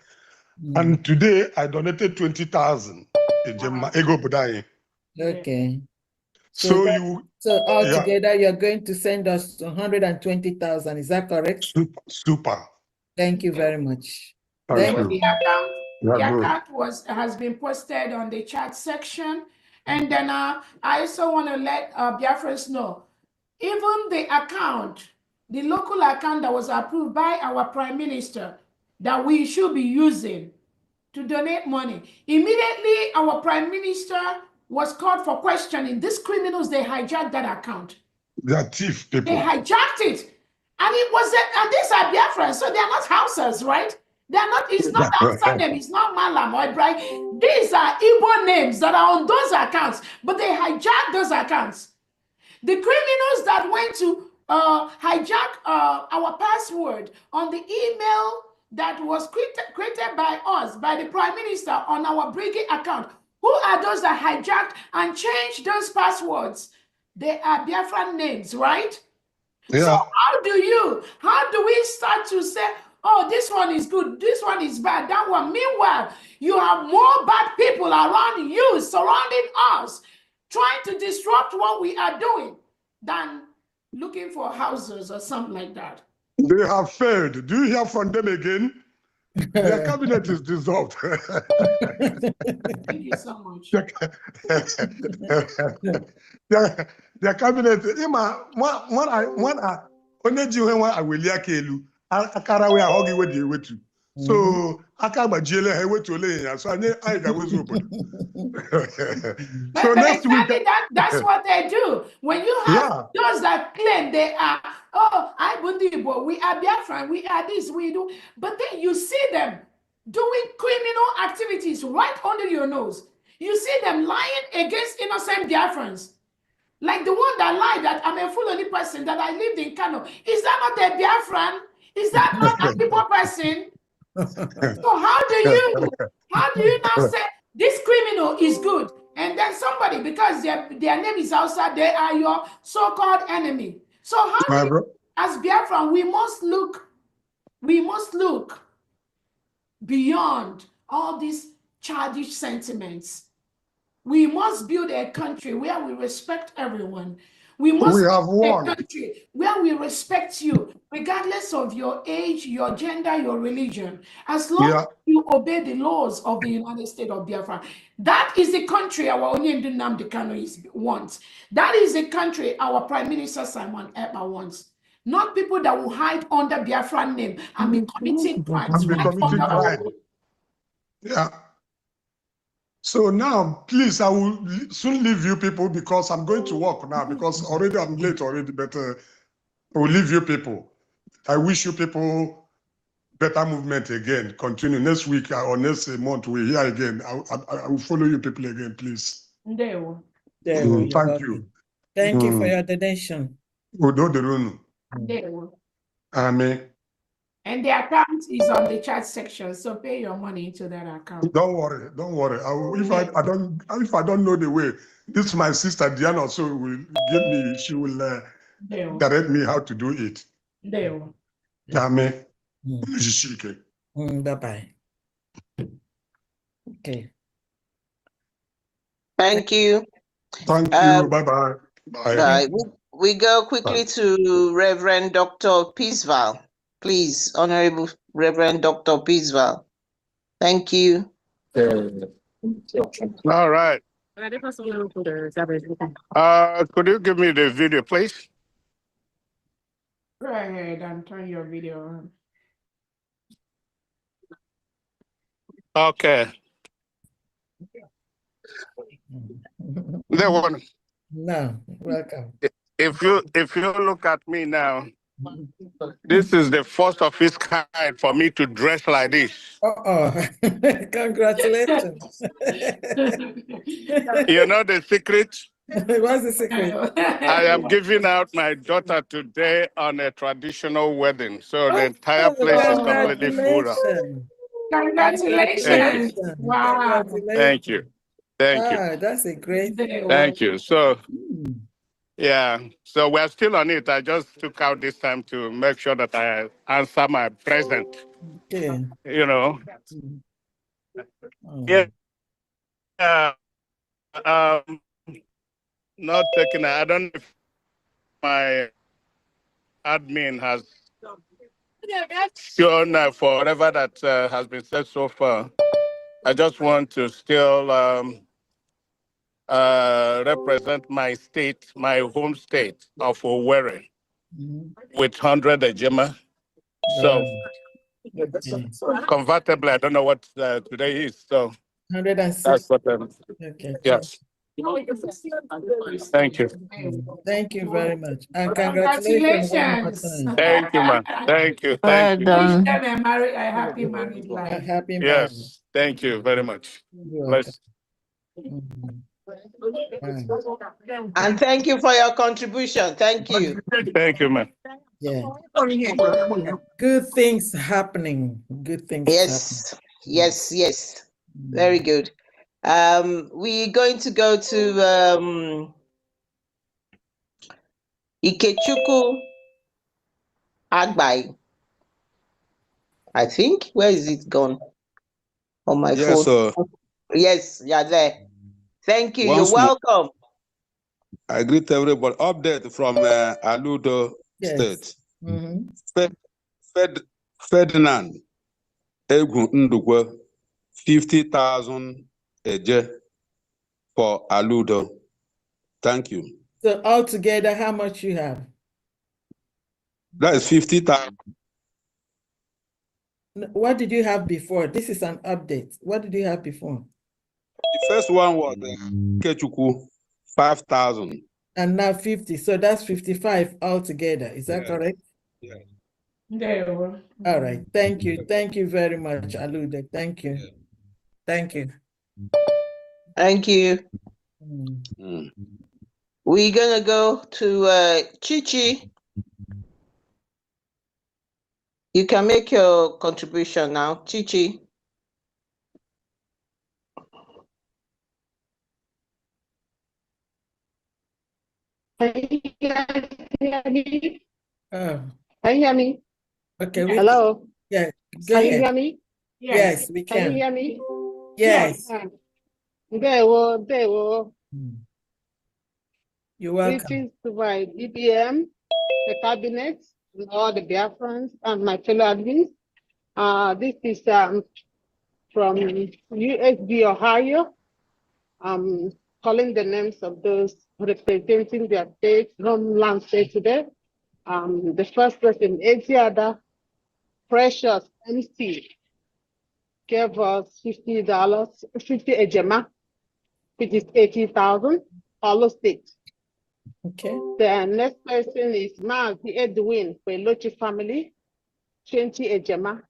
and today I donated 20,000 Ejema. Ego Budai. Okay. So altogether, you're going to send us 120,000. Is that correct? Super. Thank you very much. Thank you. The account has been posted on the chat section. And then I also want to let Biafrans know, even the account, the local account that was approved by our Prime Minister that we should be using to donate money. Immediately, our Prime Minister was called for questioning. These criminals, they hijacked that account. They are thief people. They hijacked it. And it was, and these are Biafrans, so they are not houses, right? They are not, it's not outside them, it's not Malam or Ibrahim. These are Igbo names that are on those accounts, but they hijacked those accounts. The criminals that went to hijack our password on the email that was created by us, by the Prime Minister on our Brigade account, who are those that hijacked and changed those passwords? They are Biafran names, right? Yeah. So how do we start to say, oh, this one is good, this one is bad, that one? Meanwhile, you have more bad people around you, surrounding us, trying to disrupt what we are doing than looking for houses or something like that. They have failed. Do you hear from them again? Their cabinet is dissolved. Thank you so much. Their cabinet, so so next week, that's what they do. When you have those that claim they are, oh, I believe, we are Biafran, we are this, we do, but then you see them doing criminal activities right under your nose. You see them lying against innocent Biafrans. Like the one that lied that I'm a Fulani person, that I lived in Kano. Is that not a Biafran? Is that not a people person? So how do you now say this criminal is good, and then somebody, because their name is outside, they are your so-called enemy? So as Biafran, we must look beyond all these childish sentiments. We must build a country where we respect everyone. We must have build a won. country where we respect you, regardless of your age, your gender, your religion. As long as you obey the laws of the United States of Biafra, that is the country our Onyendu Nnamdi Kanu wants. That is the country our Prime Minister Simon Ekpa wants. Not people that will hide under Biafran name and be committing crimes right under our. Yeah. So now, please, I will soon leave you people because I'm going to work now because already I'm late already, but I will leave you people. I wish you people better movement again. Continue next week or next month. We're here again. I will follow you people again, please. Ndewo. Thank you. Thank you for your donation. Ndewo. Amen. And the account is on the chat section, so pay your money into that account. Don't worry, don't worry. If I don't know the way, this is my sister Diana, so will give me. She will direct me how to do it. Ndewo. Amen. Bye bye. Okay. Thank you. Thank you. Bye bye. Bye. We go quickly to Reverend Dr. Peaceval. Please, Honorable Reverend Dr. Peaceval. Thank you. All right. Could you give me the video, please? Go ahead and turn your video on. Okay. There one. No, welcome. If you look at me now, this is the first of its kind for me to dress like this. Congratulations. You know the secret? What's the secret? I am giving out my daughter today on a traditional wedding. So the entire place is completely full up. Congratulations. Wow. Thank you. Thank you. That's a great thing. Thank you. So, yeah, so we're still on it. I just took out this time to make sure that I answer my present. Okay. You know. Yeah. Not taking. I don't know if my admin has shown for whatever that has been said so far. I just want to still represent my state, my home state of Owerri, with 100 ejima. So convertibly, I don't know what today is. So 106. that's what Okay. yes. Thank you. Thank you very much. And congratulations one more time. Thank you, man. Thank you. Thank you. Wish them a happy married life. Happy marriage. Yes. Thank you very much. Bless. And thank you for your contribution. Thank you. Thank you, man. Yeah. Good things happening. Good things happening. Yes. Very good. We're going to go to Ikechukwu Agbai. I think. Where is it gone? On my phone. Yes, you're there. Thank you. You're welcome. I greet everybody. Update from Aludo State. Ferdinand Egu Ndukwe, 50,000 eje for Aludo. Thank you. So altogether, how much you have? That is 50,000. What did you have before? This is an update. What did you have before? The first one was Kechuku, 5,000. And now 50. So that's 55 altogether. Is that correct? Yeah. All right. Thank you. Thank you very much, Alude. Thank you. Thank you. Thank you. We're going to go to Chichi. You can make your contribution now, Chichi. Oh. Can you hear me? Okay. Hello. Yeah. Go Can ahead. you hear me? Yes, we Can you can. hear me? Yes. There were. You're welcome. Greetings to my DPM, the cabinet, and all the Biafrans and my fellow admins. This is from USB Ohio. I'm calling the names of those representing their state, homeland state today. The first person, Eziada Precious MC, gave us $50, 50 ejema, which is 80,000, Paulo State. Okay. The next person is Mazi Edwin for Lochi family, 20 ejema,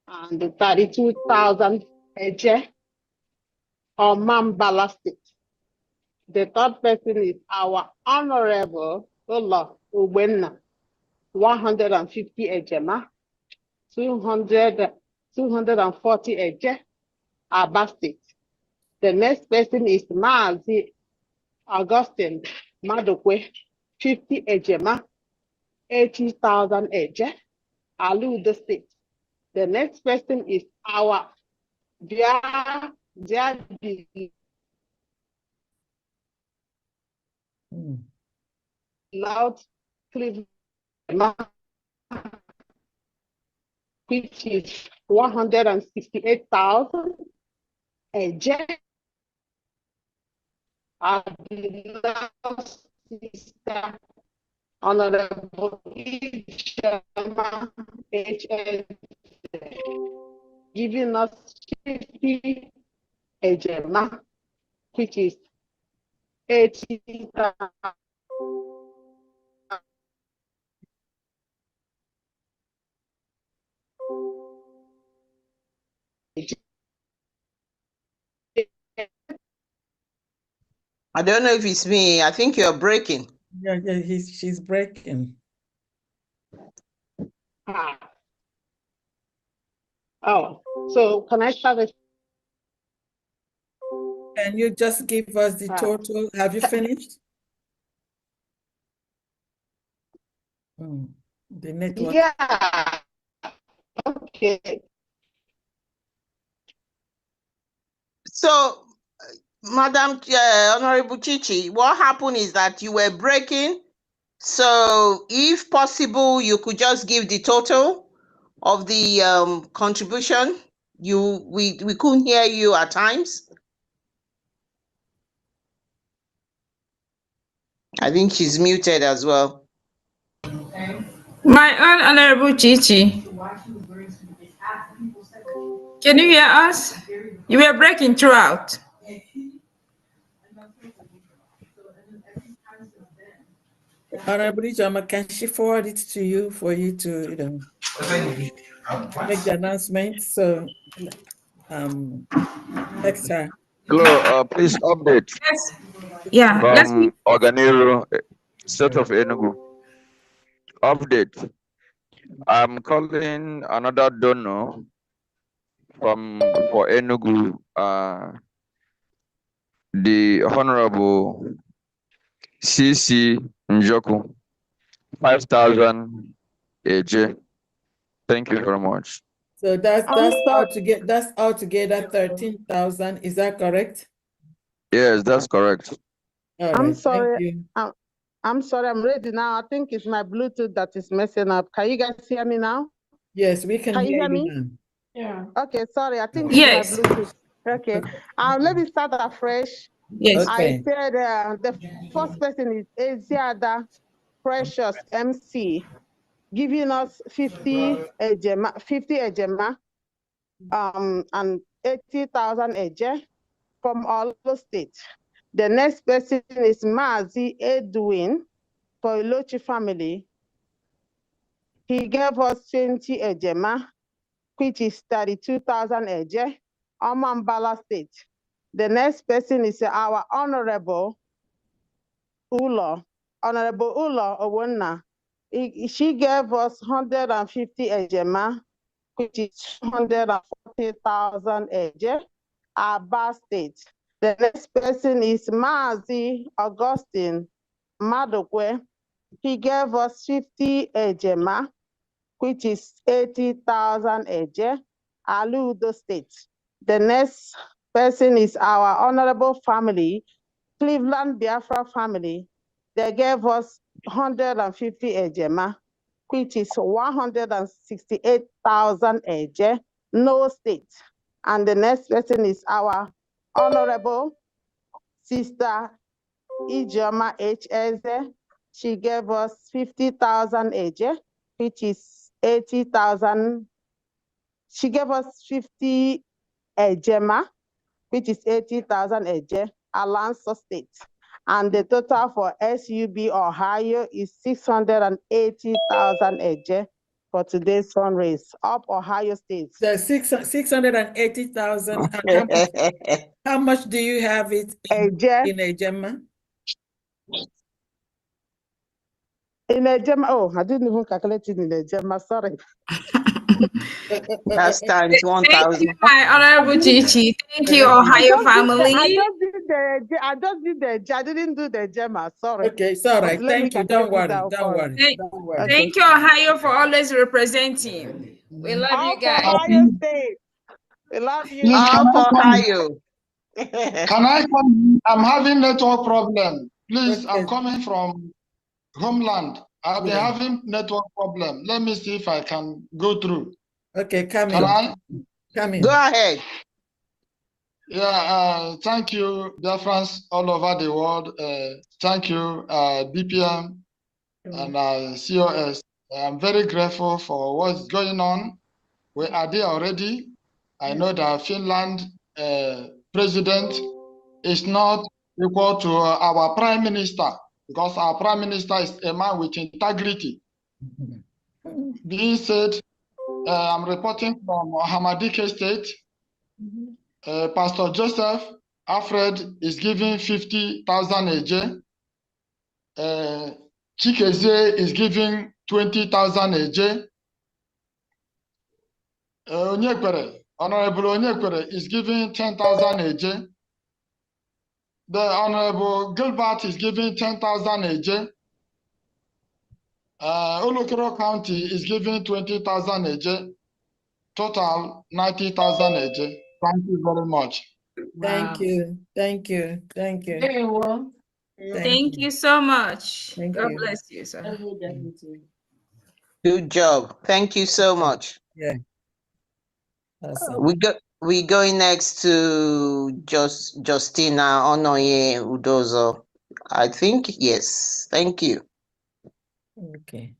and 32,000 eje, or Mambala State. The third person is our Honorable Ola Ubenna, 150 ejema, 240 eje, Aba State. The next person is Mazi Augustine Madokwe, 50 ejema, 80,000 eje, Aludo State. The next person is our dear Loud Cleveland, which is 168,000 eje. The last sister, Honorable Ishama HS, giving us 50 ejema, which is 80,000. I don't know if it's me. I think you're breaking. Yeah, she's breaking. Oh, so can I start it? Can you just give us the total? Have you finished? The network. Yeah. Okay. So, Madam Honorable Chichi, what happened is that you were breaking. So, if possible, you could just give the total of the contribution. We couldn't hear you at times. I think she's muted as well. My own Honorable Chichi. Can you hear us? You were breaking throughout. Honorable Ijoma, can she forward it to you for you to, make the announcement? So, extra. Hello, please update. Yes. Yeah. From Organero, State of Enugu. Update. I'm calling another donor for Enugu, the Honorable CC Njoku, 5,000 AJ. Thank you very much. So that's altogether 13,000. Is that correct? Yes, that's correct. All I'm right, sorry. thank you. I'm sorry. I'm ready now. I think it's my Bluetooth that is messing up. Can you guys hear me now? Yes, we can hear you me now. Yeah. Okay. Sorry. I think Yes. it's my Bluetooth. Okay. Let me start afresh. Yes. I said the first person is Eziada Precious MC, giving us 50 ejema, and 80,000 eje from all the states. The next person is Mazi Edwin for Ilochi family. He gave us 20 ejema, which is 32,000 eje, Omambala State. The next person is our Honorable Ulo Owonna. She gave us 150 ejema, which is 240,000 eje, Aba State. The next person is Mazi Augustine Madokwe. He gave us 50 ejema, which is 80,000 eje, Aludo State. The next person is our honorable family, Cleveland Biafra family. They gave us 150 ejema, which is 168,000 eje, no state. And the next person is our honorable sister Ijeoma H. Eze. She gave us 50,000 eje, which is 80,000. She gave us 50 ejema, which is 80,000 eje, Alonso State. And the total for SUB Ohio is 680,000 eje for today's fundraise, up Ohio State. The 680,000. How much do you have it in ejema? In ejema, oh, I didn't even calculate it in ejema, sorry. That's times 1,000. Thank you, my honorable Chichi. Thank you, Ohio family. I just did the, I didn't do the Gemma, sorry. Okay, it's all right. Thank you. Don't worry. Thank you, Ohio, for always representing. We love you guys. Ohio State. We love you. Up Ohio. Can I come? I'm having network problem. Please, I'm coming from homeland. I've been having network problem. Let me see if I can go through. Okay, come Can in. I? Come in. Go ahead. Yeah, thank you, dear friends all over the world. Thank you, BPM and COS. I'm very grateful for what's going on. We are there already. I know that Finland president is not equal to our prime minister, because our prime minister is a man with integrity. Being said, I'm reporting from Hamadike State. Pastor Joseph Alfred is giving 50,000 AJ. Chikeze is giving 20,000 AJ. Honorable Onyekwere is giving 10,000 AJ. The Honorable Gilbert is giving 10,000 AJ. Olokero County is giving 20,000 AJ. Total 90,000 AJ. Thank you very much. Thank you. Thank you. Thank you. Very well. Thank you so much. God bless you, sir. Good job. Thank you so much. Yeah. Awesome. We going next to Justina Onoye Udozo. I think yes. Thank you. Okay.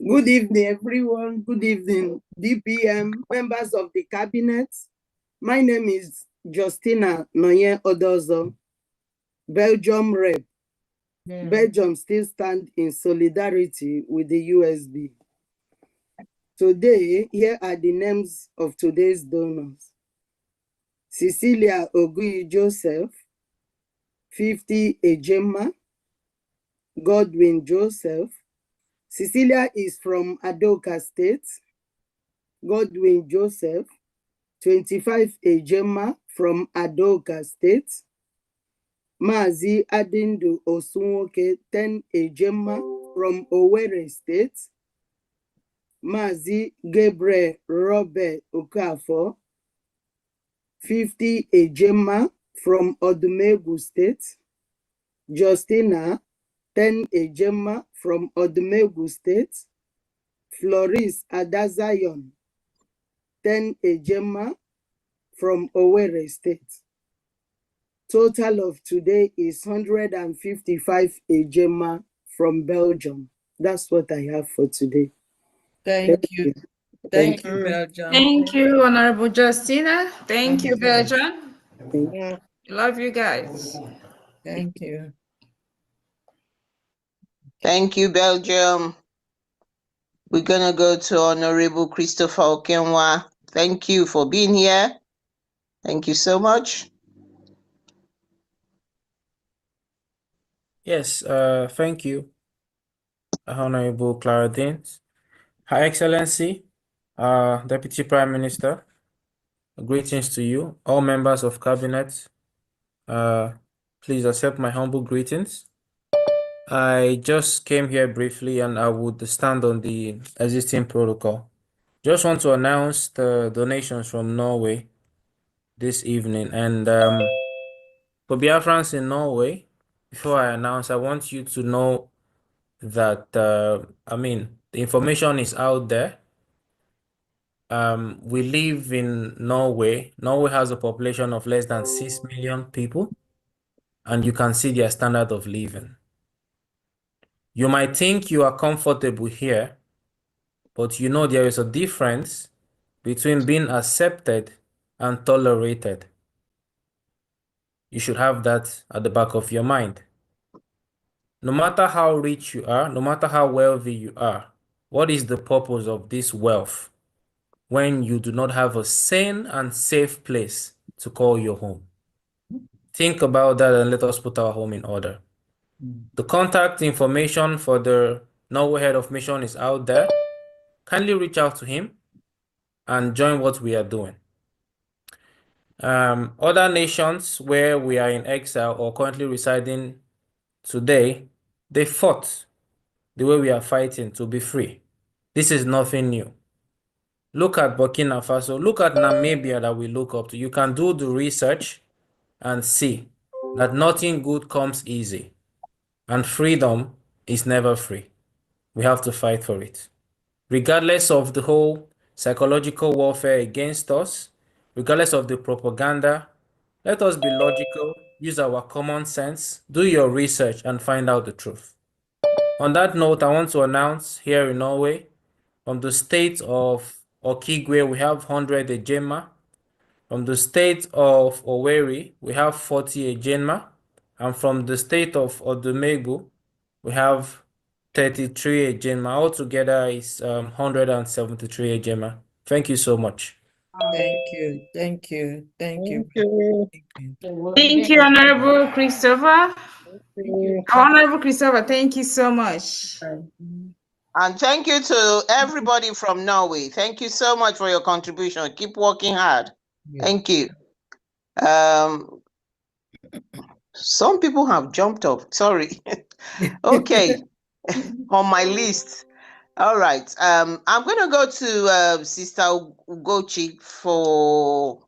Good evening, everyone. Good evening, DPM, members of the cabinet. My name is Justina Noye Odozo, Belgium rep. Belgium still stand in solidarity with the USB. Today, here are the names of today's donors. Cecilia Ogui Joseph, 50 Ejema. Godwin Joseph. Cecilia is from Adoka State. Godwin Joseph, 25 Ejema from Adoka State. Mazi Adindu Osunwoke, 10 Ejema from Owerri State. Mazi Gabriel Robert Okafor, 50 Ejema from Odumegu State. Justina, 10 Ejema from Odumegu State. Floris Adazayon, 10 Ejema from Owerri State. Total of today is 155 Ejema from Belgium. That's what I have for today. Thank you. Thank you, Belgium. Thank you, Honorable Justina. Thank you, Belgium. Thank you. Love you guys. Thank you. Thank you, Belgium. We're gonna go to Honorable Christopher Okenwa. Thank you for being here. Thank you so much. Yes, thank you, Honorable Clara Deans. Her Excellency, Deputy Prime Minister, greetings to you, all members of Cabinet. Please accept my humble greetings. I just came here briefly and I would stand on the existing protocol. Just want to announce the donations from Norway this evening. And for Biafrans in Norway, before I announce, I want you to know that, the information is out there. We live in Norway. Norway has a population of less than 6 million people, and you can see their standard of living. You might think you are comfortable here, but you know there is a difference between being accepted and tolerated. You should have that at the back of your mind. No matter how rich you are, no matter how wealthy you are, what is the purpose of this wealth when you do not have a sane and safe place to call your home? Think about that and let us put our home in order. The contact information for the Norway head of mission is out there. Kindly reach out to him and join what we are doing. Other nations where we are in exile or currently residing today, they fought the way we are fighting to be free. This is nothing new. Look at Burkina Faso, look at Namibia that we look up to. You can do the research and see that nothing good comes easy, and freedom is never free. We have to fight for it. Regardless of the whole psychological warfare against us, regardless of the propaganda, let us be logical, use our common sense, do your research, and find out the truth. On that note, I want to announce here in Norway, from the state of Okigwe, we have 100 Ejema. From the state of Owerri, we have 40 Ejema. And from the state of Odumegwu, we have 33 Ejema. Altogether is 173 Ejema. Thank you so much. Thank you. Thank you. Thank you. Thank you, Honorable Christopher. Honorable Christopher, thank you so much. And thank you to everybody from Norway. Thank you so much for your contribution. Keep working hard. Thank you. Some people have jumped off. Sorry. Okay. On my list. All right. I'm going to go to Sister Ugochi for...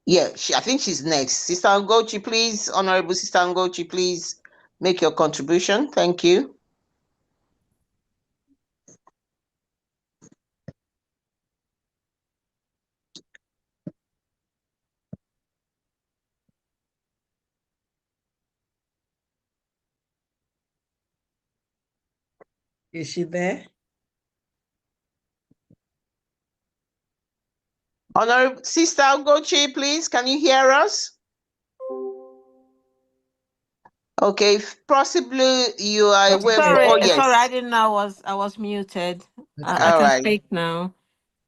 Yeah, I think she's next. Sister Ugochi, please. Honorable Sister Ugochi, please make your contribution. Thank you. Is she there? Honorable Sister Ugochi, please, can you hear us? Okay, possibly you are away. Sorry, Yes. sorry, I didn't know I was muted. I All can right. speak now.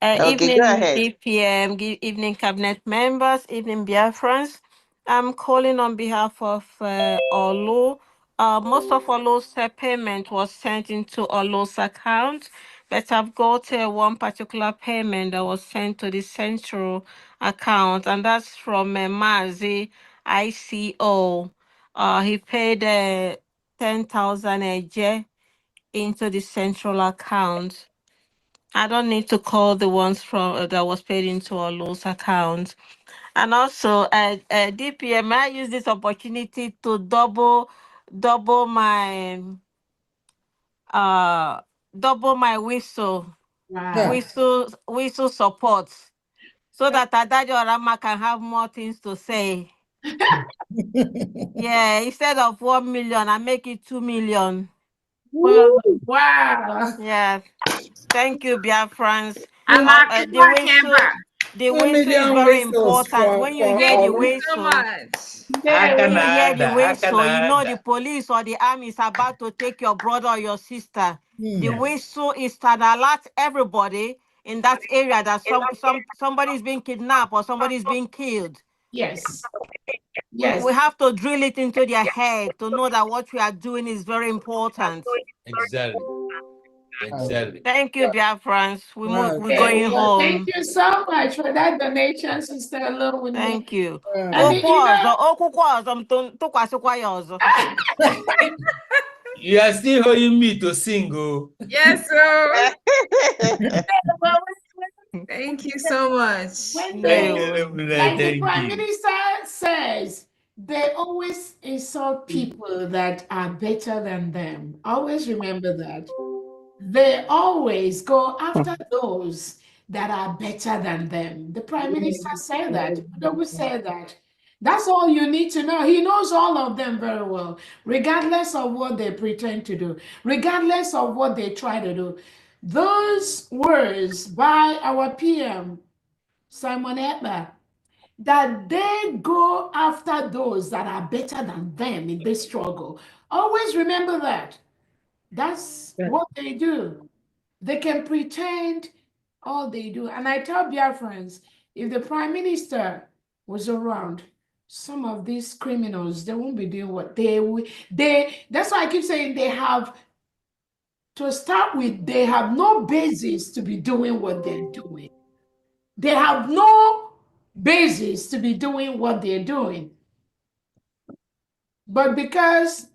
Okay, Evening, go ahead. DPM, evening cabinet members, evening Biafrans. I'm calling on behalf of Olu. Most of Olu's payment was sent into Olu's account, but I've got one particular payment that was sent to the central account, and that's from Mazi ICO. He paid 10,000 into the central account. I don't need to call the ones from that was paid into Olu's account. And also, DPM, I use this opportunity to double my whistle support, so that Adajo Rama can have more things to say. Yeah, instead of 1 million, I make it 2 million. Wow. Yeah. Thank you, Biafrans. The 2 whistle is million very whistles important. When you hear the whistle, when you hear the whistle, you know the police or the army is about to take your brother or your sister. The whistle is to alert everybody in that area that somebody is being kidnapped or somebody is being killed. Yes. We have to drill it into their head to know that what we are doing is very important. Exactly. Exactly. Thank you, Biafrans. We're Okay, going well, thank home. you so much for that donation, Sister Alone. Thank you. And you You are still holding me to sing, oh. Yes, sir. Thank you so much. when Thank they, you, like the thank Prime you. Minister says, they always insult people that are better than them. Always remember that. They always go after those that are better than them. The Prime Minister said that. They always say that. That's all you need to know. He knows all of them very well, regardless of what they pretend to do, regardless of what they try to do. Those words by our PM, Simon Ekpa, that they go after those that are better than them in this struggle. Always remember that. That's what they do. They can pretend all they do. And I tell Biafrans, if the Prime Minister was around, some of these criminals, they won't be doing what that's why I keep saying they have, to start with, they have no basis to be doing what they're doing. They have no basis to be doing what they're doing. But because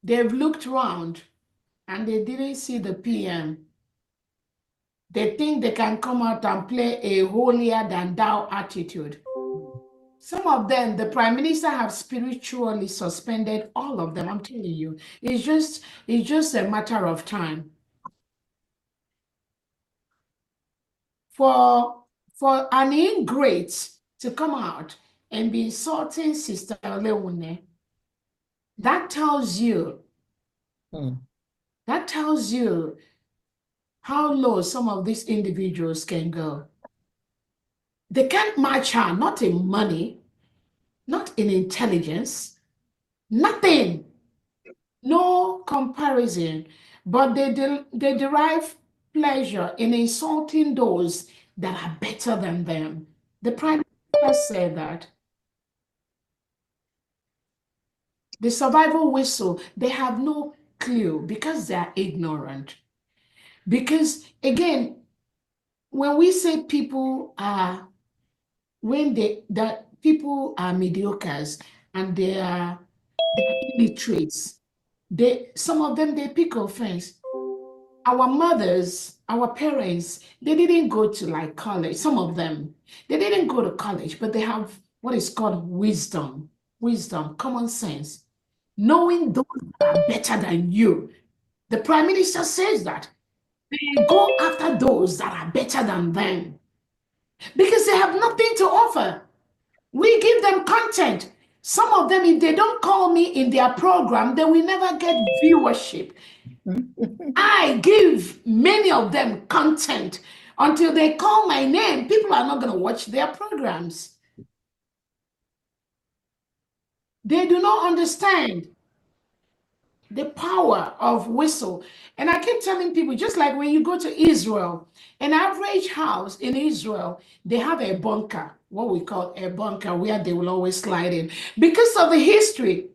they've looked around and they didn't see the PM, they think they can come out and play a holier than thou attitude. Some of them, the Prime Minister have spiritually suspended all of them. I'm telling you, it's just a matter of time. For an ingrate to come out and be insulting Sister Leone, that tells you how low some of these individuals can go. They can't match her, not in money, not in intelligence, nothing, no comparison, but they derive pleasure in insulting those that are better than them. The Prime Minister said that. The survival whistle, they have no clue because they are ignorant. Because again, when we say people are, that people are mediocres and they're illiterates, some of them, they pick offense. Our mothers, our parents, they didn't go to like college. Some of them, they didn't go to college, but they have what is called wisdom, common sense, knowing those that are better than you. The Prime Minister says that they go after those that are better than them because they have nothing to offer. We give them content. Some of them, if they don't call me in their program, they will never get viewership. I give many of them content. Until they call my name, people are not going to watch their programs. They do not understand the power of whistle. And I keep telling people, just like when you go to Israel, an average house in Israel, they have a bunker, what we call a bunker, where they will always slide in. Because of the history,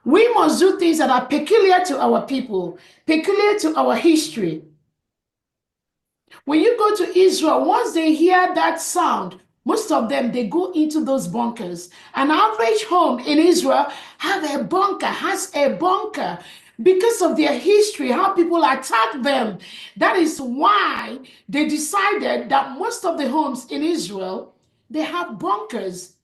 we must do things that are peculiar to our people, peculiar to our history. When you go to Israel, once they hear that sound, most of them, they go into those bunkers. An average home in Israel has a bunker because of their history, how people attack them. That is why they decided that most of the homes in Israel, they have bunkers.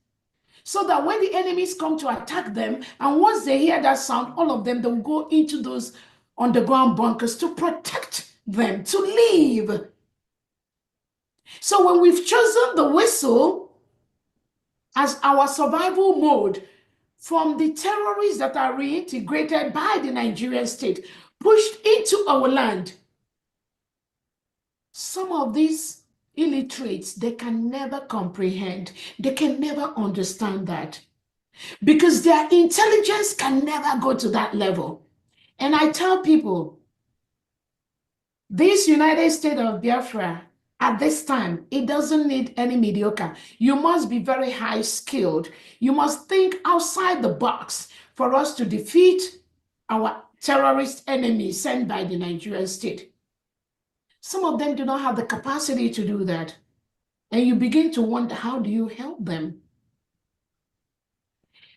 So that when the enemies come to attack them, and once they hear that sound, all of them, they'll go into those underground bunkers to protect them, to live. So when we've chosen the whistle as our survival mode from the terrorists that are reintegrated by the Nigerian state, pushed into our land, some of these illiterates, they can never comprehend, they can never understand that because their intelligence can never go to that level. And I tell people, this United States of Biafra, at this time, it doesn't need any mediocre. You must be very high skilled. You must think outside the box for us to defeat our terrorist enemies sent by the Nigerian state. Some of them do not have the capacity to do that. And you begin to wonder, how do you help them?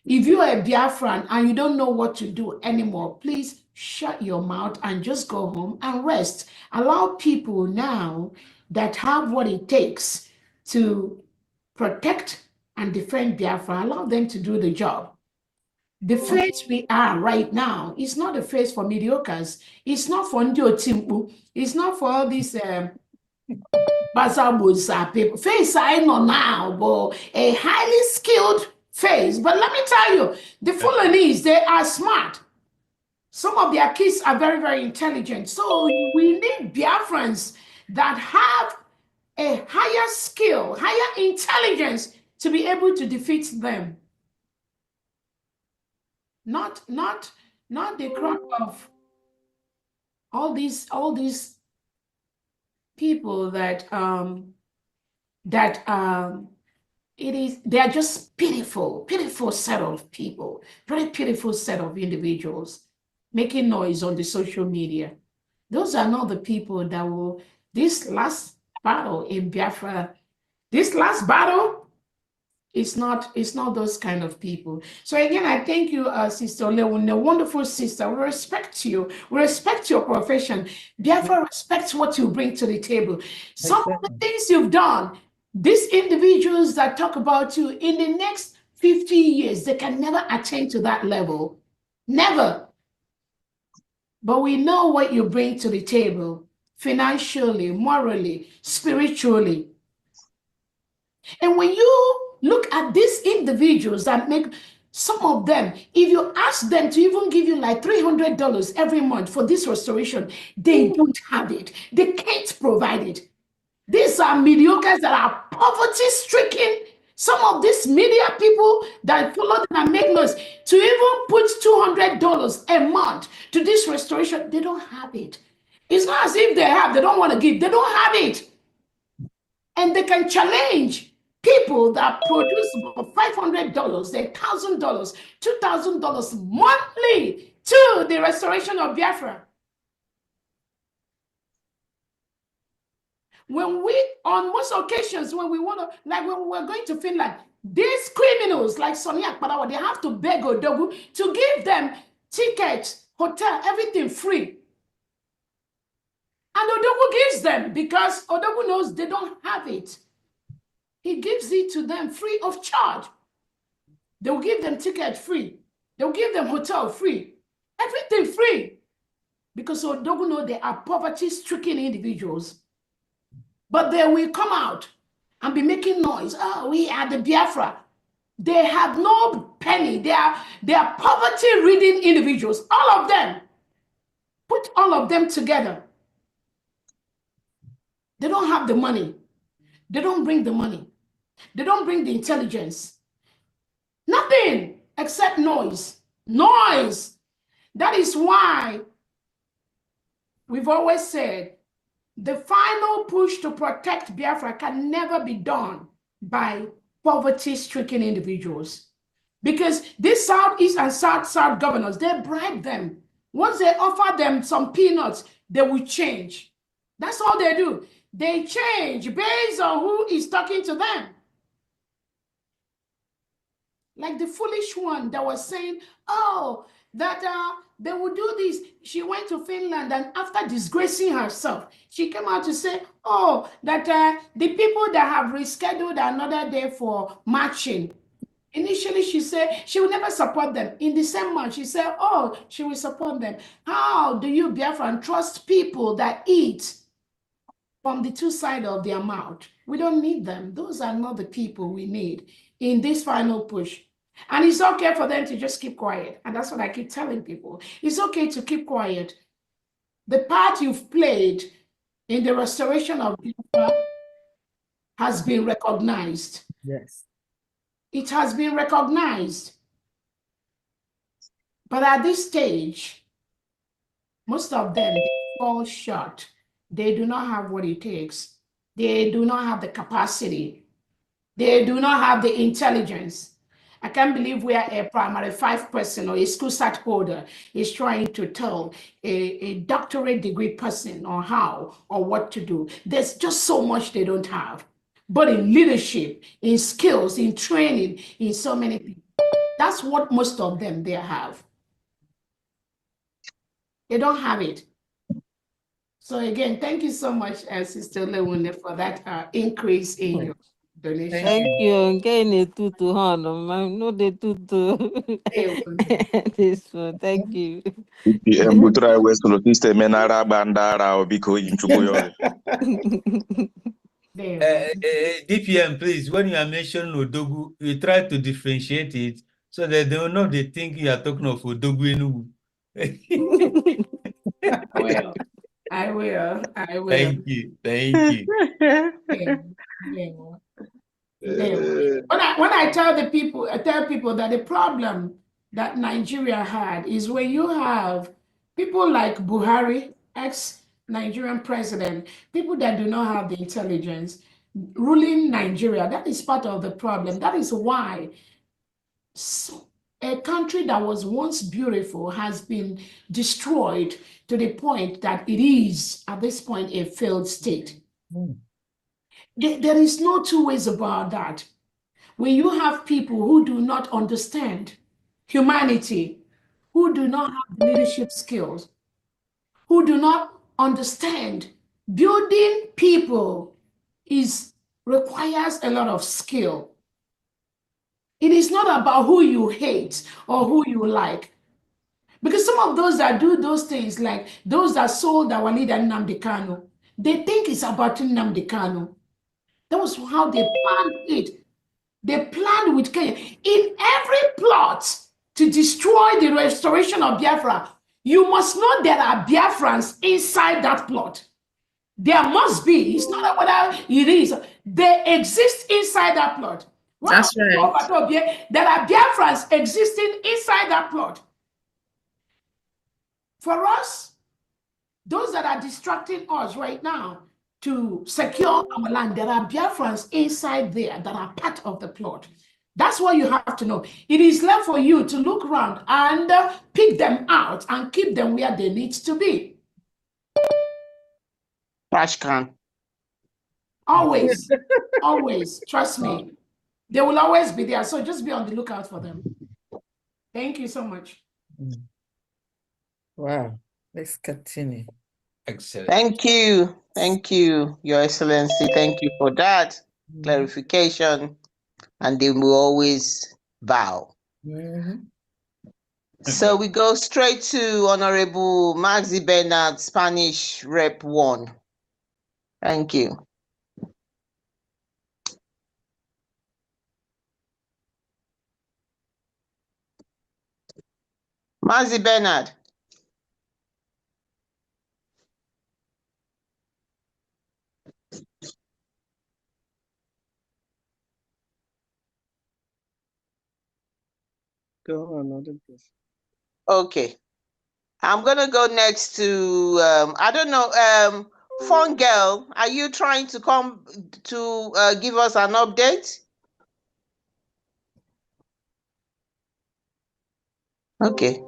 If you are a Biafran and you don't know what to do anymore, please shut your mouth and just go home and rest. Allow people now that have what it takes to protect and defend Biafra, allow them to do the job. The phase we are right now is not a phase for mediocres. It's not for Ndio Timpu. It's not for all these people. Phase I know now, but a highly skilled phase. But let me tell you, the Fulanese, they are smart. Some of their kids are very, very intelligent. So we need Biafrans that have a higher skill, higher intelligence to be able to defeat them. Not the crowd of all these people that they are just pitiful set of people, very pitiful set of individuals making noise on the social media. Those are not the people that will, this last battle in Biafra, this last battle, it's not those kind of people. So again, I thank you, Sister Olewune, a wonderful sister. We respect you. We respect your profession. Biafra respects what you bring to the table. Some of the things you've done, these individuals that talk about you in the next 50 years, they can never attain to that level. Never. But we know what you bring to the table, financially, morally, spiritually. And when you look at these individuals that make, some of them, if you ask them to even give you like $300 every month for this restoration, they don't have it. They can't provide it. These are mediocres that are poverty-stricken. Some of these media people that follow them and make noise, to even put $200 a month to this restoration, they don't have it. It's not as if they have, they don't want to give, they don't have it. And they can challenge people that produce $500, $1,000, $2,000 monthly to the restoration of Biafra. When we, on most occasions, when we want to, like when we're going to Finland, these criminals like Sonia Akparawa, they have to beg Odogu to give them tickets, hotel, everything free. And Odogu gives them because Odogu knows they don't have it. He gives it to them free of charge. They'll give them ticket free. They'll give them hotel free. Everything free. Because Odogu know they are poverty-stricken individuals. But they will come out and be making noise. Oh, we are the Biafra. They have no penny. They are poverty-ridden individuals. All of them. Put all of them together. They don't have the money. They don't bring the money. They don't bring the intelligence. Nothing except noise. Noise. That is why we've always said the final push to protect Biafra can never be done by poverty-stricken individuals. Because these Southeast and South governors, they bribe them. Once they offer them some peanuts, they will change. That's all they do. They change based on who is talking to them. Like the foolish one that was saying, oh, that they would do this. She went to Finland and after disgracing herself, she came out to say, oh, that the people that have rescheduled another day for marching, initially she said she would never support them. In the same month, she said, oh, she will support them. How do you, Biafran, trust people that eat from the two sides of their mouth? We don't need them. Those are not the people we need in this final push. And it's okay for them to just keep quiet. And that's what I keep telling people. It's okay to keep quiet. The part you've played in the restoration of Biafra has been recognized. Yes. It has been recognized. But at this stage, most of them fall short. They do not have what it takes. They do not have the capacity. They do not have the intelligence. I can't believe where a primary 5 person or a school cert holder is trying to tell a doctorate degree person on how or what to do. There's just so much they don't have. But in leadership, in skills, in training, in so many people, that's what most of them they have. They don't have it. So again, thank you so much, Sister Lewunde, for that increase in your donation. Thank you. Again, a tutu hand. No, the tutu. This one. Thank you. Butura West Lotiste Menara Bandara or Biko in Chukoyole. DPM, please, when you are mentioning Odogu, you try to differentiate it so that they will know they think you are talking of Odogu. I will. Thank you. When I tell people that the problem that Nigeria had is when you have people like Buhari, ex-Nigerian president, people that do not have the intelligence ruling Nigeria. That is part of the problem. That is why a country that was once beautiful has been destroyed to the point that it is, at this point, a failed state. There is no two ways about that. When you have people who do not understand humanity, who do not have leadership skills, who do not understand building people requires a lot of skill. It is not about who you hate or who you like. Because some of those that do those things, like those that sold our leader Nnamdi Kanu, they think it's about Nnamdi Kanu. That was how they planned it. They planned with Kenya. In every plot to destroy the restoration of Biafra, you must know there are Biafrans inside that plot. There must be. It's not whether it is. They exist inside that plot. That's right. There are Biafrans existing inside that plot. For us, those that are distracting us right now to secure our land, there are Biafrans inside there that are part of the plot. That's what you have to know. It is left for you to look around and pick them out and keep them where they need to be. Trash can. Always, always, trust me. They will always be there. So just be on the lookout for them. Thank you so much. Wow. Let's continue. Excellent. Thank you, Your Excellency. Thank you for that clarification. And they will always bow. So we go straight to Honorable Maxi Bernard, Spanish Rep 1. Thank you. Maxi Bernard. Go on, please. Okay. I'm going to go next to, I don't know, Fun Girl, are you trying to come to give us an update? Okay.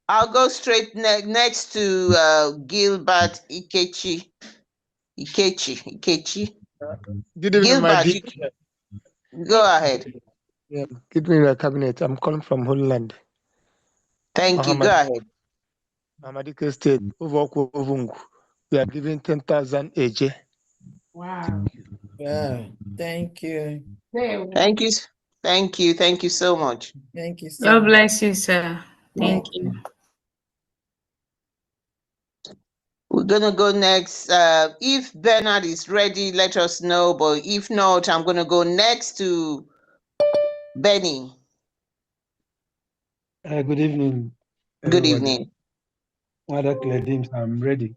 I'll go straight next to Gilbert Ikechi. Good evening, my dear. Go ahead. Yeah, good evening, the cabinet. I'm calling from Holland. Thank you. Go ahead. Mahamadika State, Ovungu. We are giving 10,000 AJ. Wow. Yeah. Thank you. Thank you. Thank you. Thank you so much. Thank you, sir. God bless you, sir. Thank you. We're going to go next. If Bernard is ready, let us know. But if not, I'm going to go next to Benny. Good evening. Good evening. Mother Claire, I'm ready.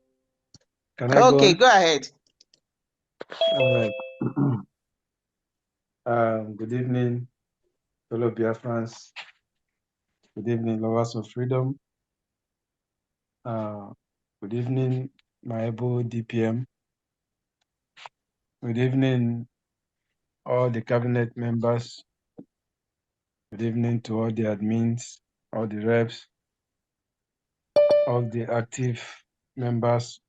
Can I go Okay, on? go ahead. All right. Good evening, fellow Biafrans. Good evening, lovers of freedom. Good evening, my able DPM. Good evening, all the cabinet members. Good evening to all the admins, all the reps, all the active members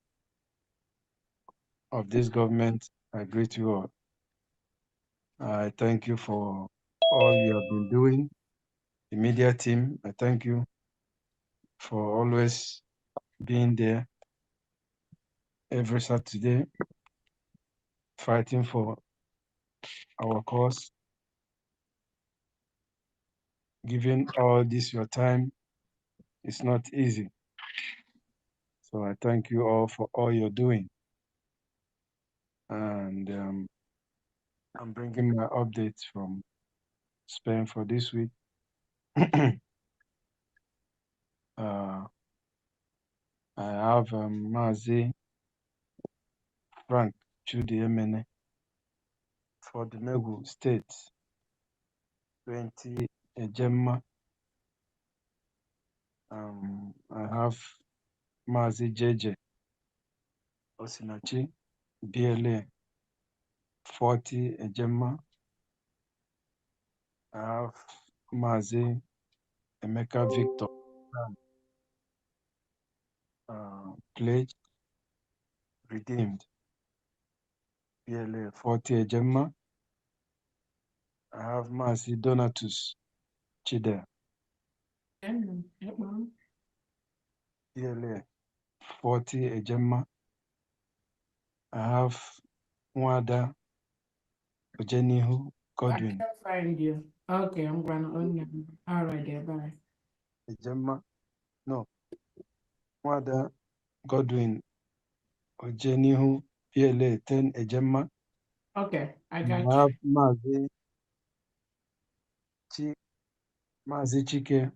of this government. I greet you all. I thank you for all you have been doing. The media team, I thank you for always being there every Saturday, fighting for our cause, giving all this your time. It's not easy. So I thank you all for all you're doing. And I'm bringing my updates from Spain for this week. I have Mazi Frank Chudiemene for the Negu State, 20 Ejema. I have Mazi JJ Osinachi, BLA, 40 Ejema. I have Mazi Emeka Victor, pledged, redeemed, BLA, 40 Ejema. I have Mazi Donatus Chide, BLA, 40 Ejema. I have Mwada Ojenihu Godwin. I can't find you. Okay, I'm going to own them. All right, there, bye. Ejema, no. Mwada Godwin Ojenihu, PLA 10 Ejema. Okay, I I got you. have Mazi Chike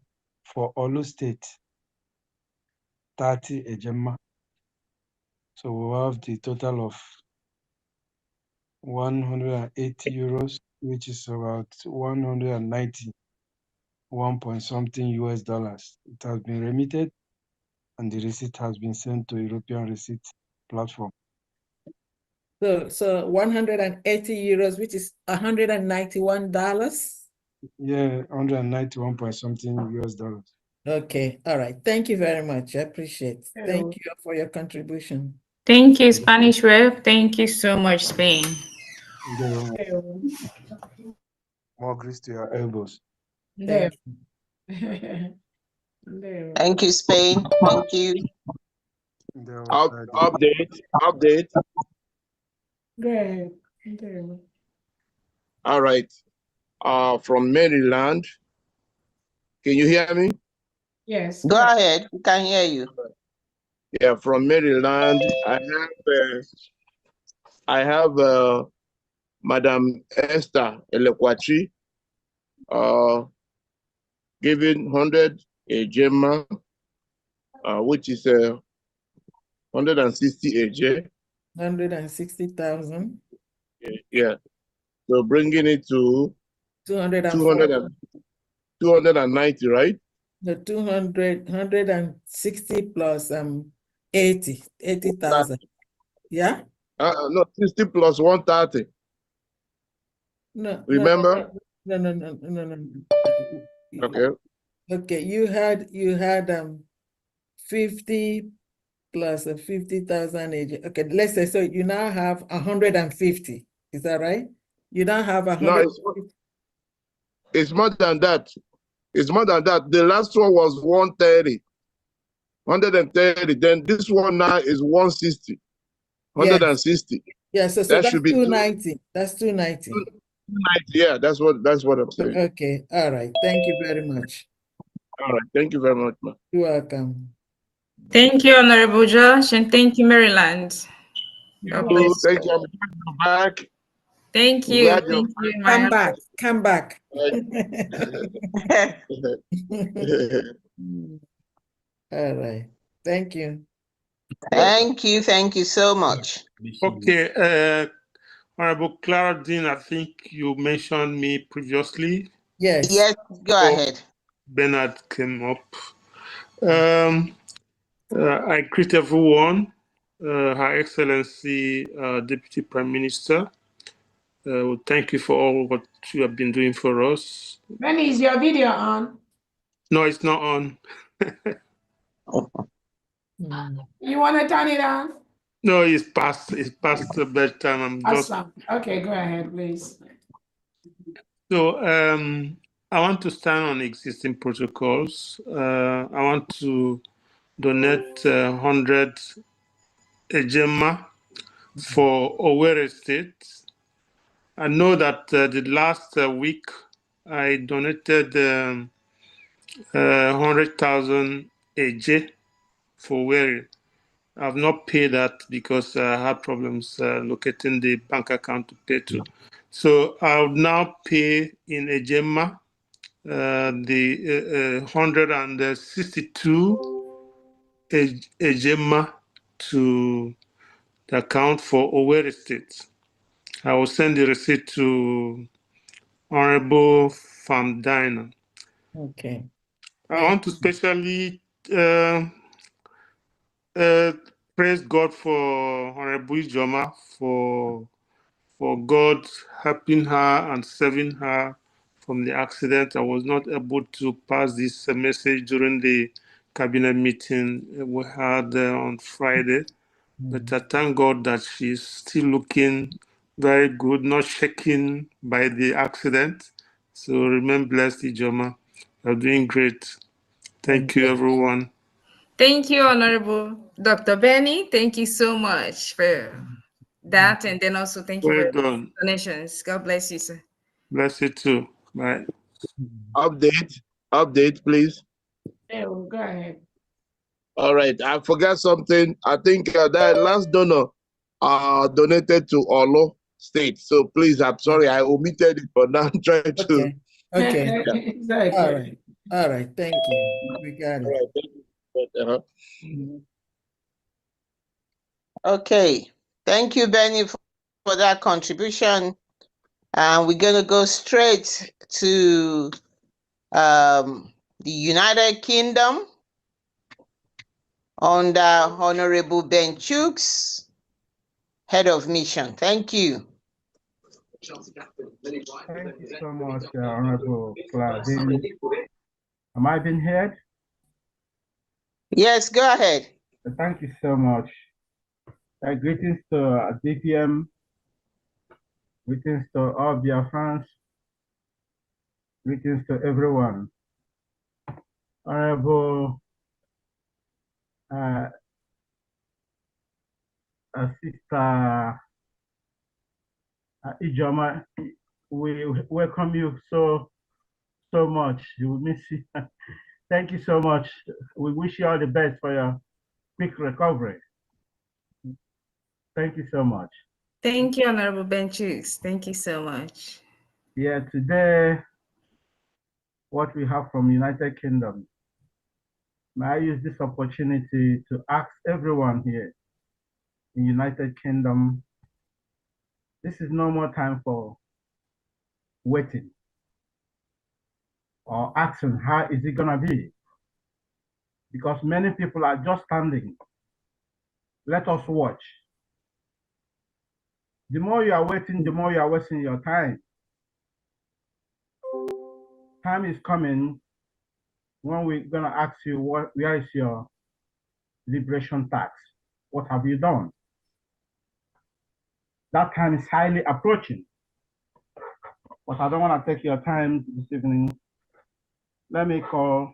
for Olu State, 30 Ejema. So we have the total of 180 euros, which is about 191 point something US dollars. It has been remitted and the receipt has been sent to European receipt platform. So 180 euros, which is $191. Yeah, 191 point something US dollars. Okay, all right. Thank you very much. I appreciate it. Thank you for your contribution. Thank you, Spanish Rep. Thank you so much, Spain. More grease to your elbows. There. Thank you, Spain. Thank you. Update. Great. All right. From Maryland. Can you hear me? Yes. Go ahead. We can hear you. Yeah, from Maryland. I have Madam Esther Elekwachi giving 100 Ejema, which is 160 AJ. 160,000. Yeah. So bringing it to 290, right? The 160 plus 80,000. Yeah? No, 60 plus 130. No. Remember? No. Okay. Okay, you had 50 plus 50,000 AJ. Okay, let's say so you now have 150. Is that right? You now have 100. No, it's more than that. It's more than that. The last one was 130. 130. Then this one now is 160. 160. Yeah, so that that's should be 290. That's 290. 290. Yeah, that's what I'm saying. Okay, all right. Thank you very much. All right, thank you very much, ma'am. You're welcome. Thank you, Honorable Josh, and thank you, Maryland. God bless. Thank you. I'm back. Thank you. Thank you. Come back. Come back. All right. Thank you. Thank you. Thank you so much. Okay. Honorable Clara Dean, I think you mentioned me previously. Yes. Yes, go ahead. Bernard came up. I greet everyone, Her Excellency Deputy Prime Minister, Thank you for all what you have been doing for us. Benny, is your video on? No, it's not on. You want to turn it on? No, it's past the bedtime. I'm just Awesome. Okay, go ahead, please. so I want to stand on existing protocols. I want to donate 100 ejema for Owerri State. I know that the last week I donated 100,000 eje for Owerri. I've not paid that because I had problems locating the bank account to pay to. So I'll now pay in ejema the 162 ejema to the account for Owerri State. I will send the receipt to Honorable Famdina. Okay. I want to especially praise God for Honorable Ijoma for God helping her and saving her from the accident. I was not able to pass this message during the cabinet meeting we had on Friday, but I thank God that she's still looking very good, not shaken by the accident. So remain blessed, Ijoma. You're doing great. Thank you, everyone. Thank you, Honorable Dr. Benny. Thank you so much for that. And then also thank you Well for done. the donations. God bless you, sir. Bless you too. Bye. Update, please. Hey, well, go ahead. All right, I forgot something. I think that last donor donated to Olo State. So please, I'm sorry, I omitted it, but now I'm trying to. Okay. Yeah. All right. All right. Thank you. We got it. All right, thank you. Okay, thank you, Benny, for that contribution. And we're going to go straight to the United Kingdom under Honorable Ben Chooks, Head of Mission. Thank you. Thank you so much, Honorable Claudine. Am I being heard? Yes, go ahead. Thank you so much. Greetings to DPM, greetings to all Biafrans, greetings to everyone. Honorable Sister Ijoma, we welcome you so much. We will miss you. Thank you so much. We wish you all the best for your quick recovery. Thank you so much. Thank you, Honorable Ben Chooks. Thank you so much. Yeah, today, what we have from United Kingdom, may I use this opportunity to ask everyone here in United Kingdom, this is no more time for waiting or asking how is it gonna be? Because many people are just standing. Let us watch. The more you are waiting, the more you are wasting your time. Time is coming when we're gonna ask you where is your liberation tax? What have you done? That time is highly approaching. But I don't want to take your time this evening. Let me call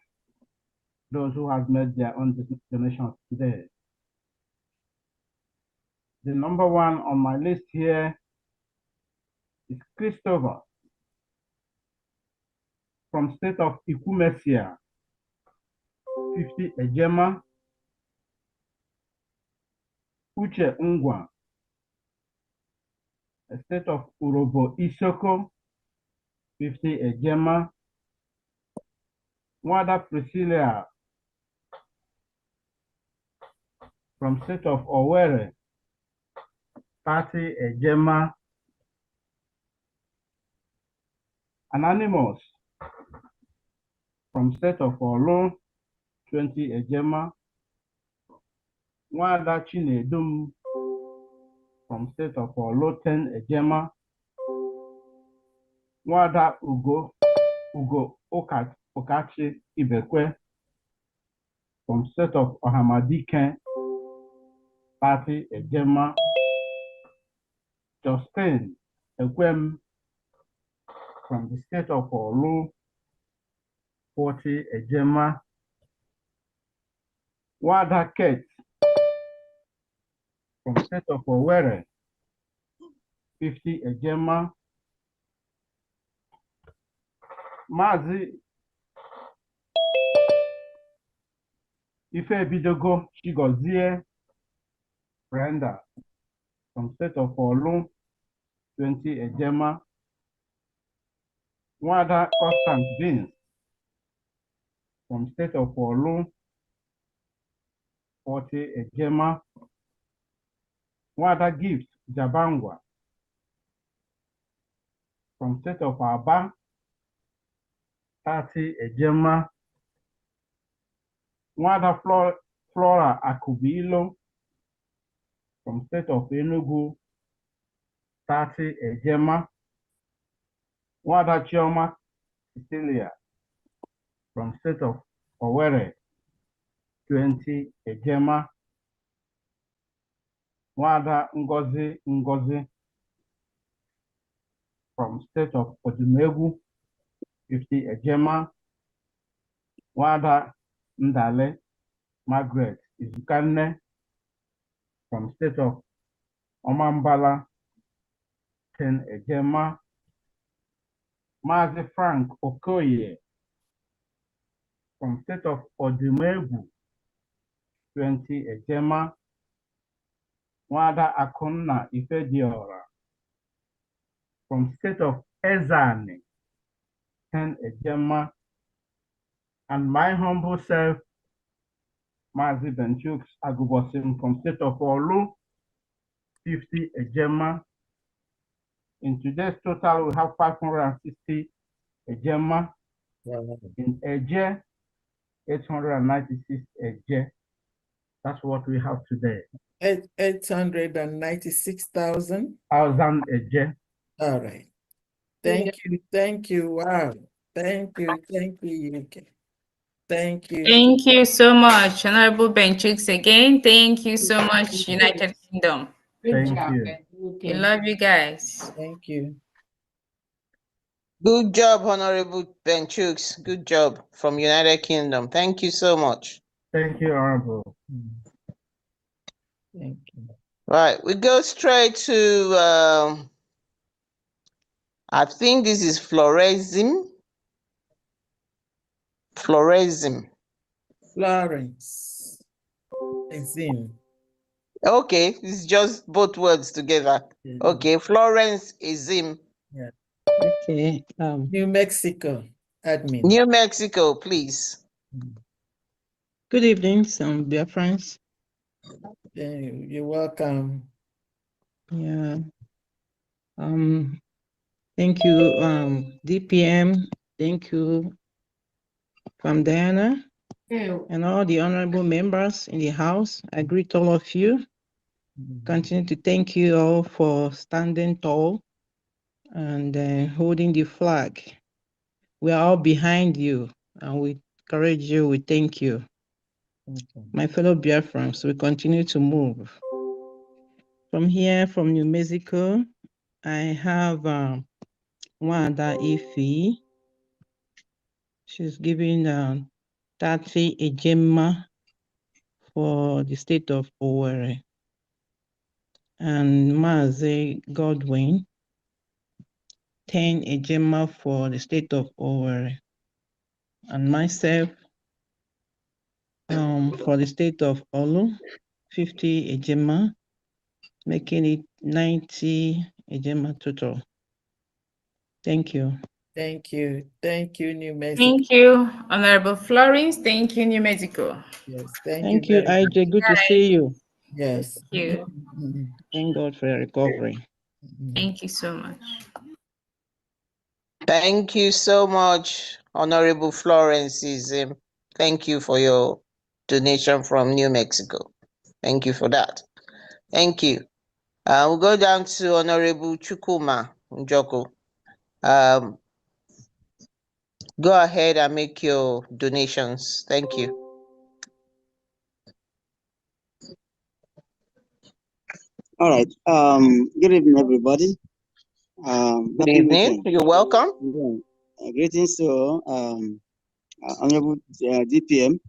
those who have made their own donations today. The number one on my list here is Christopher from state of Ikumesia, 50 ejema. Uche Ngwa, a state of Urobo Isoko, 50 ejema. Wada Priscilla from state of Owerri, 30 ejema. Anonymous from state of Olo, 20 ejema. Wada Chinedum from state of Olo, 10 ejema. Nwada Ugo Okachi Ibekwe from state of Ohamadike, Party Ejema. Justin Ekwem from the state of Olu, 40 Ejema. Wada Kate from state of Owerri, 50 Ejema. Mazi Ife Bidogo Chigozie Brenda from state of Olu, 20 Ejema. Wada Constant Vince from state of Olu, 40 Ejema. Wada Gift Jabangwa from state of Aba, 30 Ejema. Wada Flora Akubilo from state of Enugu, 30 Ejema. Wada Chioma Cecilia from state of Owerri, 20 Ejema. Wada Ngozi from state of Odumegu, 50 Ejema. Wada Ndale Margaret Izukane from state of Omambala, 10 Ejema. Mazi Frank Okoye from state of Odumegu, 20 Ejema. Wada Akunna Ifediora from state of Ezani, 10 Ejema. And my humble self, Mazi Benchuk Agubosim from state of Olu, 50 Ejema. In today's total, we have 560 Ejema. In Eje, 896 Eje. That's what we have today. 896,000. Thousand Eje. All right. Thank you. Wow. Thank you, UK. Thank you. Thank you so much, Honorable Benchooks again. Thank you so much, United Kingdom. Thank you. We love you guys. Thank you. Good job, Honorable Benchooks. Good job from United Kingdom. Thank you so much. Thank you, Honorable. Thank you. Right, we go straight to, I think this is Florism. Florence. Exim. Okay, it's just both words together. Okay, Florence Izim. Yeah. Okay. New Mexico admin. New Mexico, please. Good evening, some Biafrans. You're welcome. Yeah. Thank you, DPM. Thank you, from Diana, and all the honorable members in the House. I greet all of you. Continue to thank you all for standing tall and holding the flag. We are all behind you, and we encourage you. We thank you. My fellow Biafrans, we continue to move. From here, from New Mexico, I have Wanda Ifi. She's giving 30 Ejema for the state of Owerri. And Mazi Godwin, 10 Ejema for the state of Owerri. And myself, for the state of Olu, 50 Ejema, making it 90 Ejema total. Thank you. Thank you. Thank you, New Mexico. Thank you, Honorable Florence. Thank you, New Mexico. Yes, Thank you, IJ. Good to see you. Yes. Thank you. Thank God for your recovery. Thank you so much. Thank you so much, Honorable Florence Izim. Thank you for your donation from New Mexico. Thank you for that. Thank you. We'll go down to Honorable Chukuma Njoko. Go ahead and make your donations. Thank you. All right. Good evening, everybody. Good Happy evening. weekend. You're welcome. Yeah. Greetings to Honorable DPM,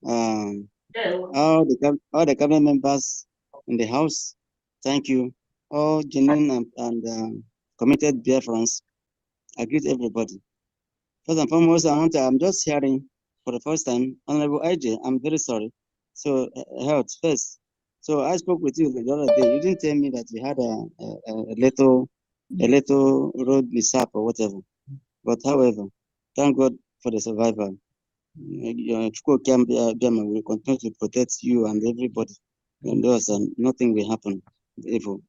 all the cabinet members in the house. Thank you. All genuine and committed Biafrans. I greet everybody. First and foremost, I'm just hearing for the first time, Honorable IJ, I'm very sorry. So, health first. So I spoke with you the other day. You didn't tell me that you had a little road mishap or whatever. But however, thank God for the survival. Chukwu will continue to protect you and everybody. And thus, nothing will happen evil.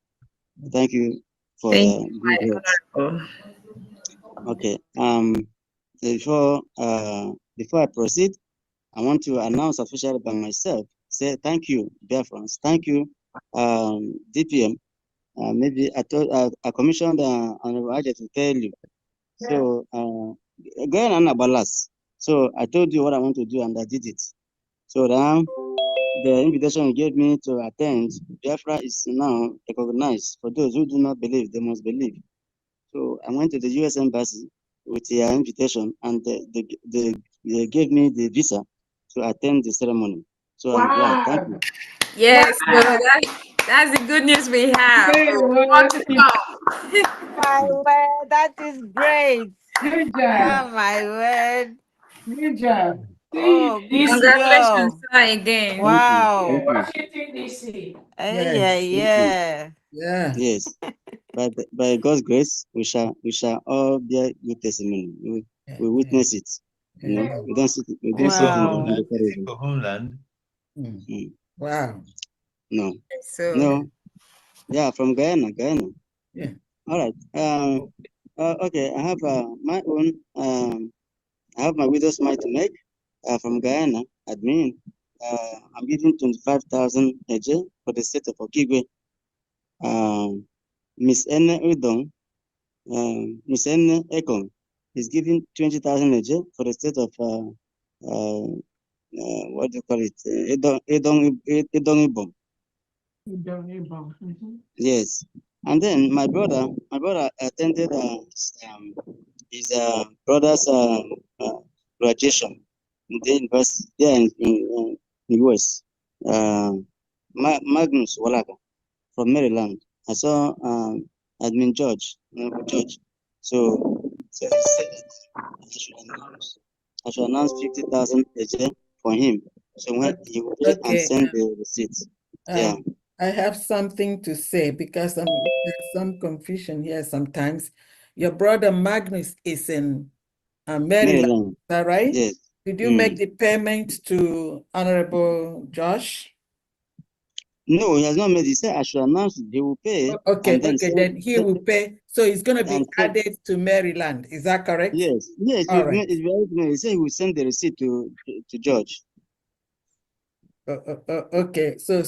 Thank you for Thank good you, health. my honorable. Okay. Before I proceed, I want to announce officially by myself. Say thank you, Biafrans. Thank you, DPM. Maybe I commissioned Honorable Ajay to tell you. So going on about last. So I told you what I want to do and I did it. So now the invitation you gave me to attend Biafra is now recognized. For those who do not believe, they must believe. So I went to the U.S. Embassy with their invitation, and they gave me the visa to attend the ceremony. So I'm glad. Thank you. Yes, so Wow. that's the good news we have. Very So we well. want to come. My word, that is great. Good job. Oh, my word. Good job. See Oh, you in good DC. Congratulations, job. sir, again. Thank you. Wow. Thank you. Washington, DC. Yeah, Yes. Thank you. yeah. Yeah. Yes. By God's grace, we shall all bear good testimony. We witness it. You know, Amen. we don't sit Is it for in Wow. the homeland? Is it terrorism. for homeland? Wow. No. So No. Yeah, from Guyana. Yeah. All right. Okay. I have my own. I have my widow's mite to make from Guyana, admin. I'm giving 25,000 AJ for the state of Okigwe. Miss Ene Udong, Miss Ene Ekong is giving 20,000 AJ for the state of, what do you call it? Edong Ibom. Yes. And then my brother attended his brother's graduation in the university there in US. Magnus Walaga from Maryland. I saw admin George. So he said I should announce 50,000 for him. So when he will pay and Okay. send the receipts. Yeah. I have something to say because there's some confusion here sometimes. Your brother Magnus is in Maryland, is that right? Yes. Did you make the payment to Honorable Josh? No, he has not made it. He said I should announce it. He will pay. Okay, and then then he will pay. So it's going to be and added to Maryland. Is that correct? Yes. All right. He said he will send the receipt to George. Okay. So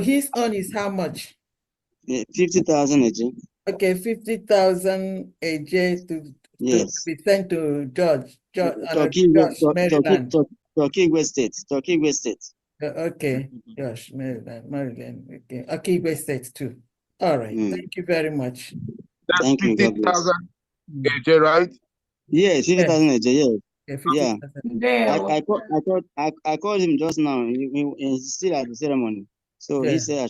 his own is how much? 50,000 AJ. Okay, 50,000 AJ to be sent to George Maryland. Turkey West State. Okay, Josh, Maryland. Okay, Okigwe State too. All right, thank you very much. That's 50,000 AJ, right? Yes, 50,000 AJ. Yeah. I called him just now. He's still at the ceremony, so he said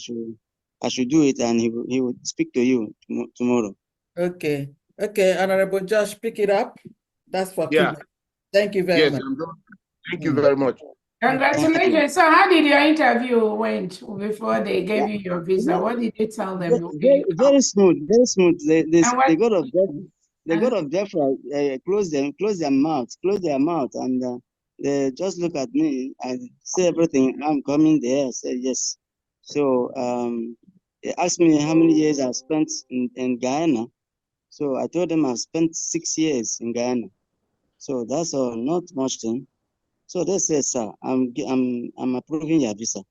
I should do it, and he will speak to you tomorrow. Okay. Honorable Josh, pick it up. That's for Yeah. Okigwe. Thank you very much. Thank you very much. Congratulations. So how did your interview went before they gave you your visa? What did you tell them? Very smooth. The God of Biafra close their mouth, and they just look at me and say everything. I'm coming there. I say yes. So they asked me how many years I've spent in Guyana. So I told them I've spent 6 years in Guyana. So that's all, not much thing. So they said, sir, I'm approving your visa.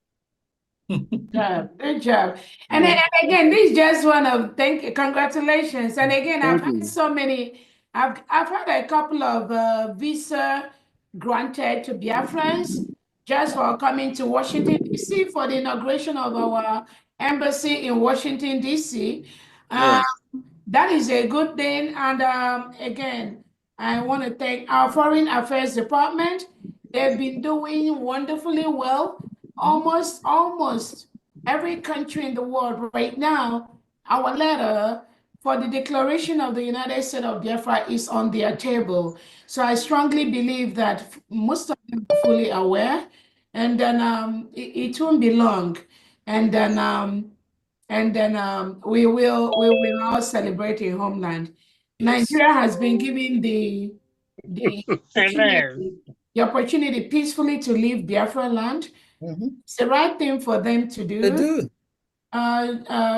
Good job. Good job. And again, this just one of congratulations. And again, I've had so many, I've had a couple of visa granted to Biafrans just for coming to Washington, D.C. for the inauguration of our embassy in Washington, D.C. That is a good thing. And again, I want to thank our Foreign Affairs Department. They've been doing wonderfully well. Almost every country in the world right now, our letter for the declaration of the United States of Biafra is on their table. So I strongly believe that most of them are fully aware, and then it won't be long, and then we will all celebrate in homeland. Nigeria has been given the opportunity peacefully to leave Biafra land. It's the right thing for them to do.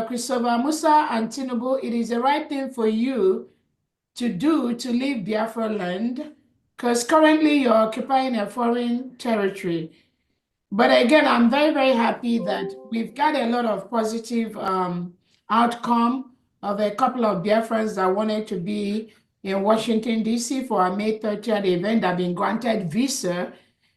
Christopher Musa and Tinubu, it is the right thing for you to do to leave Biafra land, because currently you're occupying a foreign territory. But again, I'm very, very happy that we've got a lot of positive outcome of a couple of Biafrans that wanted to be in Washington, D.C. for our May 30th event that have been granted visa.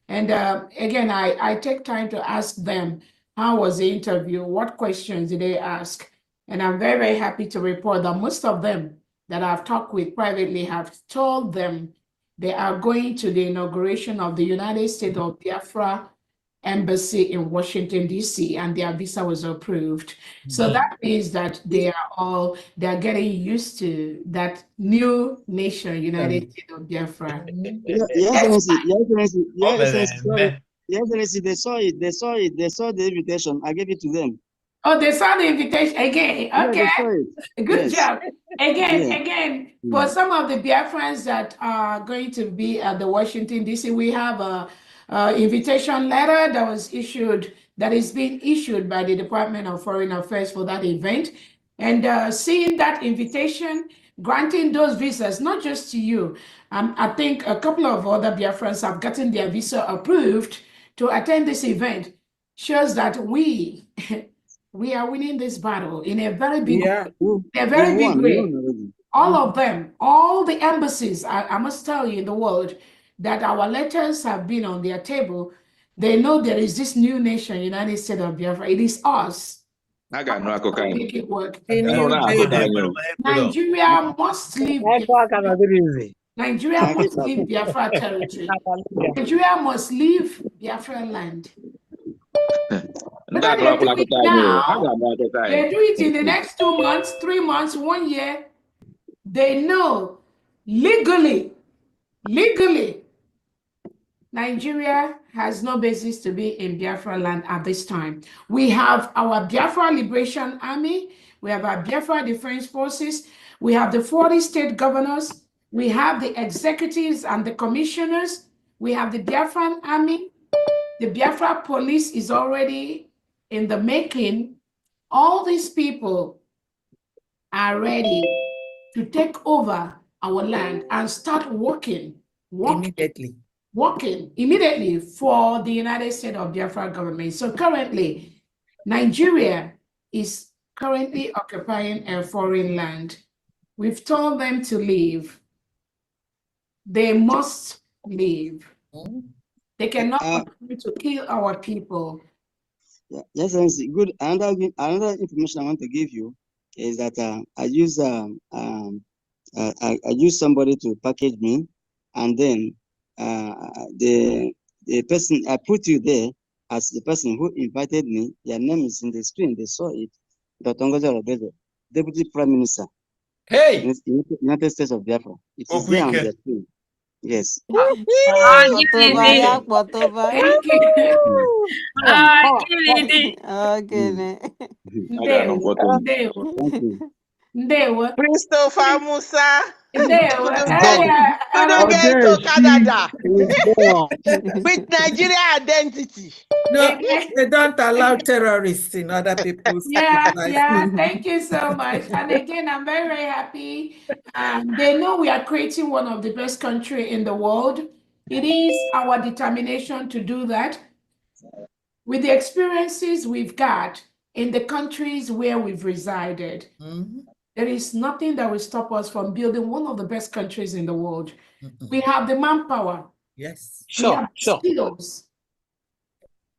And again, I take time to ask them, how was the interview? What questions did they ask? And I'm very, very happy to report that most of them that I've talked with privately have told them they are going to the inauguration of the United States of Biafra embassy in Washington, D.C., and their visa was approved. So that means that they're getting used to that new nation, United States of Biafra. Your Excellency, they saw the invitation. I gave it to them. Oh, they saw the invitation again. Okay. Yeah, they saw it. Good job. Again, for some of the Biafrans that are going to be at the Washington, D.C., we have a invitation letter that was issued, that is being issued by the Department of Foreign Affairs for that event. And seeing that invitation, granting those visas, not just to you, I think a couple of other Biafrans have gotten their visa approved to attend this event, shows that we are winning this battle in a very big way. All of them, all the embassies, I must tell you, in the world, that our letters have been on their table. They know there is this new nation, United States of Biafra. It is us. I got no cocaine. Make it work. Nigeria must leave Biafra. Nigeria must leave Biafra territory. Nigeria must leave Biafra land. But they do it now. They do it in the next 2 months, 3 months, 1 year. They know legally, Nigeria has no basis to be in Biafra land at this time. We have our Biafra Liberation Army. We have our Biafra Defense Forces. We have the 40 state governors. We have the executives and the commissioners. We have the Biafran Army. The Biafra police is already in the making. All these people are ready to take over our land and start working immediately for the United States of Biafra government. So currently, Nigeria is currently occupying a foreign land. We've told them to leave. They must leave. They cannot continue to kill our people. Yes, good. Another information I want to give you is that I use somebody to package me, and then the person I put you there as the person who invited me. Your name is in the screen. They saw it. Dr. Ngozi Orebezo, Deputy Prime Minister. Hey, United States of Biafra. It is there on the screen. Yes. Thank you. Christopher Musa. Canada with Nigeria identity. No, they don't allow terrorists in other people's Yeah, thank you so much. And again, I'm very, very happy. They know we are creating one of the best countries in the world. It is our determination to do that. with the experiences we've got in the countries where we've resided, there is nothing that will stop us from building one of the best countries in the world. We have the manpower. Yes. We have skills.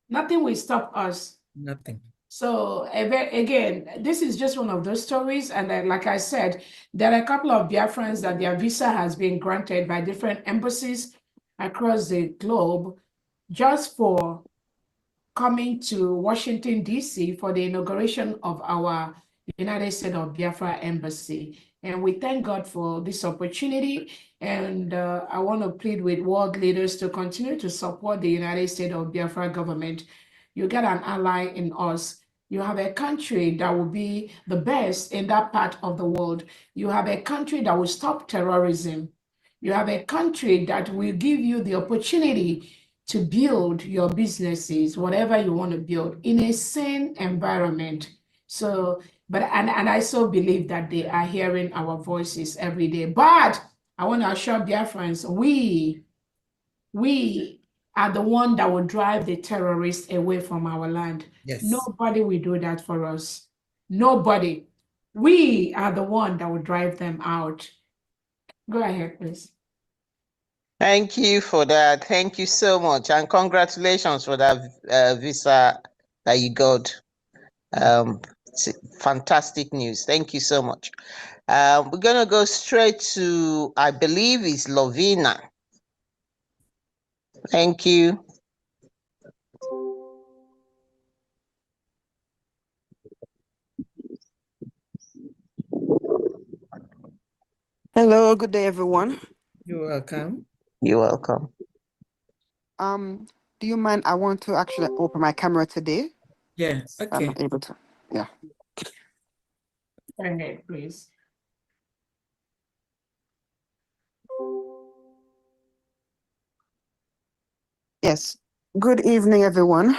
Nothing will stop us. Nothing. So again, this is just one of those stories. And then, like I said, there are a couple of Biafrans that their visa has been granted by different embassies across the globe just for coming to Washington, D.C. for the inauguration of our United States of Biafra embassy. And we thank God for this opportunity. And I want to plead with world leaders to continue to support the United States of Biafra government. You get an ally in us. You have a country that will be the best in that part of the world. You have a country that will stop terrorism. You have a country that will give you the opportunity to build your businesses, whatever you want to build, in a sane environment. So, but I so believe that they are hearing our voices every day. But I want to assure Biafrans, we are the one that will drive the terrorists away from our land. Yes. Nobody will do that for us. Nobody. We are the one that will drive them out. Go ahead, please. Thank you for that. Thank you so much. And congratulations for that visa that you got. It's fantastic news. Thank you so much. We're going to go straight to, I believe it's Lovina. Thank you. Hello, good day, everyone. You're welcome. You're welcome. Do you mind? I want to actually open my camera today. Yeah, okay. I'm able to. Yeah. Go ahead, please. Yes. Good evening, everyone.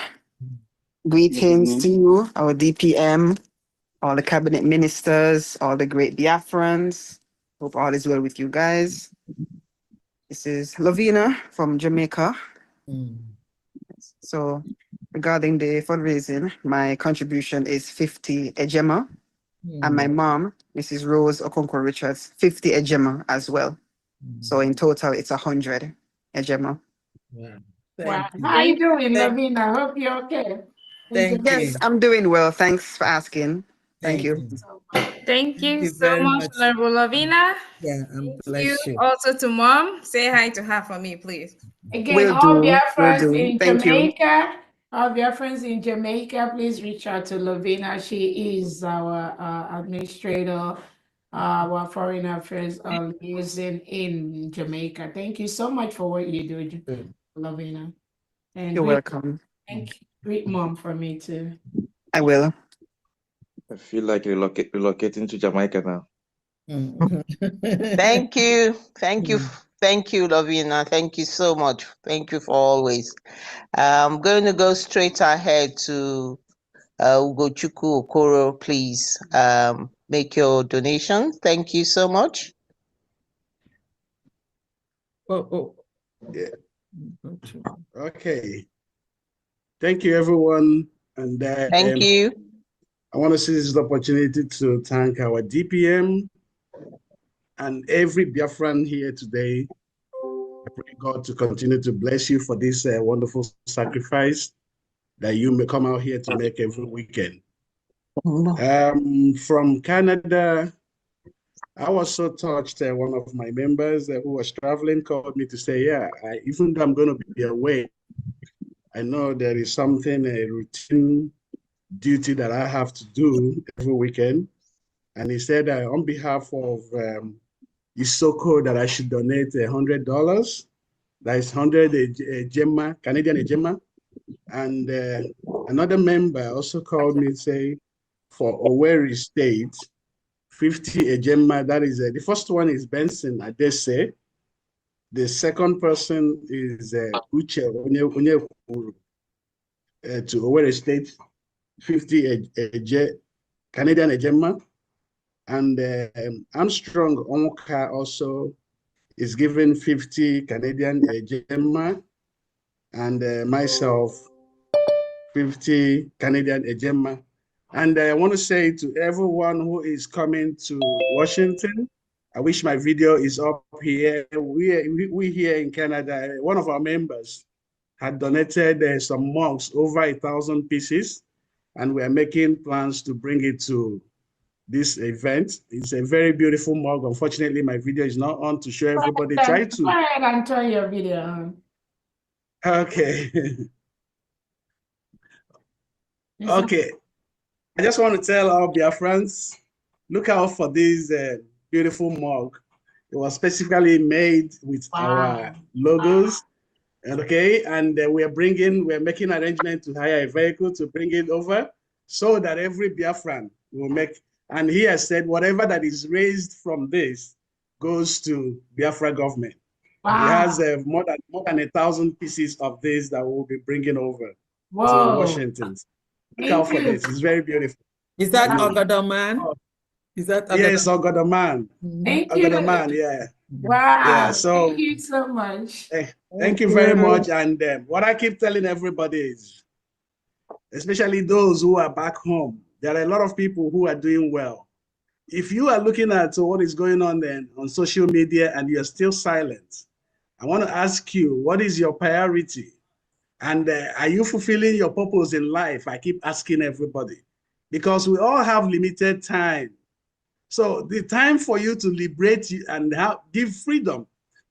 Greetings to you, our DPM, all the cabinet ministers, all the great Biafrans. Hope all is well with you guys. This is Lovina from Jamaica. So regarding the fundraising, my contribution is 50 ejema. And my mom, Mrs. Rose Okonkwo Richards, 50 ejema as well. So in total, it's 100 ejema. Wow. Wow. How are you doing, Lovina? I hope you're okay. Yes, I'm doing well. Thanks for asking. Thank you. Thank you so very much, much. Honorable Lavina. Yeah, Thank you also to Mom. Say hi to her for me, please. Again, Will all do, will Biafrans do. in Thank you. Jamaica, all Biafrans in Jamaica, please reach out to Lovina. She is our administrator, our foreign affairs liaison in Jamaica. Thank you so much for what you do, Lovina. And You're welcome. Thank you. Greet Mom for me too. I will. I feel like relocating to Jamaica now. Thank you. Thank you. Thank you, Lovina. Thank you so much. Thank you for always. I'm going to go straight ahead to Ugochukwu Okoro. Please make your donation. Thank you so much. Yeah. Okay. Thank you, everyone. And thank you. I want to seize this opportunity to thank our DPM and every Biafran here today. I pray God to continue to bless you for this wonderful sacrifice that you may come out here to make every weekend. From Canada, I was so touched. One of my members who was traveling called me to say, yeah, even though I'm going to be away, I know there is something, a routine duty that I have to do every weekend. And he said, on behalf of Isoko, that I should donate $100. That is 100 ejema, Canadian ejema. And another member also called me and say, for Owerri State, 50 ejema. That is the first one is Benson Adese. The second person is Uche Onyekuru to Owerri State, 50 Canadian ejema. And Armstrong Onka also is given 50 Canadian ejema. And myself, 50 Canadian Ejema. And I want to say to everyone who is coming to Washington, I wish my video is up here. We here in Canada, one of our members had donated some mugs, over 1,000 pieces, and we are making plans to bring it to this event. It's a very beautiful mug. Unfortunately, my video is not on to show everybody. Try to. Go ahead and turn your video on. Okay. Okay. I just want to tell our Biafrans, look out for this beautiful mug. It was specifically made with our logos. Okay, and we're making arrangement to hire a vehicle to bring it over so that every Biafran will make, and he has said whatever that is raised from this goes to Biafra government. He has more than 1,000 pieces of this that we'll be bringing over to Washington. Look out for this. It's very beautiful. Is that Ogodo man? Is that Ogodo? Yes, Ogodo man. Thank you. Ogodo man, yeah. Wow. Yeah, so thank you so much. Thank you very much. And what I keep telling everybody is, especially those who are back home, there are a lot of people who are doing well. If you are looking at what is going on then on social media and you're still silent, I want to ask you, what is your priority? And are you fulfilling your purpose in life? I keep asking everybody, because we all have limited time. So the time for you to liberate you and give freedom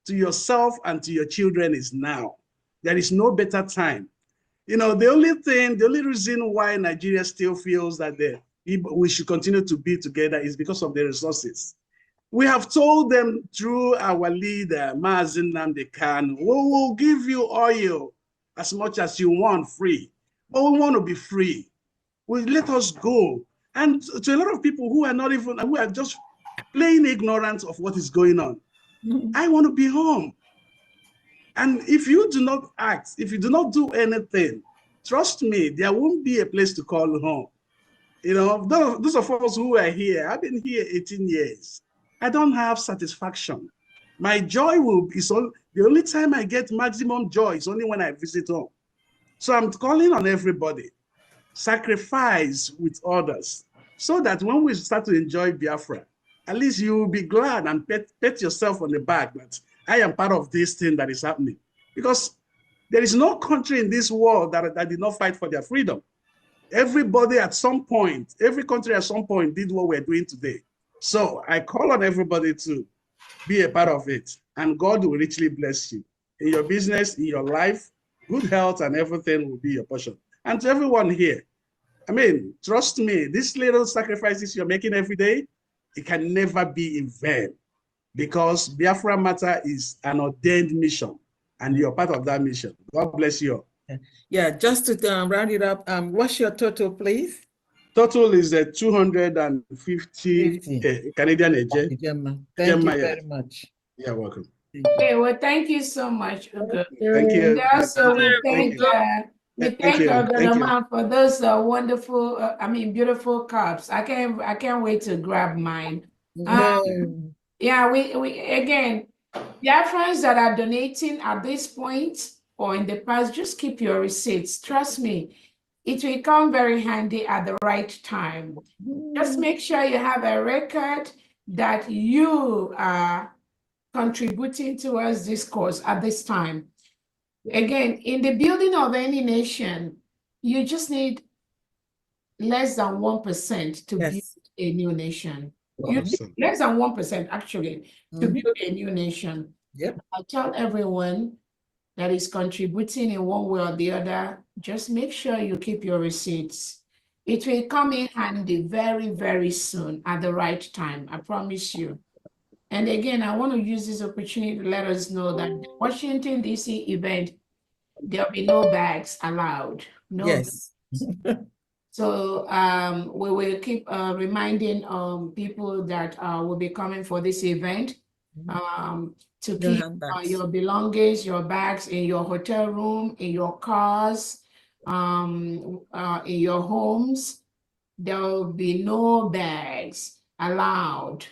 to yourself and to your children is now. There is no better time. You know, the only reason why Nigeria still feels that we should continue to be together is because of the resources. We have told them through our leader, Mazen Nnamdi Kanu, we will give you oil as much as you want free, but we want to be free. Let us go. And to a lot of people who are just plain ignorant of what is going on, I want to be home. And if you do not act, if you do not do anything, trust me, there won't be a place to call home. You know, those of us who are here, I've been here 18 years. I don't have satisfaction. My joy the only time I get maximum joy is only when I visit home. So I'm calling on everybody, sacrifice with others, so that when we start to enjoy Biafra, at least you will be glad and pat yourself on the back that I am part of this thing that is happening. Because there is no country in this world that did not fight for their freedom. Everybody at some point, every country at some point did what we're doing today. So I call on everybody to be a part of it, and God will richly bless you in your business, in your life. Good health and everything will be your portion. And to everyone here, I mean, trust me, these little sacrifices you're making every day, it can never be in vain, because Biafra Matter is an ordained mission, and you're part of that mission. God bless you all. Yeah, just to round it up, what's your total, please? Total is 250 Canadian Ejema. Thank you very much. You're welcome. Okay, well, thank you so much, Ugo. Thank you. And also, we thank Ogodo for those wonderful, beautiful cups. I can't wait to grab mine. Yeah, we again, Biafrans that are donating at this point or in the past, just keep your receipts. Trust me, it will come very handy at the right time. Just make sure you have a record that you are contributing towards this cause at this time. Again, in the building of any nation, you just need less than 1% to build a new nation. Less than 1% actually to build a new nation. Yep. I tell everyone that is contributing in one way or the other, just make sure you keep your receipts. It will come in handy very, very soon at the right time. I promise you. And again, I want to use this opportunity to let us know that the Washington, D.C. event, there'll be no bags allowed. No. Yes. So we will keep reminding people that will be coming for this event to keep your belongings, your bags in your hotel room, in your cars, in your homes. There will be no bags allowed.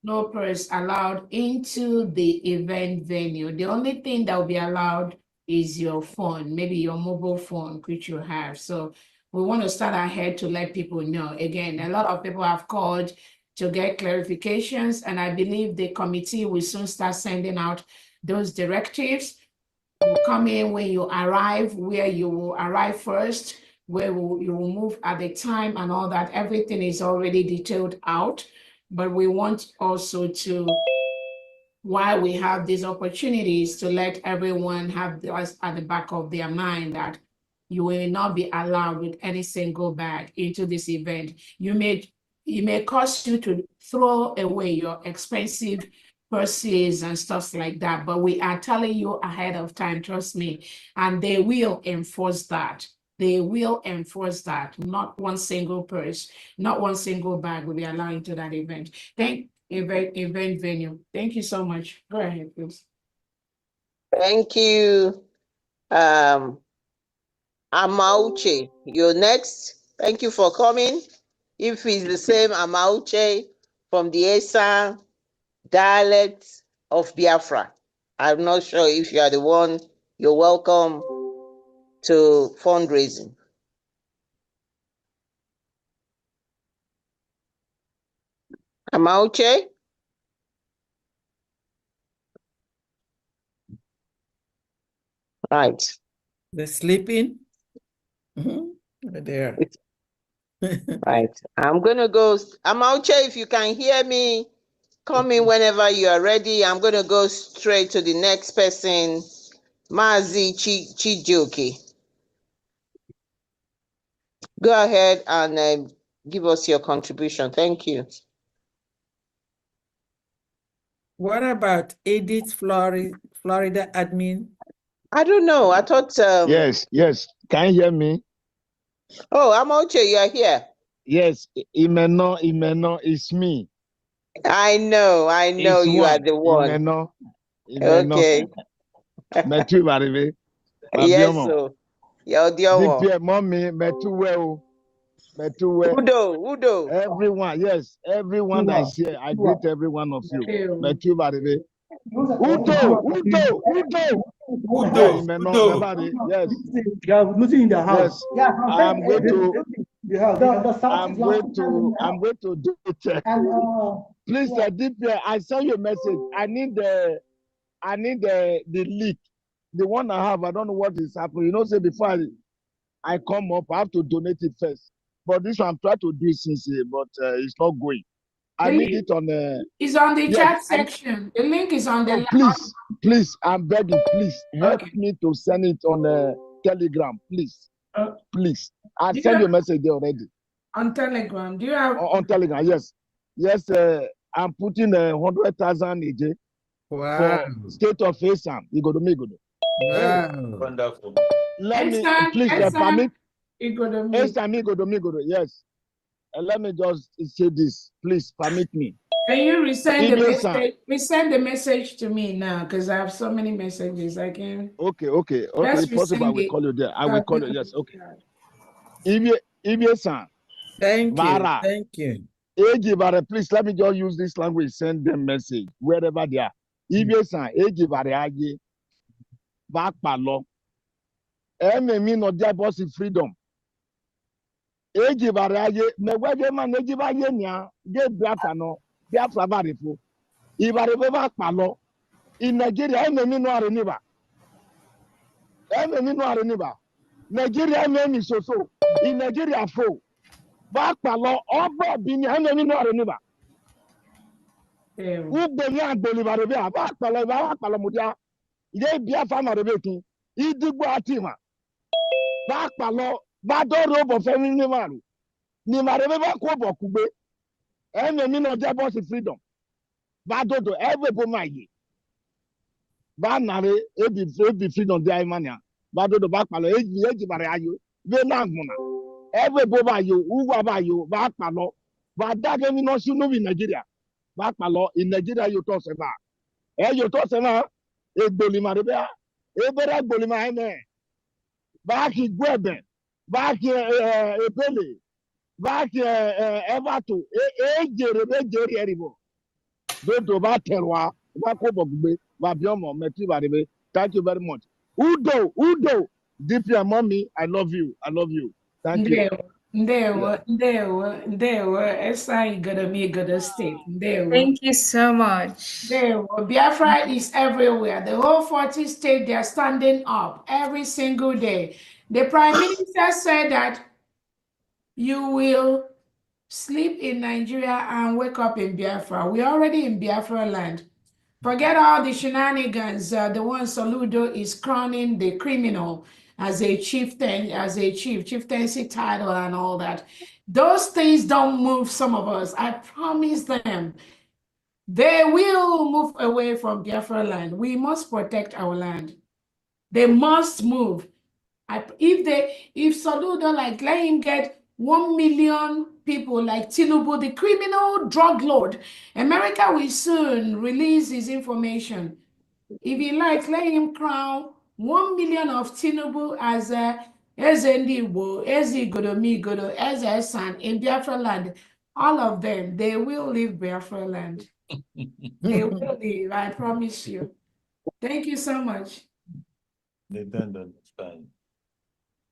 No purse allowed into the event venue. The only thing that will be allowed is your phone, maybe your mobile phone, which you have. So we want to start ahead to let people know. Again, a lot of people have called to get clarifications, and I believe the committee will soon start sending out those directives. You come in when you arrive, where you will arrive first, where you will move at the time and all that. Everything is already detailed out, but we want also to, while we have these opportunities, to let everyone have this at the back of their mind that you will not be allowed with any single bag into this event. It may cost you to throw away your expensive purses and stuff like that, but we are telling you ahead of time, trust me, and they will enforce that. They will enforce that. Not one single purse, not one single bag will be allowed into that event. Event venue. Thank you so much. Go ahead, please. Thank you. Amauche, you're next. Thank you for coming. If it's the same Amauche from the Esa dialect of Biafra, I'm not sure if you are the one. You're welcome to fundraising. Amauche? Right. They're sleeping. There. Right. I'm going to go. Amauche, if you can hear me, come in whenever you are ready. I'm going to go straight to the next person, Mazi Chijoke. Go ahead and give us your contribution. Thank you. What about Edith, Florida admin? I don't know. I thought. Yes. Can you hear me? Oh, Amauche, you are here. Yes, Imeno, it's me. I know It's you are the one. Imeno. Okay. Metu Baribe. Yes, so. You're the one. DPM, mommy, Metu well. Udo. Everyone, yes, everyone that is here. I greet every one of you. Metu Baribe. Udo. Imeno, yes. They are losing in their house. Yes, I'm going to do it. Please, DPM, I send you a message. I need the leak. The one I have, I don't know what is happening. You know, say before I come up, I have to donate it first. But this one I'm trying to do it since, but it's not going. I need it on the. It's on the chat section. The link is on the. Please, I'm begging. Please help me to send it on Telegram, please. Please, I'll send you a message there already. On Telegram, do you have? On Telegram, yes. I'm putting 100,000 a day for state of Assam. You go to me, Wow. Wonderful. Let me please permit. Yes. Let me just say this. Please permit me. Can you resend the message? Resend the message to me now, because I have so many messages. I can. Okay. If possible, I will call you there. I will call you. Yes. Okay. Thank you. Please let me just use this language. Send them message wherever they are. No their boss in freedom. In Nigeria, Nigeria name so in Nigeria fo back palo obo bini enemy no areniba ugbemi agboliba be back palo mudia ye Biafra na rebe tun idigbo atima back palo ba do robo femi ni maru ni marebe ba ko bokugbe enemy no je boss freedom ba dodo every bo maye ba nare ebi freedom dey mania ba dodo back palo eji bare ayo be na agmuna every boba you, Uwa ba you, back palo, but that game no should know in Nigeria. Back palo in Nigeria you toss about. You toss about a bolima rebea, a better bolima ene. Back in Gwebe, back a belly, back Everto, Jerry Eribo. Don't do about terroir, back over Babiomo, Metiba. Thank you very much. Udo. DPM mommy, I love you. I love you. Thank you. Ndewo. Esa Igado State. Ndewo. Thank you so much. Ndewo. Biafra is everywhere. The whole 40 states, they are standing up every single day. The Prime Minister said that you will sleep in Nigeria and wake up in Biafra. We're already in Biafra land. Forget all the shenanigans, the one Soludo is crowning the criminal as a chieftain, chieftaincy title and all that. Those things don't move some of us. I promise them. They will move away from Biafra land. We must protect our land. They must move. If Soludo, like, let him get 1 million people like Tinubu, the criminal drug lord, America will soon release his information. If he likes, let him crown 1 million of Tinubu as Ndibo, Godo, San in Biafra land. All of them, they will leave Biafra land. They will leave, I promise you. Thank you so much. They don't understand.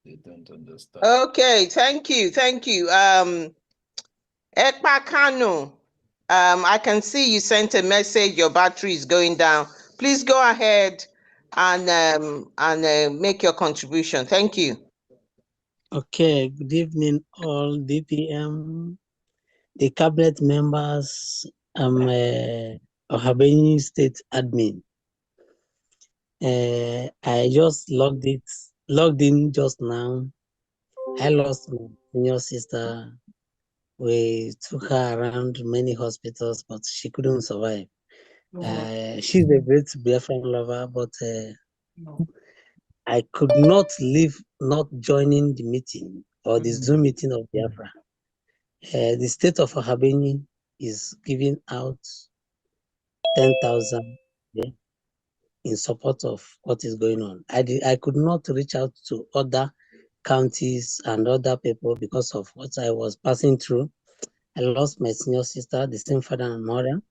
They don't understand. Okay, thank you. Ekpa Kanu, I can see you sent a message, your battery is going down. Please go ahead and make your contribution. Thank you. Okay, good evening all DPM, the cabinet members. I'm Ohabeni State Admin. I just logged in just now. I lost my senior sister. We took her around many hospitals, but she couldn't survive. She's a great Biafran lover, but I could not leave not joining the meeting or the Zoom meeting of Biafra. The state of Ohabeni is giving out 10,000 in support of what is going on. I could not reach out to other counties and other people because of what I was passing through. I lost my senior sister, the same father and mother.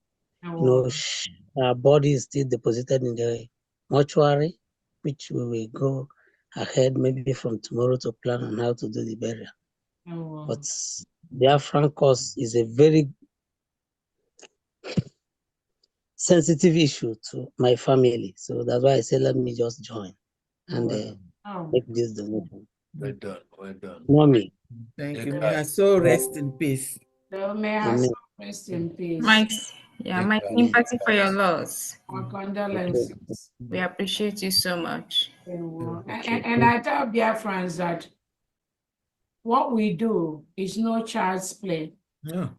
Her body is still deposited in the mortuary, which we will go ahead maybe from tomorrow to plan on how to do the burial. But the Biafran cause is a very sensitive issue to my family. So that's why I say, let me just join and make this donation. Well done. Mommy. Thank you. May her soul rest in peace. May her soul rest in peace. My sympathy for your loss. Our condolences. We appreciate you so much. And I tell Biafrans that what we do is no child's play. No.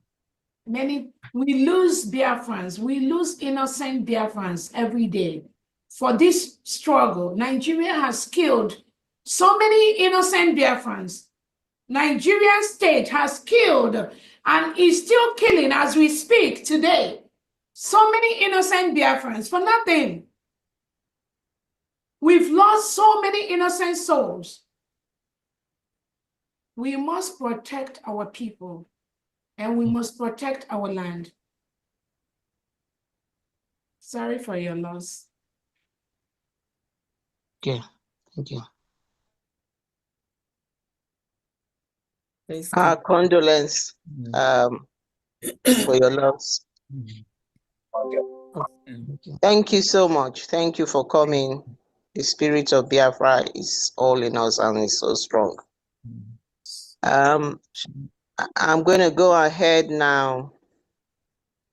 We lose Biafrans, we lose innocent Biafrans every day. For this struggle, Nigeria has killed so many innocent Biafrans. Nigerian state has killed and is still killing as we speak today. So many innocent Biafrans for nothing. We've lost so many innocent souls. We must protect our people and we must protect our land. Sorry for your loss. Okay, thank you. Our condolence for your loss. Thank you so much. Thank you for coming. The spirit of Biafra is all in us and is so strong. I'm going to go ahead now.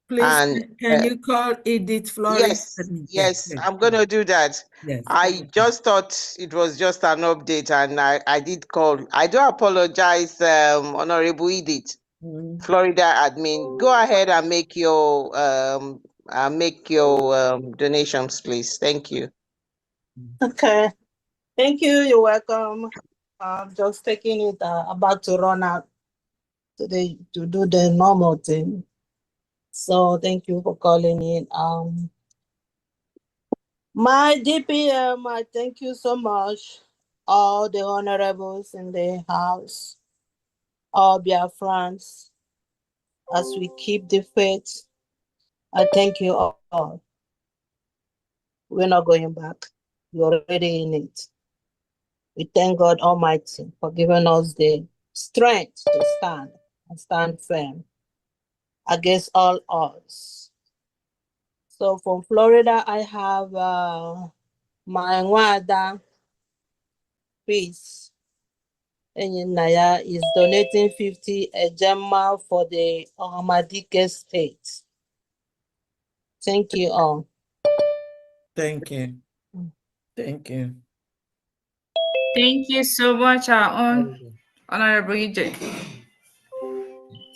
Please, can you call Edith Flores? Yes, I'm going to do that. Yes. I just thought it was just an update and I did call. I do apologize, Honorable Edith, Florida admin. Go ahead and make your donations, please. Thank you. Okay. Thank you. You're welcome. I'm just taking it about to run out today to do the normal thing. So thank you for calling in. My DPM, I thank you so much. All the honorables in the house, all Biafrans, as we keep the faith, I thank you all. We're not going back. You're already in it. We thank God Almighty for giving us the strength to stand and stand firm against all odds. So from Florida, I have my Nwada Peace. Naya is donating 50 ejema for the Ohamadike state. Thank you all. Thank you. Thank you. Thank you so much, our own Honorable EJ.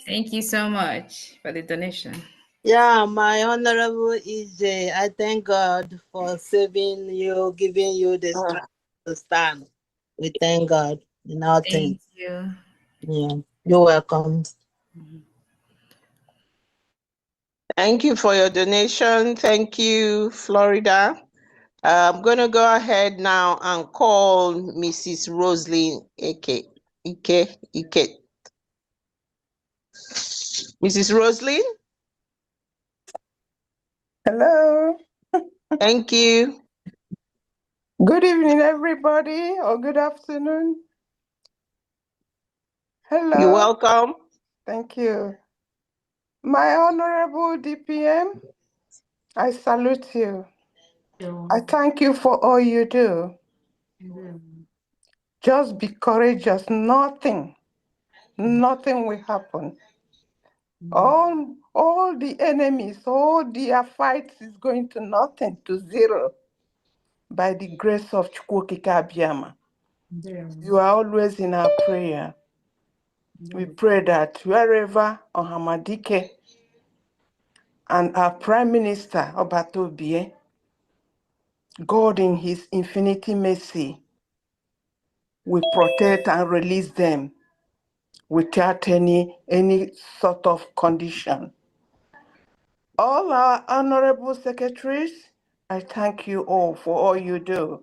Thank you so much for the donation. Yeah, my Honorable EJ, I thank God for saving you, giving you the strength to stand. We thank God in all things. Thank you. Yeah, you're welcome. Thank you for your donation. Thank you, Florida. I'm going to go ahead now and call Mrs. Roslyn Ike. Mrs. Roslyn? Hello. Thank you. Good evening, everybody, or good afternoon. Hello. You're welcome. Thank you. My Honorable DPM, I salute you. I thank you for all you do. Just be courageous. Nothing will happen. All the enemies, all their fights is going to nothing, to zero, by the grace of Chukwokika Abiyama. You are always in our prayer. We pray that wherever Ohamadike and our Prime Minister, Obatobie, God in his infinity mercy will protect and release them without any sort of condition. All our honorable secretaries, I thank you all for all you do.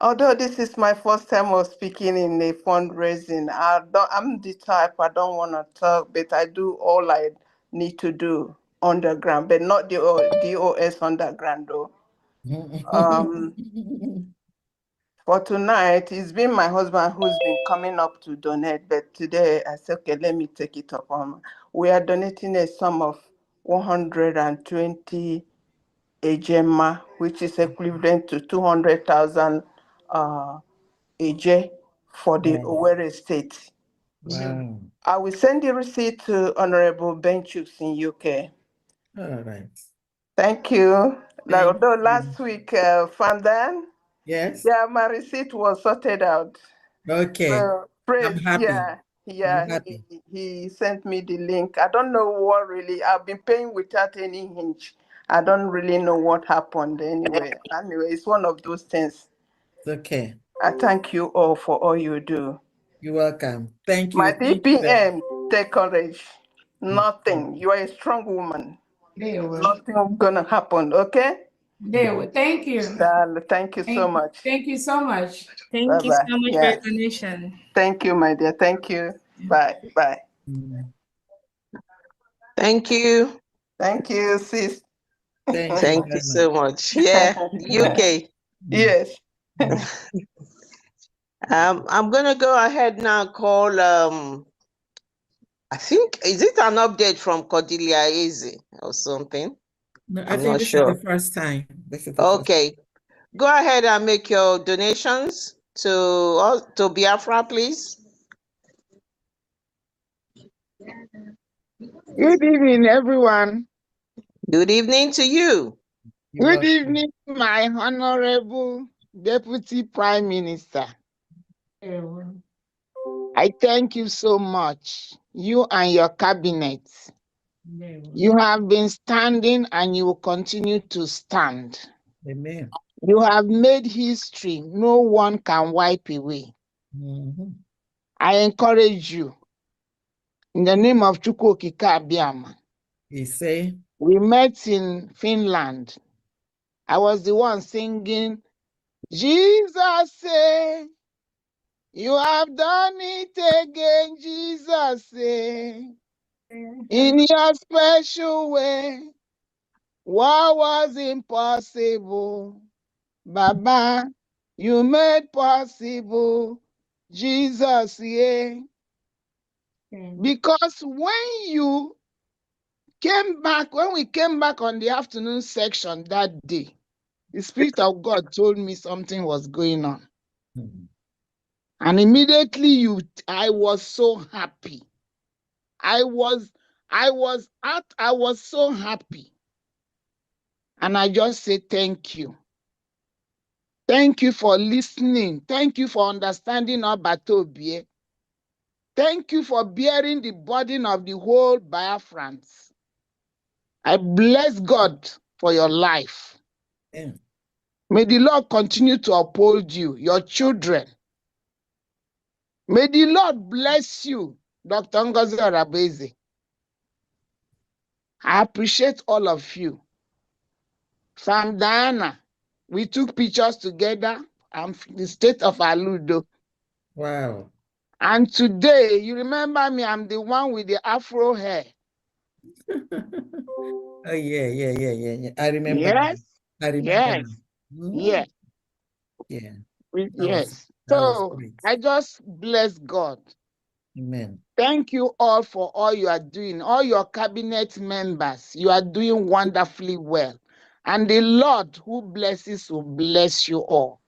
Although this is my first time of speaking in a fundraising, I'm the type, I don't want to talk, but I do all I need to do underground, but not the DOS underground though. For tonight, it's been my husband who's been coming up to donate, but today I said, okay, let me take it up. We are donating a sum of 120 ejema, which is equivalent to 200,000 EJ for the Owerri state. Wow. I will send the receipt to Honorable Benchooks in UK. All right. Thank you. Although last week, Fandan, yes, yeah, my receipt was sorted out. Okay. So, praise, I'm happy. yeah, I'm happy. he sent me the link. I don't know what really, I've been paying without any hinge. I don't really know what happened anyway. Anyway, it's one of those things. It's okay. I thank you all for all you do. You're welcome. Thank you. My Thank you DPM, take courage. Nothing. You are a strong woman. Nothing gonna happen, okay? Thank you. Thank you so much. Thank you so much. Thank you Bye-bye. so much for your donation. Thank you, my dear. Thank you. Bye. Bye. Thank you. Thank you, sis. Thank you so much. Yeah, UK. Yes. I'm gonna go ahead now and call I think, is it an update from Cordelia Eze or something? No, I I'm think not this sure. is the first time. Okay. Go ahead and make your donations to Biafra, please. Good evening, everyone. Good evening to you. Good evening, my Honorable Deputy Prime Minister. I thank you so much, you and your cabinet. You have been standing and you will continue to stand. Amen. You have made history no one can wipe away. I encourage you, in the name of Chukwokika Abiyama. You say? We met in Finland. I was the one singing, Jesus say, you have done it again, Jesus say, in your special way, what was impossible Baba, you made possible, Jesus, yeah. Because when you came back, when we came back on the afternoon section that day, the Spirit of God told me something was going on. And immediately I was so happy. I was so happy. And I just say thank you. Thank you for listening. Thank you for understanding our Batobie. Thank you for bearing the burden of the whole Biafrans. I bless God for your life. Yeah. May the Lord continue to uphold you, your children. May the Lord bless you, Dr. Ngozi Arabeze. I appreciate all of you. From Diana, we took pictures together. I'm from the state of Aludo. Wow. And today, you remember me, I'm the one with the afro hair. Oh, yeah. I remember. Yes. That. I remember. Yes. That. Yes. Yeah. Yes. That was So great. I just bless God. Amen. Thank you all for all you are doing. All your cabinet members, you are doing wonderfully well. And the Lord who blesses will bless you all.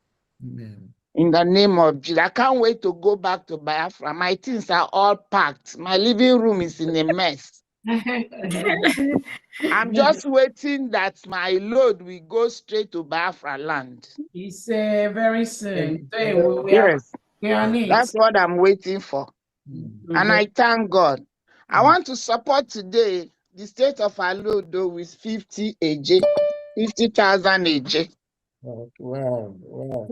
Amen. In the name of Jesus. I can't wait to go back to Biafra. My things are all packed. My living room is in a mess. I'm just waiting that my load will go straight to Biafra land. It's very soon. Yes. We are on it. That's what I'm waiting for. And I thank God. I want to support today the state of Alodo with 50,000 AJ. Wow.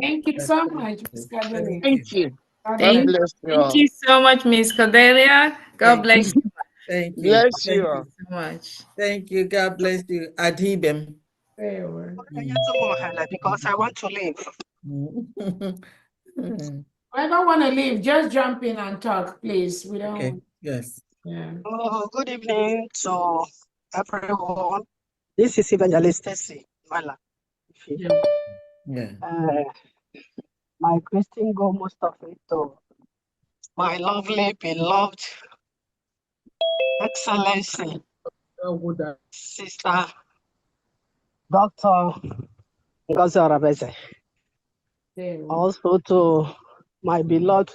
Thank you so much, Ms. Kadele. Thank you. God Thank bless you all. you so much, Miss Cordelia. God bless you. Thank you. Bless Thank you you all. So much. Thank you. God bless you. Adibem. Because I want to leave. I don't want to leave. Just jump in and talk, please. We don't. Okay. Yes. Yeah. Oh, good evening to everyone. This is Evangelist Stacy Mala. Yeah. My Christian go most of it to my lovely, beloved Excellency, Sister Dr. Ngozi Arabeze. Also to my beloved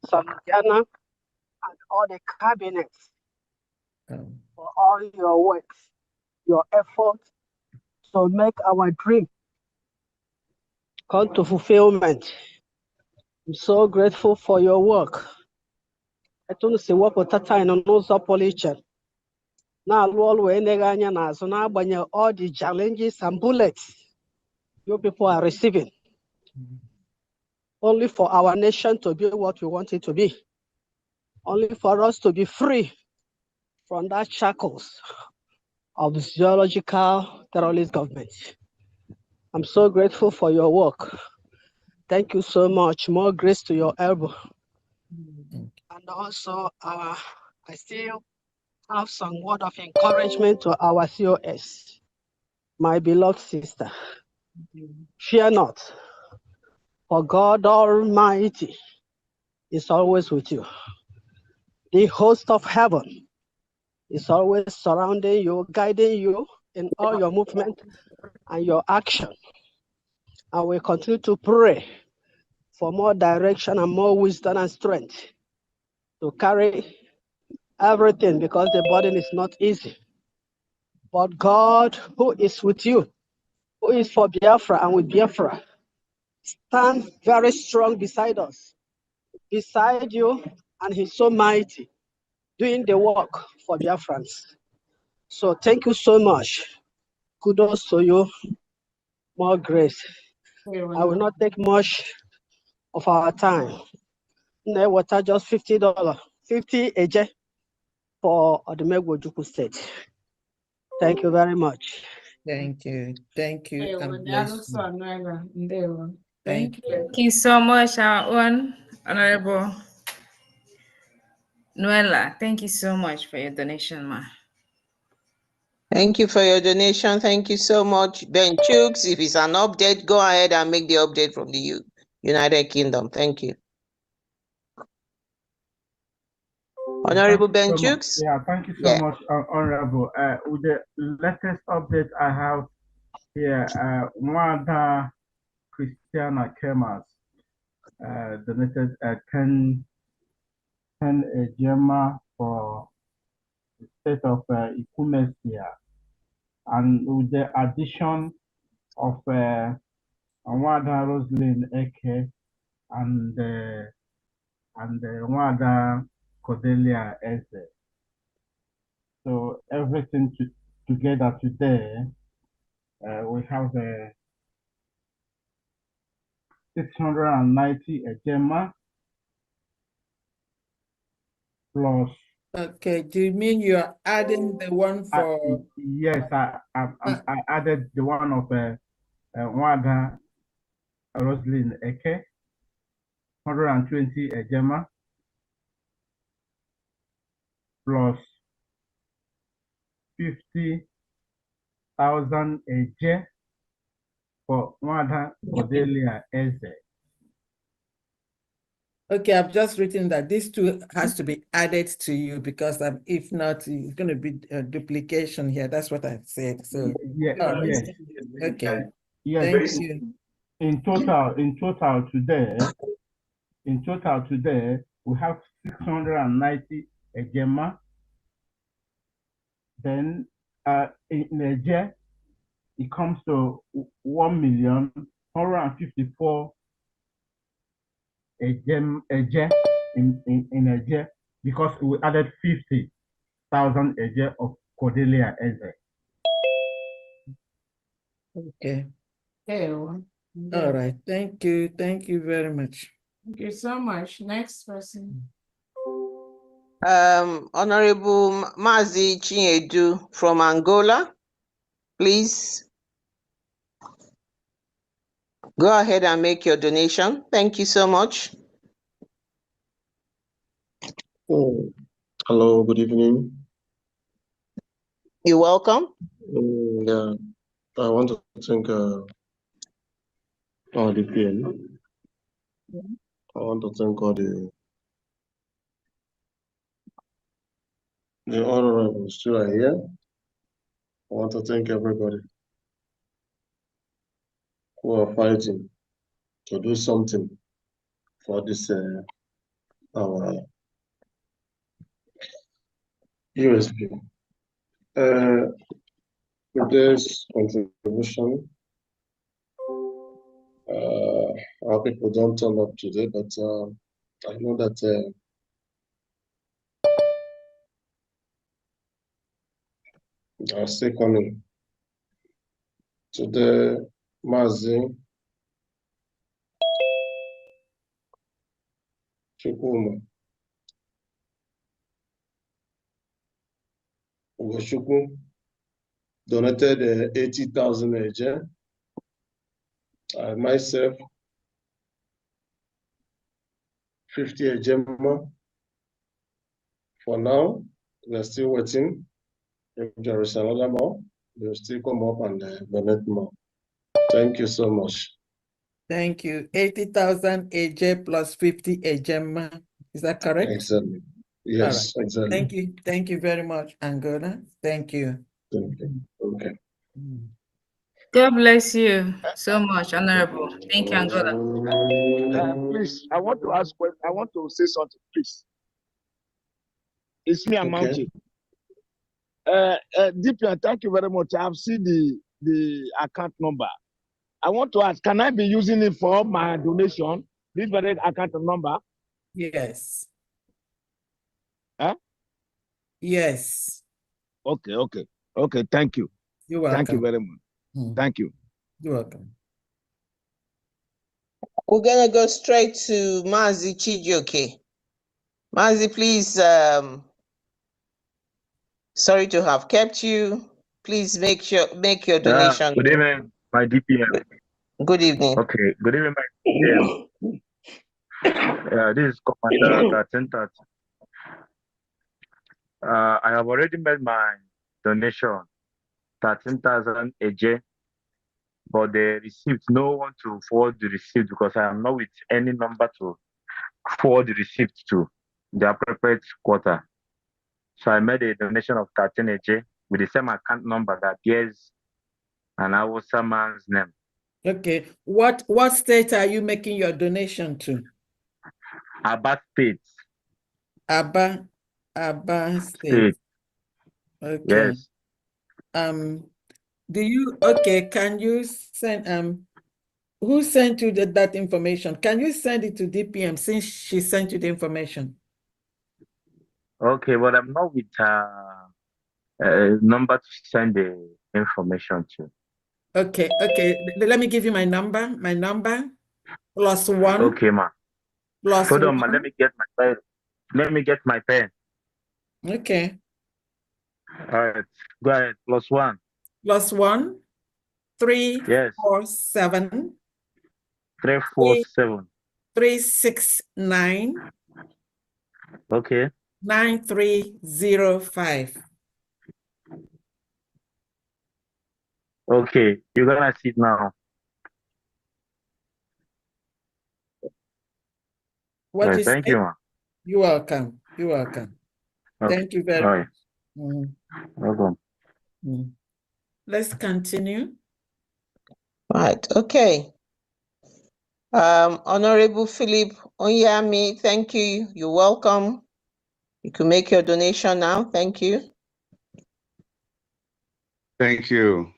son Diana and all the cabinets for all your work, your effort to make our dream come to fulfillment. I'm so grateful for your work. I don't see what time on those police. Now, all the challenges and bullets you people are receiving, only for our nation to be what we want it to be, only for us to be free from that shackles of the geological terrorist government. I'm so grateful for your work. Thank you so much. More grace to your elbow. And also, I still have some word of encouragement to our COS, my beloved sister. Fear not, for God Almighty is always with you. The host of heaven is always surrounding you, guiding you in all your movement and your action. And we continue to pray for more direction and more wisdom and strength to carry everything, because the burden is not easy. But God, who is with you, who is for Biafra and with Biafra, stand very strong beside us, beside you, and he's so mighty, doing the work for Biafrans. So thank you so much. Kudos to you. More grace. I will not take much of our time. No water, just $50. 50 AJ for Odumegwu Ojukwu State. Thank you very much. Thank you. Thank you. And bless you. Thank you. Thank you so much, our own Honorable Noella. Thank you so much for your donation, ma. Thank you for your donation. Thank you so much, Ben Chooks. If it's an update, go ahead and make the update from the United Kingdom. Thank you. Honorable Ben Chooks. Yeah, thank you so much, Honorable. With the latest update I have here, Wanda Christiana Kemas donated 10 Gemma for the state of Ikumesia, and with the addition of Wanda Roslyn Eke and Wanda Cordelia Eze. So everything together today, we have 690 Gemma plus. Okay, do you mean you are adding the one for? Yes, I added the one of Wanda Roslyn Eke, 120 Gemma plus 50,000 Eje for Wanda Cordelia Eze. Okay, I've just written that this two has to be added to you because if not, it's going to be a duplication here. That's what I said. So yeah, yes. Okay. Yes. Thank you. In total today, we have 690 Gemma. Then in Eje, it comes to 1,154,000 Eje in Eje, because we added 50,000 Eje of Cordelia Eze. Okay. All All right. Thank you. Thank you very much. Thank you so much. Next person. Honorable Mazi Chinedu from Angola, please go ahead and make your donation. Thank you so much. Oh, hello, good evening. You're welcome. Yeah, I want to thank our DPN. I want to thank all the honorables who are here. I want to thank everybody who are fighting to do something for this our USP. With this contribution, our people don't turn up today, but I know that are still coming. Today, Mazi Chukuma Ugochukwu donated 80,000 Eje. Myself, 50 Ejema. For now, we're still waiting. If there is another more, they'll still come up and donate more. Thank you so much. Thank you. 80,000 AJ plus 50 Ejema. Is that correct? Exactly. Yes, right. exactly. Thank you. Thank you very much, Angola. Thank you. Thank you. Okay. God bless you so much, Honorable. Thank you, Angola. Please, I want to say something, please. It's me, Amanchi. DPN, thank you very much. I've seen the account number. I want to ask, can I be using it for my donation? This very account number? Yes. Huh? Yes. Okay. Thank you. You're welcome. Thank you very much. Thank you. You're welcome. We're gonna go straight to Mazi Chijioke. Mazi, please. Sorry to have kept you. Please make your donation. Good evening, my DPM. Good evening. Okay, good evening, my DPM. This is Commander Katentat. I have already made my donation 13,000 AJ, but the receipt, no one to forward the receipt because I am not with any number to forward the receipt to the appropriate quarter. So I made a donation of 13 AJ with the same account number that bears an Hausa man's name. Okay. What state are you making your donation to? Aba State. Aba State. Okay. Yes. Can you send who sent you that information? Can you send it to DPM since she sent you the information? Okay, but I'm not with number to send the information to. Okay. Let me give you my number. My number +1. Okay, ma. Hold on, ma. Let me get my pen. Let me get my pen. Okay. All right. Go ahead. +1. +1 3 Yes. 4 7 347. 369. Okay. 9305. Okay. You're gonna see it now. What is Thank it? you, ma. You're welcome. You're welcome. Okay. Thank you very much. Welcome. Let's continue. Right, okay. Honorable Philip Onyami, thank you. You're welcome. You can make your donation now. Thank you. Thank you.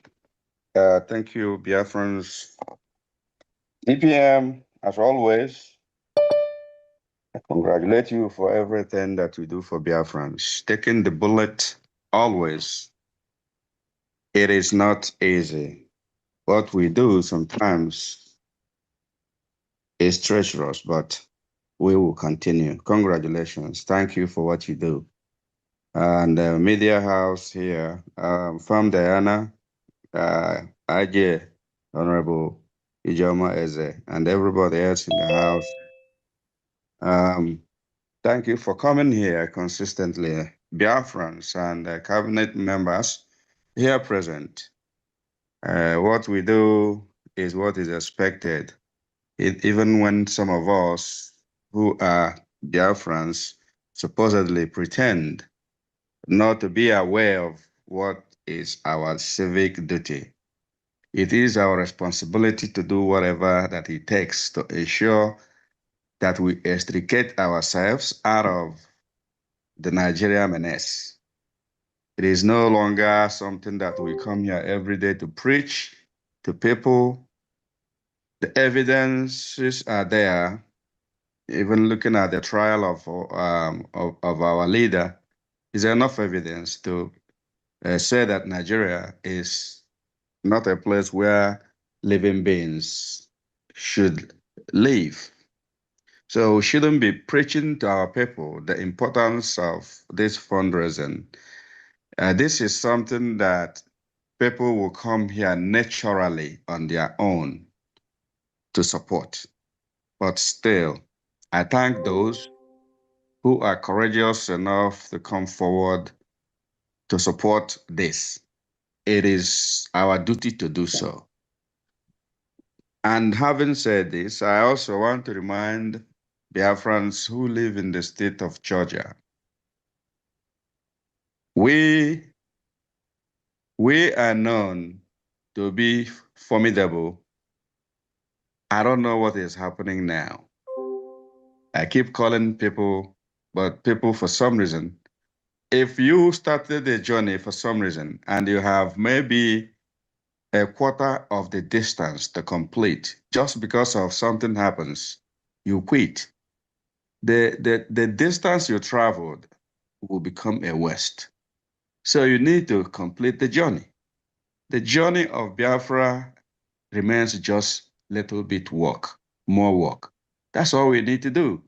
Thank you, Biafrans. DPM, as always, I congratulate you for everything that you do for Biafrans. Taking the bullet, always, it is not easy. What we do sometimes is treacherous, but we will continue. Congratulations. Thank you for what you do. And the media house here, Farm Diana, Ajay, Honorable Ijoma Eze, and everybody else in the house. Thank you for coming here consistently. Biafrans and cabinet members here present. What we do is what is expected. Even when some of us who are Biafrans supposedly pretend not to be aware of what is our civic duty. It is our responsibility to do whatever that it takes to ensure that we extricate ourselves out of the Nigerian menace. It is no longer something that we come here every day to preach to people. The evidences are there. Even looking at the trial of our leader is enough evidence to say that Nigeria is not a place where living beings should live. So we shouldn't be preaching to our people the importance of this fundraising. This is something that people will come here naturally on their own to support. But still, I thank those who are courageous enough to come forward to support this. It is our duty to do so. And having said this, I also want to remind Biafrans who live in the state of Georgia, we are known to be formidable. I don't know what is happening now. I keep calling people, but people for some reason, if you started a journey for some reason and you have maybe a quarter of the distance to complete, just because of something happens, you quit. The distance you traveled will become a waste. So you need to complete the journey. The journey of Biafra remains just little bit work, more work. That's all we need to do.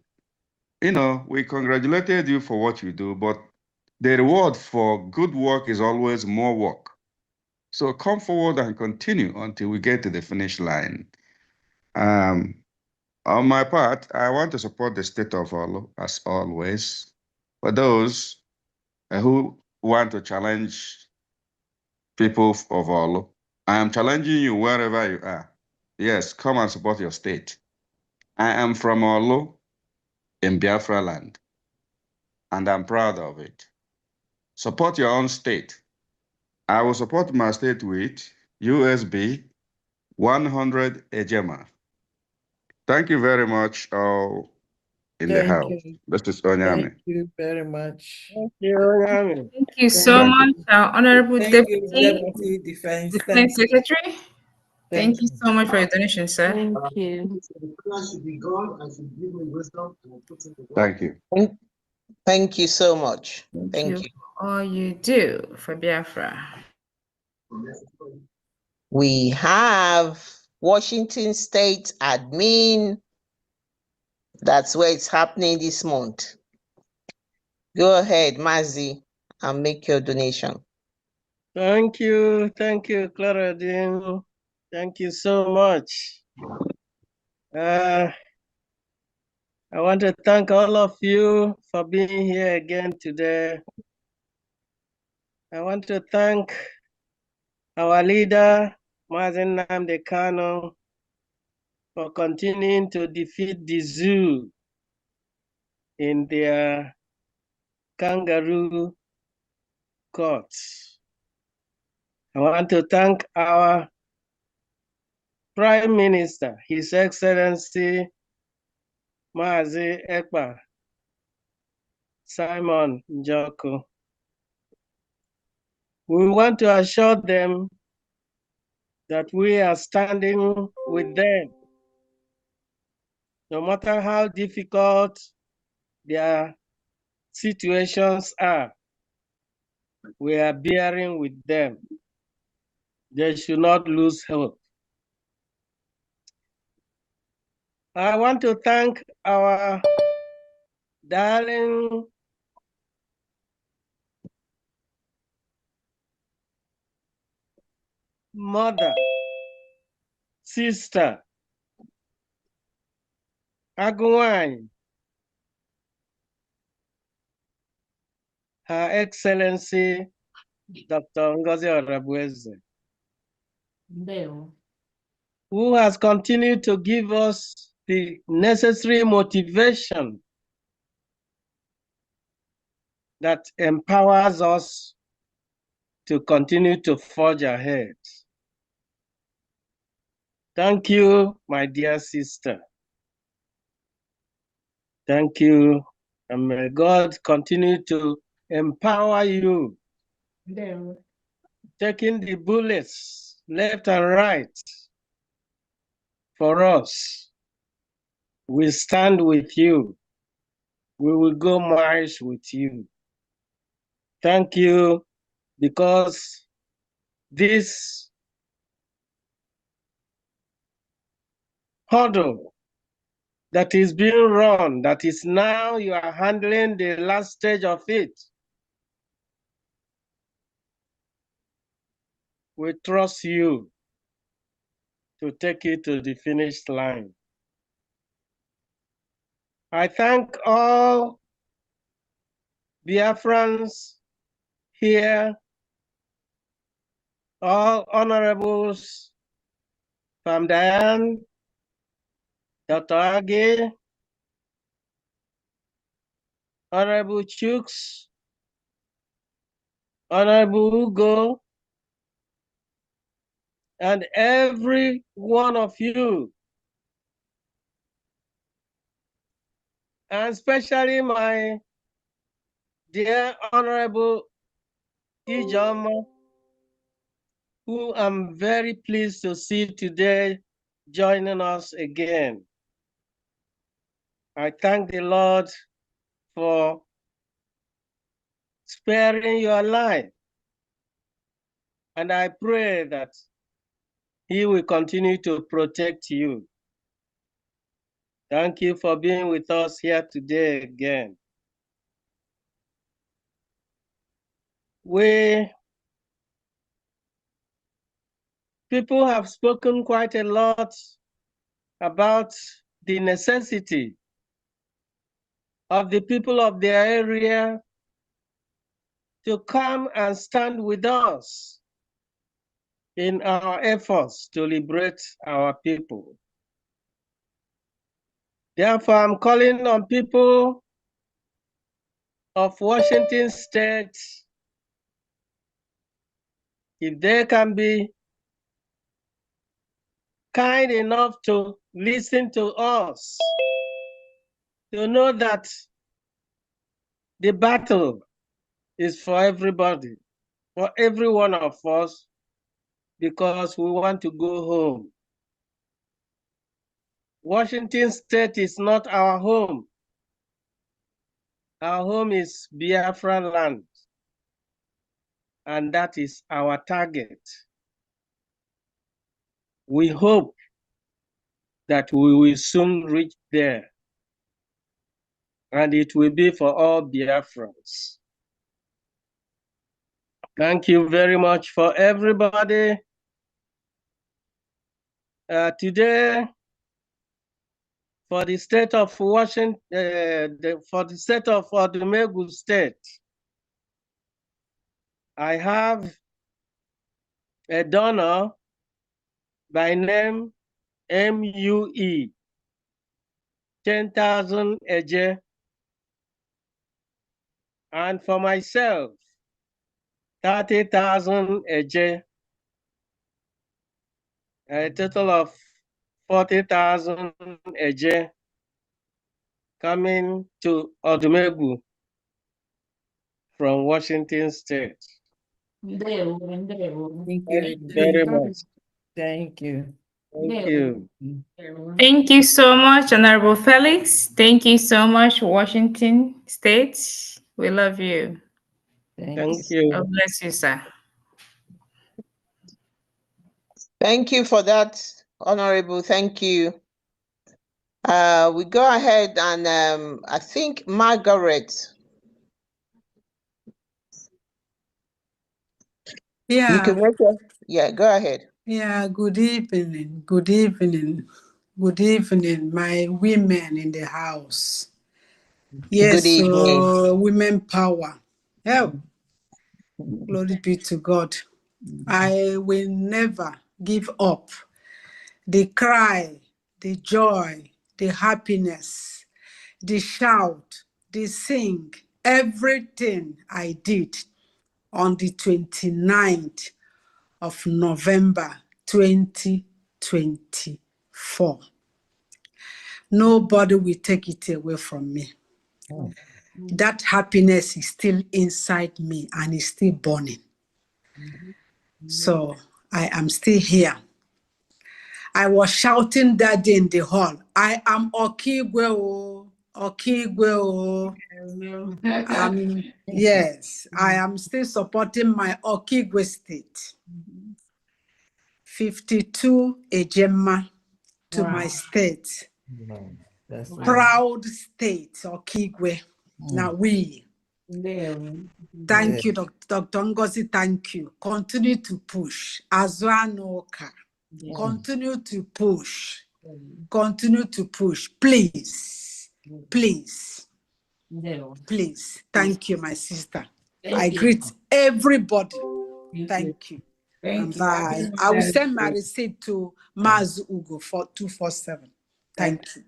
You know, we congratulated you for what you do, but the reward for good work is always more work. So come forward and continue until we get to the finish line. On my part, I want to support the state of Olo, as always. For those who want to challenge people of Olu. I am challenging you wherever you are. Yes, come and support your state. I am from Olu in Biafra land, and I'm proud of it. Support your own state. I will support my state with USB 100 Ejema. Thank you very much, all in the Thank house. you. This is Onyame. Thank you very much. Thank you, Onyame. Thank you so Thank you. much, Honorable Thank you, Deputy Deputy Defense. Thank Defense you. Secretary. Thank you you. so much for your donation, sir. Thank you. Thank you. Thank you so much. Thank you for all you do for Biafra. We have Washington State admin. That's where it's happening this month. Go ahead, Mazi, and make your donation. Thank you, Claudine. Thank you so much. I want to thank all of you for being here again today. I want to thank our leader, Mazen Nnamdi Kanu, for continuing to defeat the zoo in their kangaroo courts. I want to thank our Prime Minister, His Excellency Mazi Ekpa Simon Njoku. We want to assure them that we are standing with them. No matter how difficult their situations are, we are bearing with them. They should not lose hope. I want to thank our darling mother, sister, Agwai, Her Excellency Dr. Ngozi Orabueze, who has continued to give us the necessary motivation that empowers us to continue to forge ahead. Thank you, my dear sister. Thank you, and may God continue to empower you, taking the bullets left and right for us. We stand with you. We will go miles with you. Thank you, because this hurdle that is being run, that is now you are handling the last stage of it. We trust you to take it to the finish line. I thank all Biafrans here, all honorables, Pam Diane, Dr. Age, Honorable Chooks, Honorable Ugo, and every one of you, and especially my dear Honorable Ijoma, who I'm very pleased to see today joining us again. I thank the Lord for sparing your life, and I pray that He will continue to protect you. Thank you for being with us here today again. People have spoken quite a lot about the necessity of the people of their area to come and stand with us in our efforts to liberate our people. Therefore, I'm calling on people of Washington State, if they can be kind enough to listen to us, to know that the battle is for everybody, for every one of us, because we want to go home. Washington State is not our home. Our home is Biafra land, and that is our target. We hope that we will soon reach there, and it will be for all Biafrans. Thank you very much for everybody. Today, for the state of Washington, for the state of Odumegu State, I have a donor by name MUE, 10,000 Eje, and for myself, 30,000 Eje, a total of 40,000 Eje coming to Odumegu from Washington State. Thank you very much. Thank you. Thank you. Thank you so much, Honorable Felix. Thank you so much, Washington State. We love you. Thank you. God bless you, sir. Thank you for that, Honorable. Thank you. We go ahead and I think Margaret. Yeah. You can make it. Yeah, go ahead. Yeah, good evening. Good evening. Good evening, my women in the house. Yes, Good evening. so women power. Oh, glory be to God. I will never give up. The cry, the joy, the happiness, the shout, the sing, everything I did on the 29th of November 2024. Nobody will take it away from me. That happiness is still inside me and is still burning. So I am still here. I was shouting that day in the hall, I am Okigwe, Okigwe. Yes, I am still supporting my Okigwe state. 52 Ejema to my state. Proud state, Okigwe. Now we. Thank you, Dr. Ngozi, thank you. Continue to push. Azwanoka. Continue to push. Continue to push. Please. Please. Please. Thank you, my sister. I greet everybody. Thank you. And bye. I will send my receipt to Mazu Ugo for 247. Thank you.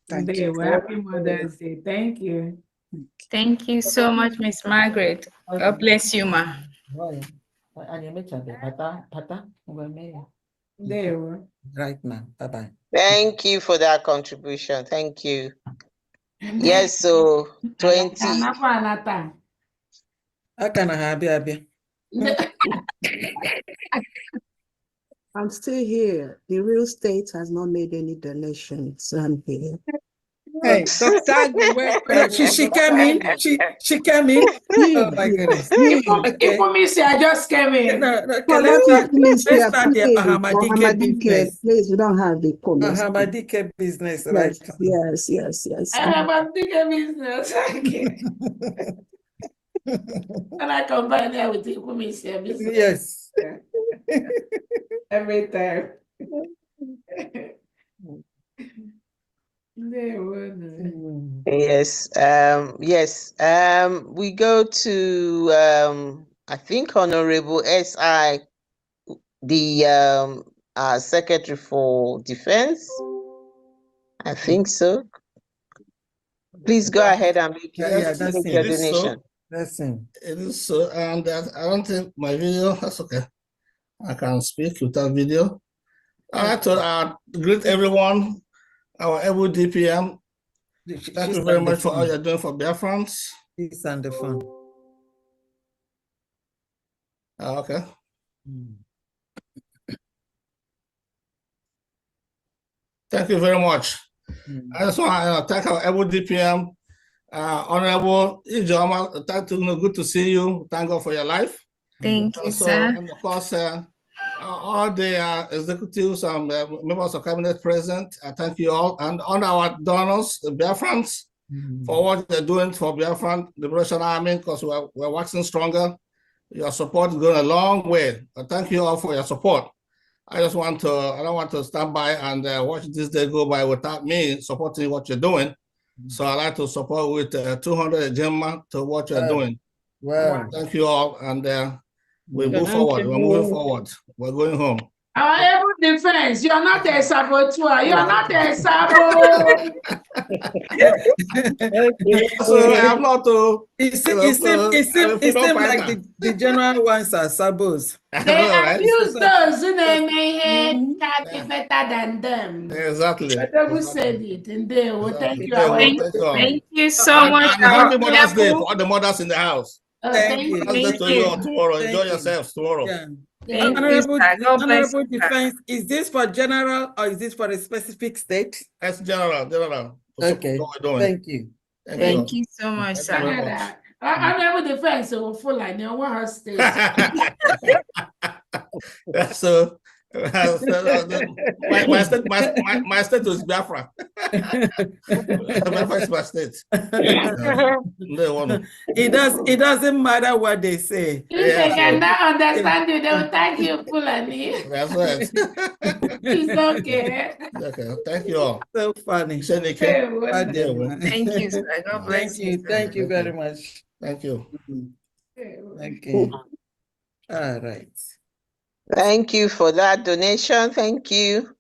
Thank you. Happy Mother's Day. Thank you. Thank you so much, Miss Margaret. God bless you, ma. Right now. Bye-bye. Thank you for that contribution. Thank you. Yes, so 20. I'm still here. The real estate has not made any donations, so I'm here. Hey, Dr. She came in. She came in. Oh my goodness. Okay. I just came in. No, okay, let's start the Ahamadike business. Please, we don't have the comments. Ahamadike business, right? Yes. Ahamadike business. Okay. And I combine that with the Kumisia business. Yes. Every time. Yes, we go to I think Honorable S.I. the Secretary for Defense. I think so. Please go ahead and make, Yes, make it your is donation. so. It is so, and I don't think my video, that's okay. I can speak without video. I like to greet everyone, our able DPM. Thank you very much for all you're doing for Biafrans. Peace and the fun. Okay. Thank you very much. I just want to thank our able DPM, Honorable Ijoma. Good to see you. Thank God for your life. Thank you, sir. And of course, all the executives and members of cabinet present, I thank you all. And on our donors, the Biafrans, for what they're doing for Biafran Liberation Army, because we're waxing stronger. Your support is going a long way. Thank you all for your support. I don't want to stand by and watch this day go by without me supporting what you're doing. So I like to support with 200 Gemma to what you're doing. Wow. Thank you all, and we move forward. We're moving forward. We're going home. Our able defense, you're not a saboteur. You're not a sabo. So I'm not to. It seems like the general ones are sabos. They abuse those who name better than them. Exactly. Who said it? And they will thank you. Thank you so much. And happy Mother's Day for all the mothers in the house. Thank you. Mother's Day to you all tomorrow. Enjoy yourselves tomorrow. Yeah. Honorable Defense, is this for general or is this for a specific state? That's general. Okay. Thank you. Thank you so much, sir. Honorable Defense will full line in one state. So my state is Biafra. Biafra is my state. It doesn't matter what they say. If they cannot understand you, they will thank you fully. That's right. It's okay. Okay, thank you all. So funny. Thank you, sir. God bless you. Thank you very much. Thank you. Okay. All right. Thank you for that donation. Thank you.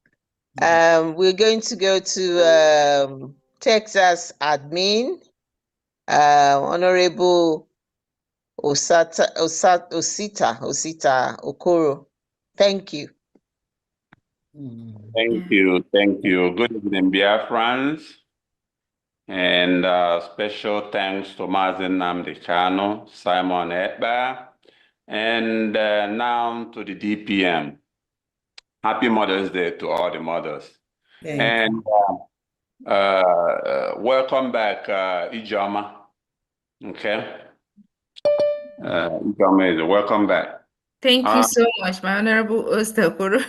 We're going to go to Texas admin, Honorable Osita Okoro. Thank you. Thank you. Good evening, Biafrans. And special thanks to Mazen Namdekano, Simon Ekba, and now to the DPM. Happy Mother's Day to all the mothers. And welcome back, Ijoma. Okay. Ijoma, welcome back. Thank you so much, my Honorable Ostakoro.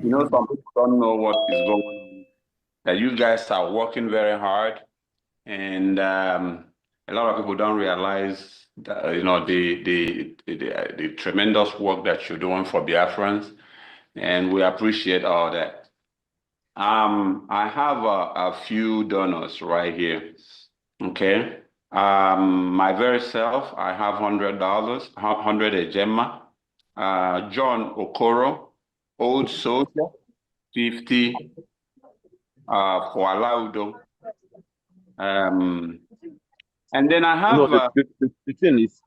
You know, some people don't know what is going on. That you guys are working very hard, and a lot of people don't realize that, you know, the tremendous work that you're doing for Biafrans, and we appreciate all that. I have a few donors right here. Okay. My very self, I have $100, 100 Ejema. John Okoro, Old Soldier, 50 for Alaudo. And then I have the thing is,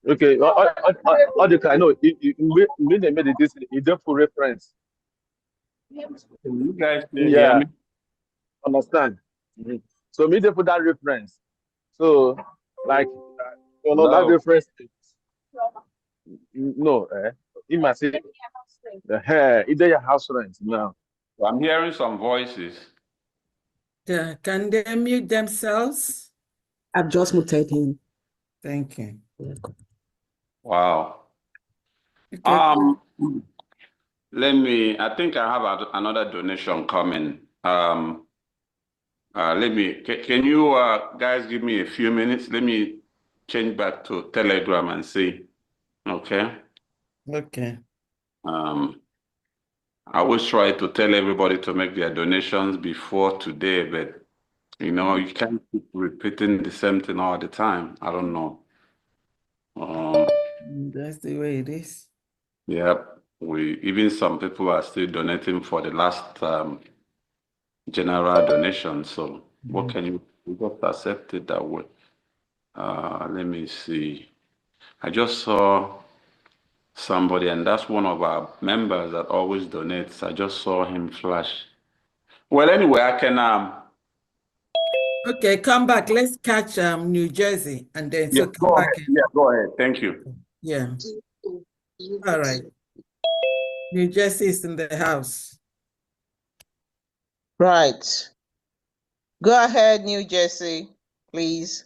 okay, all the kind, no, when they made this, it's just for reference. You guys, yeah, understand. So me they put that reference. So like, you know, that reference. No, it must say either your house rent now. I'm hearing some voices. Yeah, can they mute themselves? I've just muted him. Thank you. Wow. Okay. I think I have another donation coming. Can you guys give me a few minutes? Let me change back to Telegram and see. Okay. Okay. I always try to tell everybody to make their donations before today, but you know, you can't keep repeating the same thing all the time. I don't know. That's the way it is. Yep. Even some people are still donating for the last general donation. So what can you just accept it that way? Let me see. I just saw somebody, and that's one of our members that always donates. I just saw him flash. Well, anyway, I can Okay, come back. Let's catch New Jersey, and then yeah, so come back. Yeah, go ahead. Thank you. Yeah. All right. New Jersey is in the house. Right. Go ahead, New Jersey, please.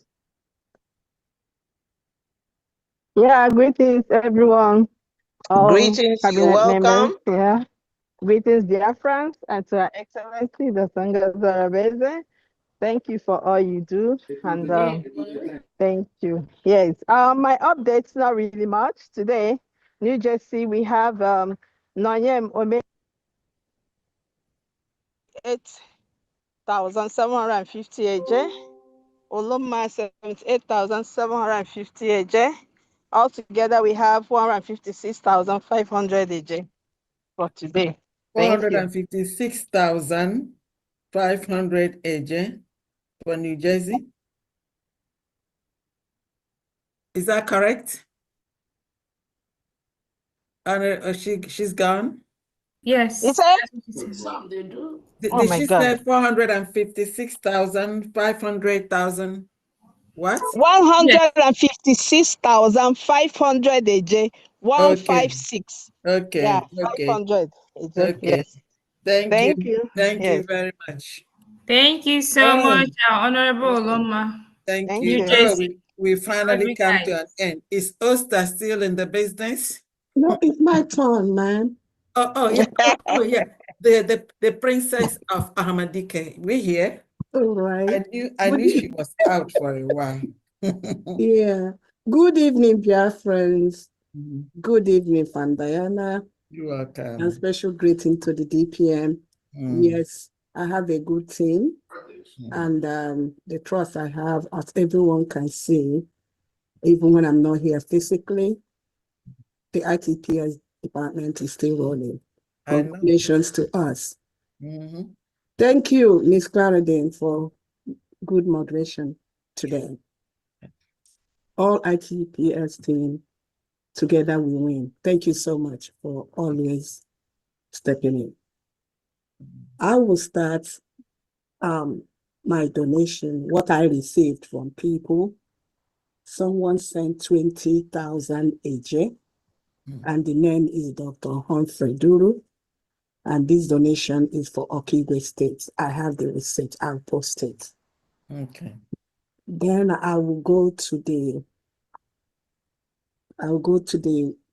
Yeah, greetings, everyone. All Greetings, you're cabinet members. welcome. Yeah. Greetings, dear friends, and to Her Excellency, the Sangaza. Thank you for all you do. And thank you. Yes. My update's not really much today. New Jersey, we have Nonyem Ome 8,750 AJ. Oloma 78,750 AJ. Altogether, we have 456,500 AJ for today. Thank you. 456,500 AJ for New Jersey. Is that correct? And she's gone? Yes. It's a Did she say 456,500,000? What? 156,500 AJ. 156. Okay. Yeah, Okay. 500 AJ. Okay. Yes. Thank you. Thank you Yes. very much. Thank you so much, Honorable Oloma. Thank Thank you. you. Oh, we finally Every come time. to an end. Is Oster still in the business? No, it's my turn, man. Oh yeah. Yeah. The princess of Ahmadike. We here. All right. I knew she was out for a while. Yeah. Good evening, dear friends. Good evening, Diana. You're welcome. And special greeting to the DPM. Yes, I have a good team. And the trust I have, as everyone can see, even when I'm not here physically, the ITPS department is still rolling. Congratulations to us. Thank you, Ms. Clarendon, for good moderation today. All ITPS team, together we win. Thank you so much for always stepping in. I will start my donation, what I received from people. Someone sent 20,000 AJ, and the name is Dr. Humphrey Duru. And this donation is for Okigwe State. I have the receipt, I'll post it. Okay. Then I will go to the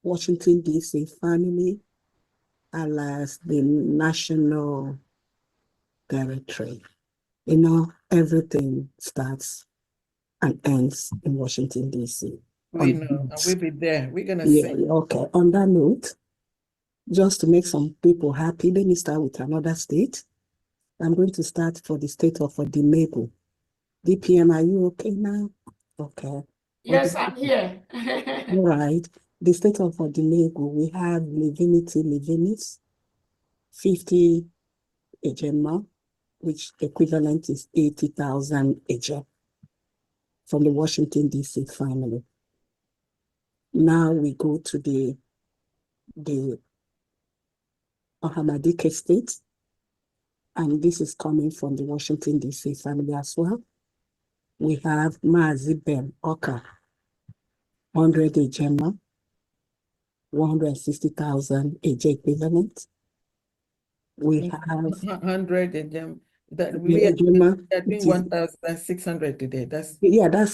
Washington, D.C. family, alias the National Directory. You know, everything starts and ends in Washington, D.C. We know, and we'll be there. We're going to Yeah, see. okay. On that note, just to make some people happy, let me start with another state. I'm going to start for the state of Nimbo. DPM, are you okay now? Okay. Yes, I'm here. All right. The state of Nimbo, we have Livinis, 50 Ejema, which equivalent is 80,000 Eje from the Washington, D.C. family. Now we go to the Ahmadike state, and this is coming from the Washington, D.C. family as well. We have Maazi Ben Oka, 100 Ejema, 160,000 AJ equivalent. We have 100 Ejema. That we are Ejema, doing 1,600 today. That's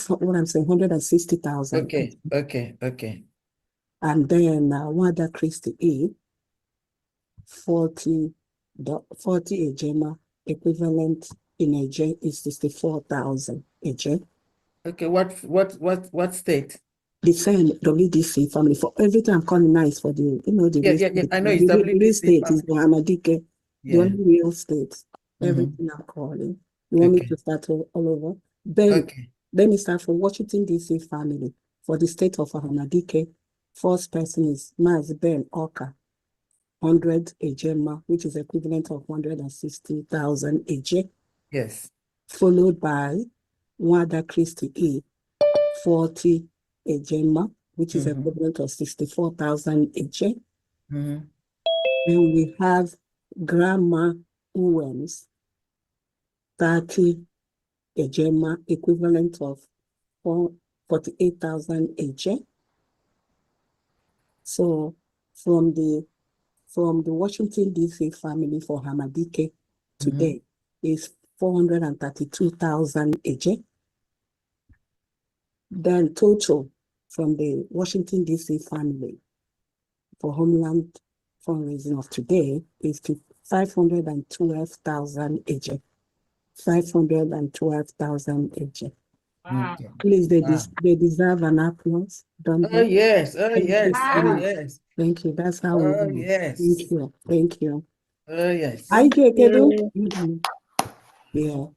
what I'm saying, 160,000. Okay. And then Wada Christie A, 40 Ejema equivalent in AJ is 64,000 AJ. Okay, what state? The same WDC family. For everything I'm calling now is for the, I know it's WDC state family. is Mohammadike, the only real state. Everything I'm calling. You want me to start all over? Then let me start for Washington, D.C. family. For the state of Mohammadike, First person is Maz Ben Oka, 100 Ejema, which is equivalent of 160,000 Eje. Yes. Followed by Wada Christie E, 40 Ejema, which is equivalent of 64,000 Eje. Then we have Grandma Uwems, 30 Ejema, equivalent of 48,000 Eje. So from the Washington DC family for Hamadike today is 432,000 Eje. Then total from the Washington DC family for Homeland Fundraising of today is to 512,000 Eje. 512,000 Eje. Wow. Please, they deserve an applause. Don't Oh, they? yes. Oh, Thank you yes. so Oh, much. yes. Thank you. That's how we Oh, do. yes. Thank you. Thank you. Oh, yes. I get it. Yeah. So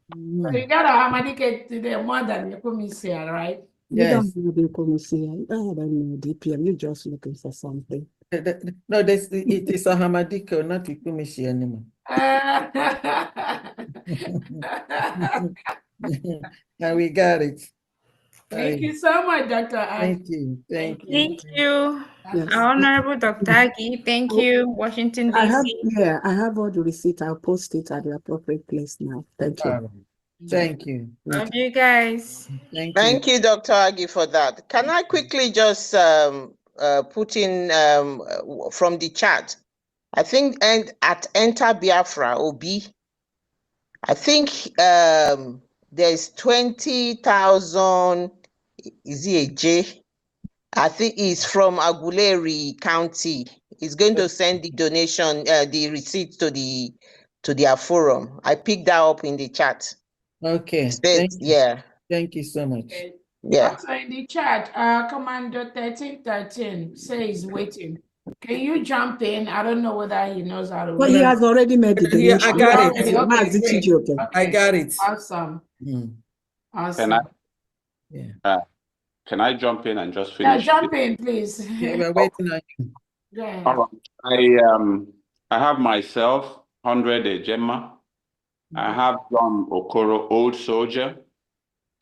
you got a Hamadike today more than you come here, right? You don't Yes. know the commission. I don't know DPM. You're just looking for something. No, it is a Hamadiko, not Ikumishi anymore. And we got it. Thank you so much, Dr. Thank you. Thank you. Thank you. Yes. Honorable Dr. Aggie, thank you. Washington, I D.C. have all the receipt. I'll post it at the appropriate place now. Thank you. Thank you. Love you guys. Thank you, Dr. Agi, for that. Can I quickly just put in from the chat? I think at Enter Biafra, OB, I think there's 20,000, is it a J? I think it's from Aguleri County. It's going to send the donation, the receipt to their forum. I picked that up in the chat. Okay. Thank you. Thank you so much. Yeah. Also in the chat, Commander 1313 says waiting. Can you jump in? I don't know whether he knows how to. But he has already made the donation. Yeah, I got it. Okay, great. I got it. Awesome. Awesome. Can I jump in and just Yeah, finish? jump in, please. Yeah, we're waiting on you. Go ahead. All right. I have myself 100 Ejema. I have John Okoro, old soldier,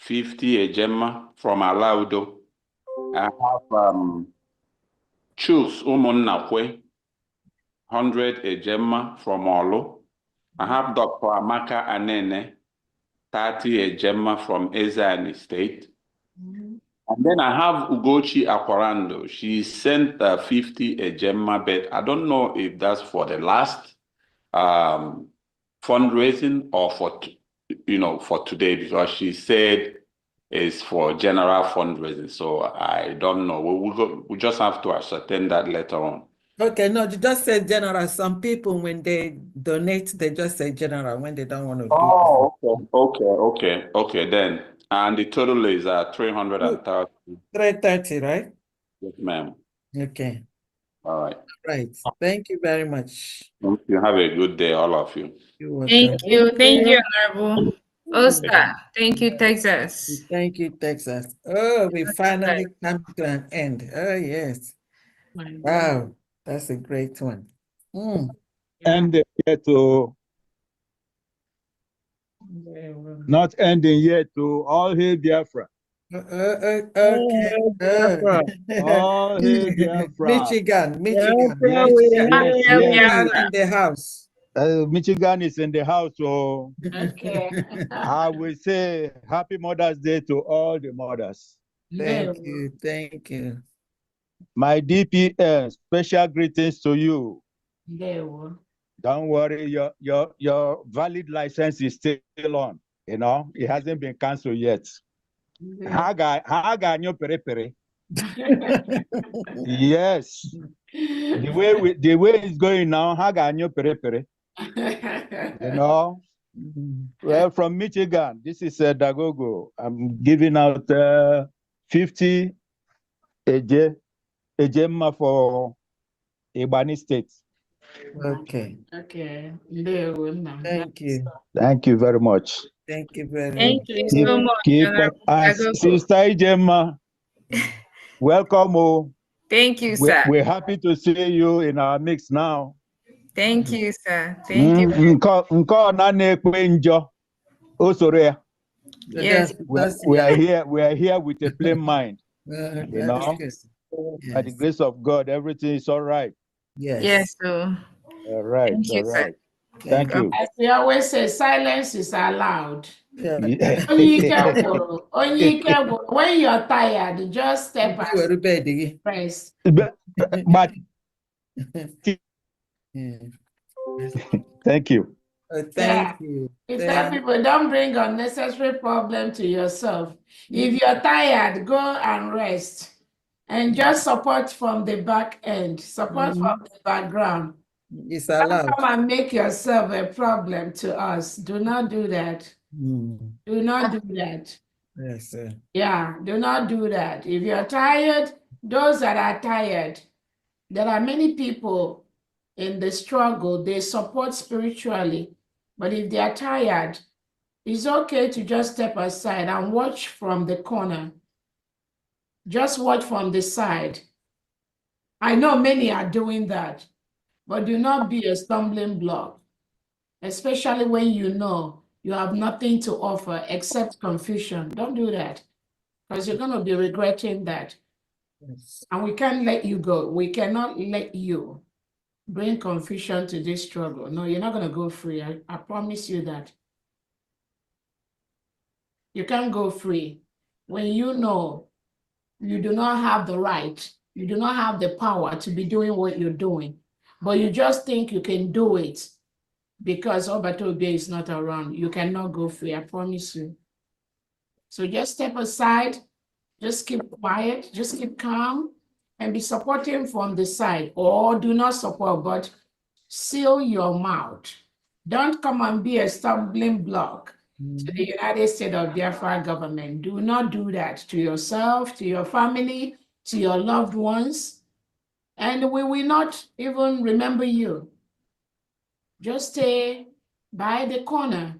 50 Ejema from Alaudo. I have Chus Umonnakwe, 100 Ejema from Olo. I have Dr. Amaka Anene, 30 Ejema from Ezani State. And then I have Ugochi Akwarando. She sent 50 Ejema, but I don't know if that's for the last fundraising or for today, because she said it's for general fundraising. So I don't know. We just have to ascertain that later on. Okay, no, you just said general. Some people, when they donate, they just say general when they don't want to do it. Oh, okay. Then, and the total is 330. 330, right? Yes, ma'am. Okay. All right. Right. Thank you very much. You have a good day, all of you. You're welcome. Thank you. Thank you, Honorable Osta. Thank you, Texas. Thank you, Texas. Oh, we finally come to an end. Oh, yes. Wow. That's a great one. And to not ending yet to all hail Biafra. Okay. All hail Biafra. Michigan. Yes, Michigan in the house. Michigan is in the house, so okay. I will say Happy Mother's Day to all the mothers. Thank you. Thank you. My DPS, special greetings to you. Don't worry, your valid license is still on. You know, it hasn't been canceled yet. Haga nyo pere pere. Yes. The way it's going now, Haga nyo pere pere. You know. Well, from Michigan, this is Dagogo. I'm giving out 50 Ejema for Ibani State. Okay. Okay. Thank you. Thank you very much. Thank you very much. Thank you so much. Sister Ejema, welcome. Thank you, sir. We're happy to see you in our mix now. Thank you, sir. Thank you. Yes. We are here. We are here with a plain mind. You know, yes. by the grace of God, everything is all right. Yes. Yes. So. All right. Thank you, All right. sir. Thank you. As we always say, silence is allowed. Yeah. When you're tired, just step aside. Rest. But thank you. Thank you. We tell people, don't bring unnecessary problem to yourself. If you're tired, go and rest. And just support from the back end, support from the background. It's allowed. Don't come and make yourself a problem to us. Do not do that. Do not do that. Yes, sir. Yeah, do not do that. If you're tired, those that are tired, there are many people in the struggle, they support spiritually. But if they are tired, it's okay to just step aside and watch from the corner. Just watch from the side. I know many are doing that, but do not be a stumbling block, especially when you know you have nothing to offer except confusion. Don't do that, because you're going to be regretting that. Yes. And we can't let you go. We cannot let you bring confusion to this struggle. No, you're not going to go free. I promise you that. You can't go free when you know you do not have the right, you do not have the power to be doing what you're doing, but you just think you can do it because Obatobe is not around. You cannot go free, I promise you. So just step aside, just keep quiet, just keep calm, and be supporting from the side, or do not support, but seal your mouth. Don't come and be a stumbling block to the United States of Biafra government. Do not do that to yourself, to your family, to your loved ones, and we will not even remember you. Just stay by the corner.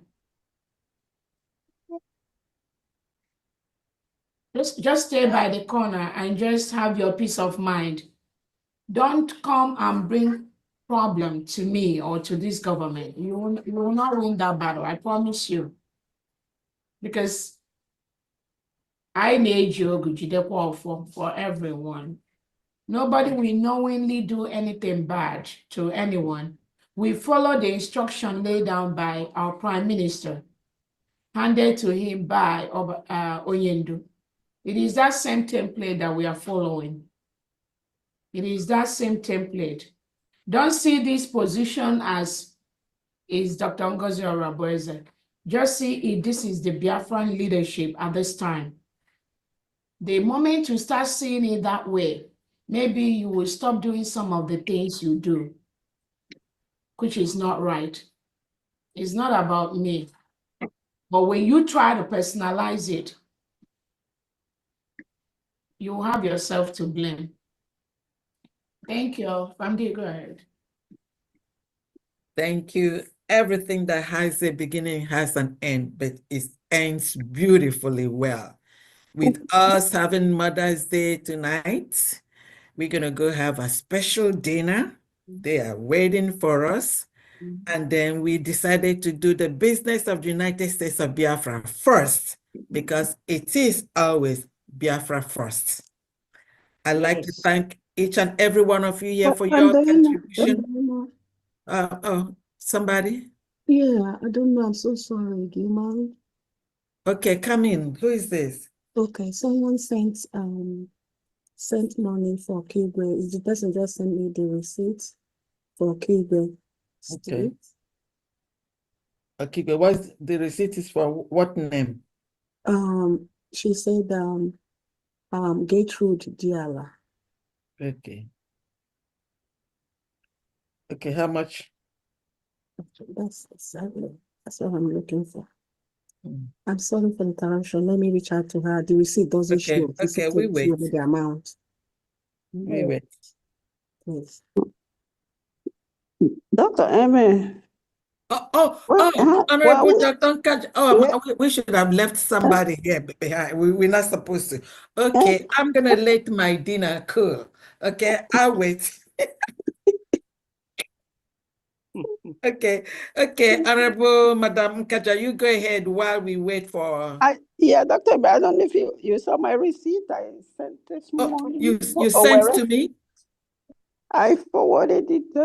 Just stay by the corner and just have your peace of mind. Don't come and bring problem to me or to this government. You will not win that battle, I promise you. Because I need you for everyone. Nobody will knowingly do anything bad to anyone. We follow the instruction laid down by our Prime Minister, handed to him by Onyendu. It is that same template that we are following. It is that same template. Don't see this position as is Dr. Ngozi Oraboeze. Just see it, this is the Biafran leadership at this time. The moment you start seeing it that way, maybe you will stop doing some of the things you do, which is not right. It's not about me. But when you try to personalize it, you have yourself to blame. Thank you. Famdi, go ahead. Thank you. Everything that has a beginning has an end, but it ends beautifully well. With us having Mother's Day tonight, we're going to go have a special dinner. They are waiting for us. And then we decided to do the business of the United States of Biafra first, because it is always Biafra first. I'd like to thank each and every one of you here for your contribution. Somebody? Yeah, I don't know. I'm so sorry. Do you mind? Okay, come in. Who is this? Okay, someone sent money for Kigwe. Is the person just sent me the receipt for Kigwe? Okay. Okay, but what's the receipt is for what name? She said Gertrude Diala. Okay. Okay, how much? That's exactly what I'm looking for. I'm sorry for the interruption. Let me reach out to her. The receipt doesn't show. Okay, we wait. The amount. We wait. Please. Dr. Amy. Honorable Dr. We should have left somebody here behind. We're not supposed to. Okay, I'm gonna let my dinner cool. Okay, I'll wait. Okay, Honorable Madam Kaja, you go ahead while we wait for. Yeah, Dr. But I don't know if you saw my receipt I sent this morning. You sent to me? I forwarded it,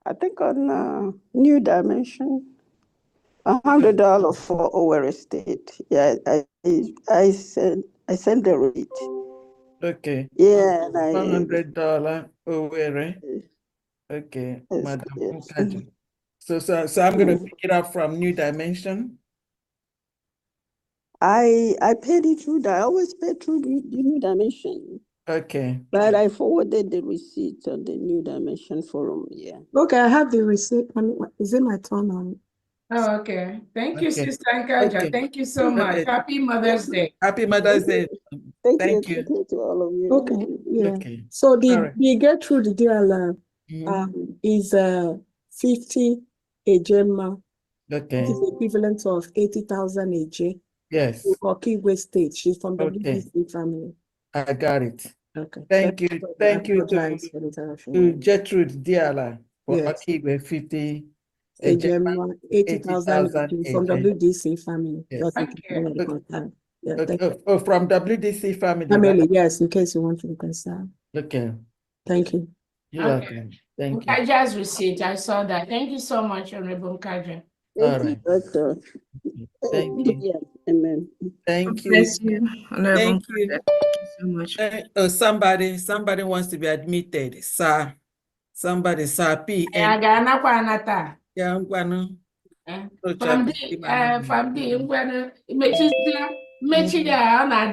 I think on New Dimension. $100 for Owerri State. Yeah, I sent the receipt. Okay. Yeah, $100 Owerri. Okay, Madam Kaja. So I'm going to pick it up from New Dimension. I paid it through I always pay through the New Dimension. Okay. But I forwarded the receipt on the New Dimension forum, yeah. Okay, I have the receipt. Is it my turn on? Oh, okay. Thank you, Okay. Sister Nkaja. Okay. Thank you so much. Okay. Happy Mother's Day. Happy Mother's Day. Thank you to all of you. Okay, yeah. Okay. So right. the get through the deal is 50 a gemma. Okay. It is equivalent of 80,000 a J. Yes. For Kigwe State. She's from the Okay. BDC family. I got it. Okay. Thank you. Thank you to Gertrude Diala for Akibe 50 a gemma, 80,000 from WDC family. Yes. Thank you. Yeah, thank you. Oh, from WDC family. Family, Right? yes, in case you want to reconcile. Okay. Thank you. You're welcome. Thank you. Nkaja's receipt. I saw that. Thank you so much, Honorable Nkaja. Thank you, Doctor. Thank you. Yeah, amen. Thank you. Bless you, Honorable Thank you. Nkaja. Thank you so much. Somebody wants to be admitted. Sir. Somebody, Sir P. I got another. Yeah, I'm gonna. Famdi, Mechiga, na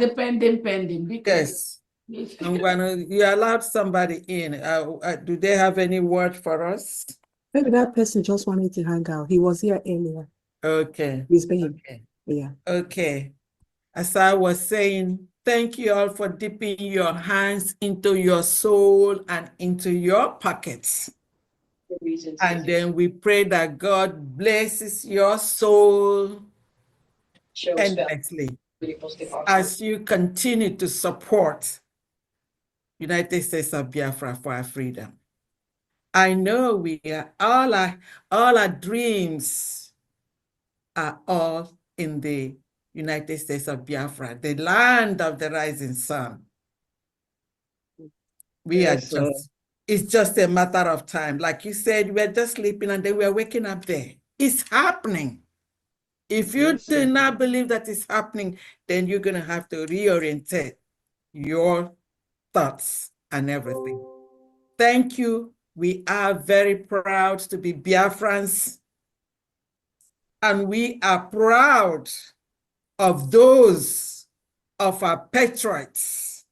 pending because. Yes. You allowed somebody in. Do they have any word for us? Maybe that person just wanted to hang out. He was here earlier. Okay. He's been. Yeah. Okay. As I was saying, thank you all for dipping your hands into your soul and into your pockets. And then we pray that God blesses your soul endlessly as you continue to support United States of Biafra for our freedom. I know we are all our dreams are all in the United States of Biafra, the land of the rising sun. It's just a matter of time. Like you said, we're just sleeping and then we're waking up there. It's happening. If you do not believe that it's happening, then you're going to have to reorientate your thoughts and everything. Thank you. We are very proud to be Biafrans. And we are proud of those of our patriots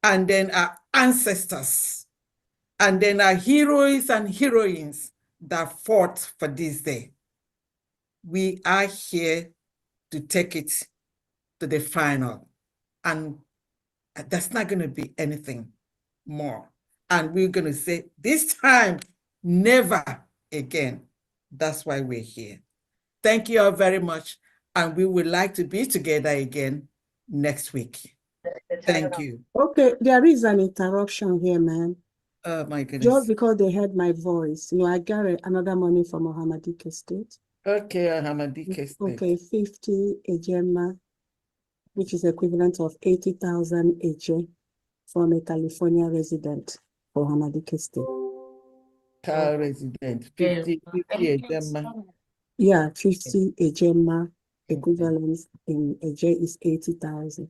and then our ancestors and then our heroes and heroines that fought for this day. We are here to take it to the final. And that's not going to be anything more. And we're going to say, this time, never again. That's why we're here. Thank you all very much. And we would like to be together again next week. Thank you. Okay, there is an interruption here, man. Oh, my goodness. Just because they heard my voice. I got another money from Mohammadike State. Okay, Mohammadike State. Okay, 50 a gemma, which is equivalent of 80,000 a J from a California resident for Mohammadike State. Car resident, 50 a gemma. Yeah, 50 a gemma, equivalent in a J is 80,000.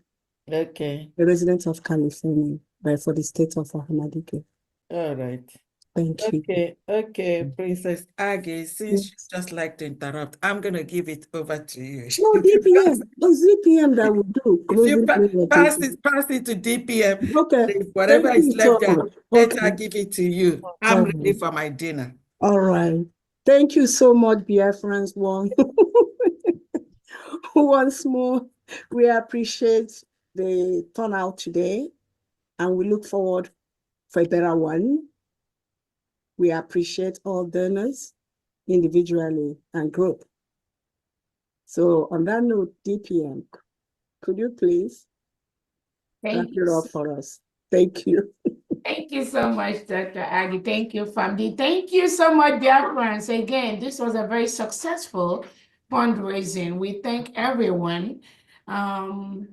Okay. The resident of California, but for the state of Ahmadike. All right. Thank you. Okay, Princess Aggie, since you just like to interrupt, I'm going to give it over to you. No, DPM. It's DPM that will do. If you pass it to DPM. Okay. Whatever is left there, let her give it to you. I'm ready for my dinner. All right. Thank you so much, Biafrans. Once more, we appreciate the turnout today, and we look forward for a better one. We appreciate all donors individually and group. So on that note, DPM, could you please wrap it up for us? Thank you. Thank you so much, Dr. Aggie. Thank you, family. Thank you so much, Biafrans. Again, this was a very successful fundraising. We thank everyone. I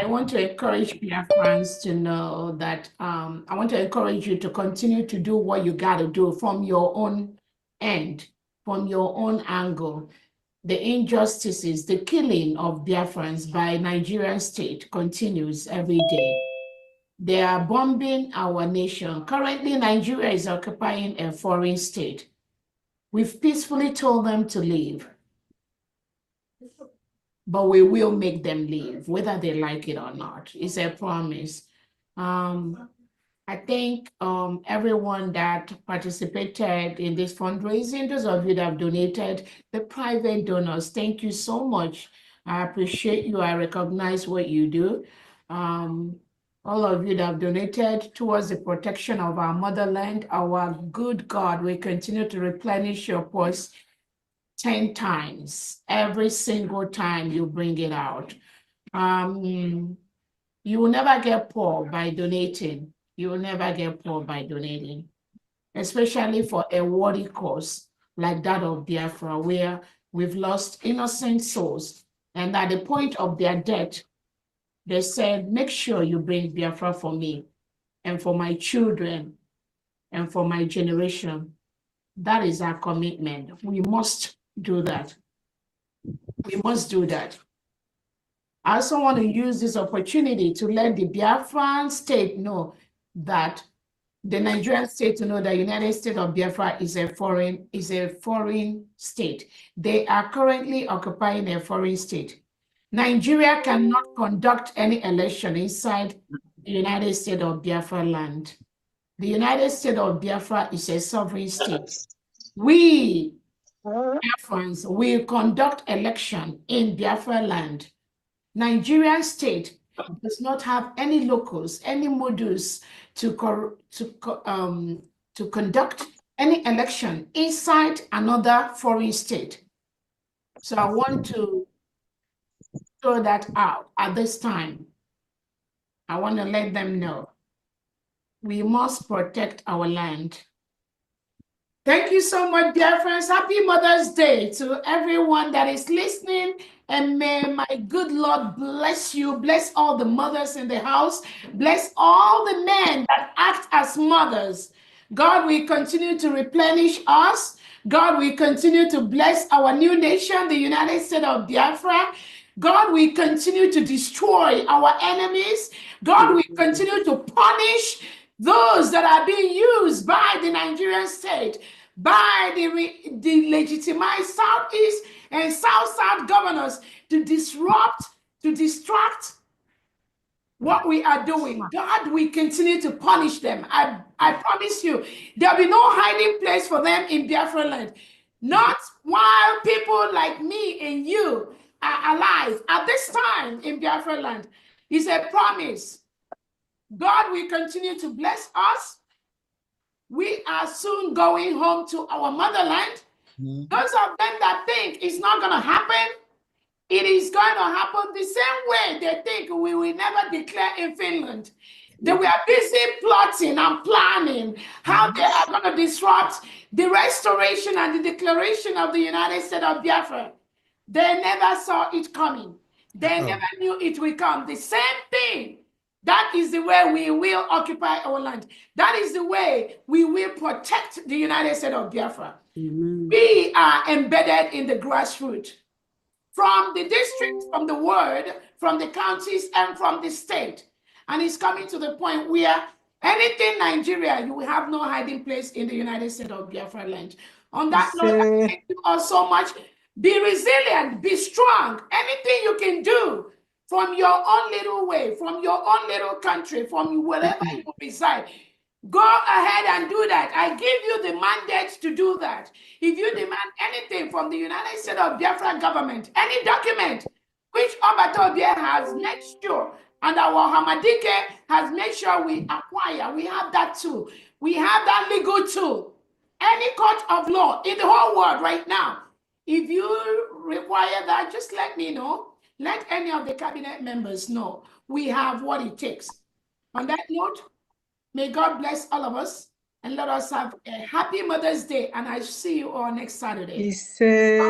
want to encourage Biafrans to know that I want to encourage you to continue to do what you got to do from your own end, from your own angle. The injustices, the killing of Biafrans by Nigerian state continues every day. They are bombing our nation. Currently, Nigeria is occupying a foreign state. We've peacefully told them to leave, but we will make them leave, whether they like it or not. It's a promise. I thank everyone that participated in this fundraising, those of you that have donated, the private donors, thank you so much. I appreciate you. I recognize what you do. All of you that have donated towards the protection of our motherland, our good God, we continue to replenish your purse 10 times, every single time you bring it out. You will never get poor by donating. You will never get poor by donating, especially for a worthy cause like that of Biafra, where we've lost innocent souls. And at the point of their death, they said, make sure you bring Biafra for me and for my children and for my generation. That is our commitment. We must do that. We must do that. I also want to use this opportunity to let the Biafran state know that the Nigerian state to know that United States of Biafra is a foreign state. They are currently occupying a foreign state. Nigeria cannot conduct any election inside the United States of Biafra land. The United States of Biafra is a sovereign state. We, Biafrans, will conduct election in Biafra land. Nigerian state does not have any locals, any modus to conduct any election inside another foreign state. So I want to throw that out at this time. I want to let them know we must protect our land. Thank you so much, dear friends. Happy Mother's Day to everyone that is listening. And may my good Lord bless you. Bless all the mothers in the house. Bless all the men that act as mothers. God will continue to replenish us. God will continue to bless our new nation, the United States of Biafra. God will continue to destroy our enemies. God will continue to punish those that are being used by the Nigerian state, by the legitimized Southeast and South governors to disrupt, to distract what we are doing. God will continue to punish them. I promise you, there'll be no hiding place for them in Biafra land. Not while people like me and you are alive at this time in Biafra land. It's a promise. God will continue to bless us. We are soon going home to our motherland. Those of them that think it's not going to happen, it is going to happen the same way they think we will never declare in Finland. They were busy plotting and planning how they are going to disrupt the restoration and the declaration of the United States of Biafra. They never saw it coming. They never knew it would come. The same thing. That is the way we will occupy our land. That is the way we will protect the United States of Biafra. We are embedded in the grassroots. From the districts, from the ward, from the counties, and from the state. And it's coming to the point where anything Nigeria, you will have no hiding place in the United States of Biafra land. On that note, thank you all so much. Be resilient, be strong. Anything you can do from your own little way, from your own little country, from wherever you reside, go ahead and do that. I give you the mandate to do that. If you demand anything from the United States of Biafra government, any document which Obatobie has made sure, and our Hamadike has made sure we acquire, we have that too. We have that legal tool. Any court of law in the whole world right now, if you require that, just let me know. Let any of the cabinet members know. We have what it takes. On that note, may God bless all of us and let us have a happy Mother's Day. And I see you all next Saturday. He said.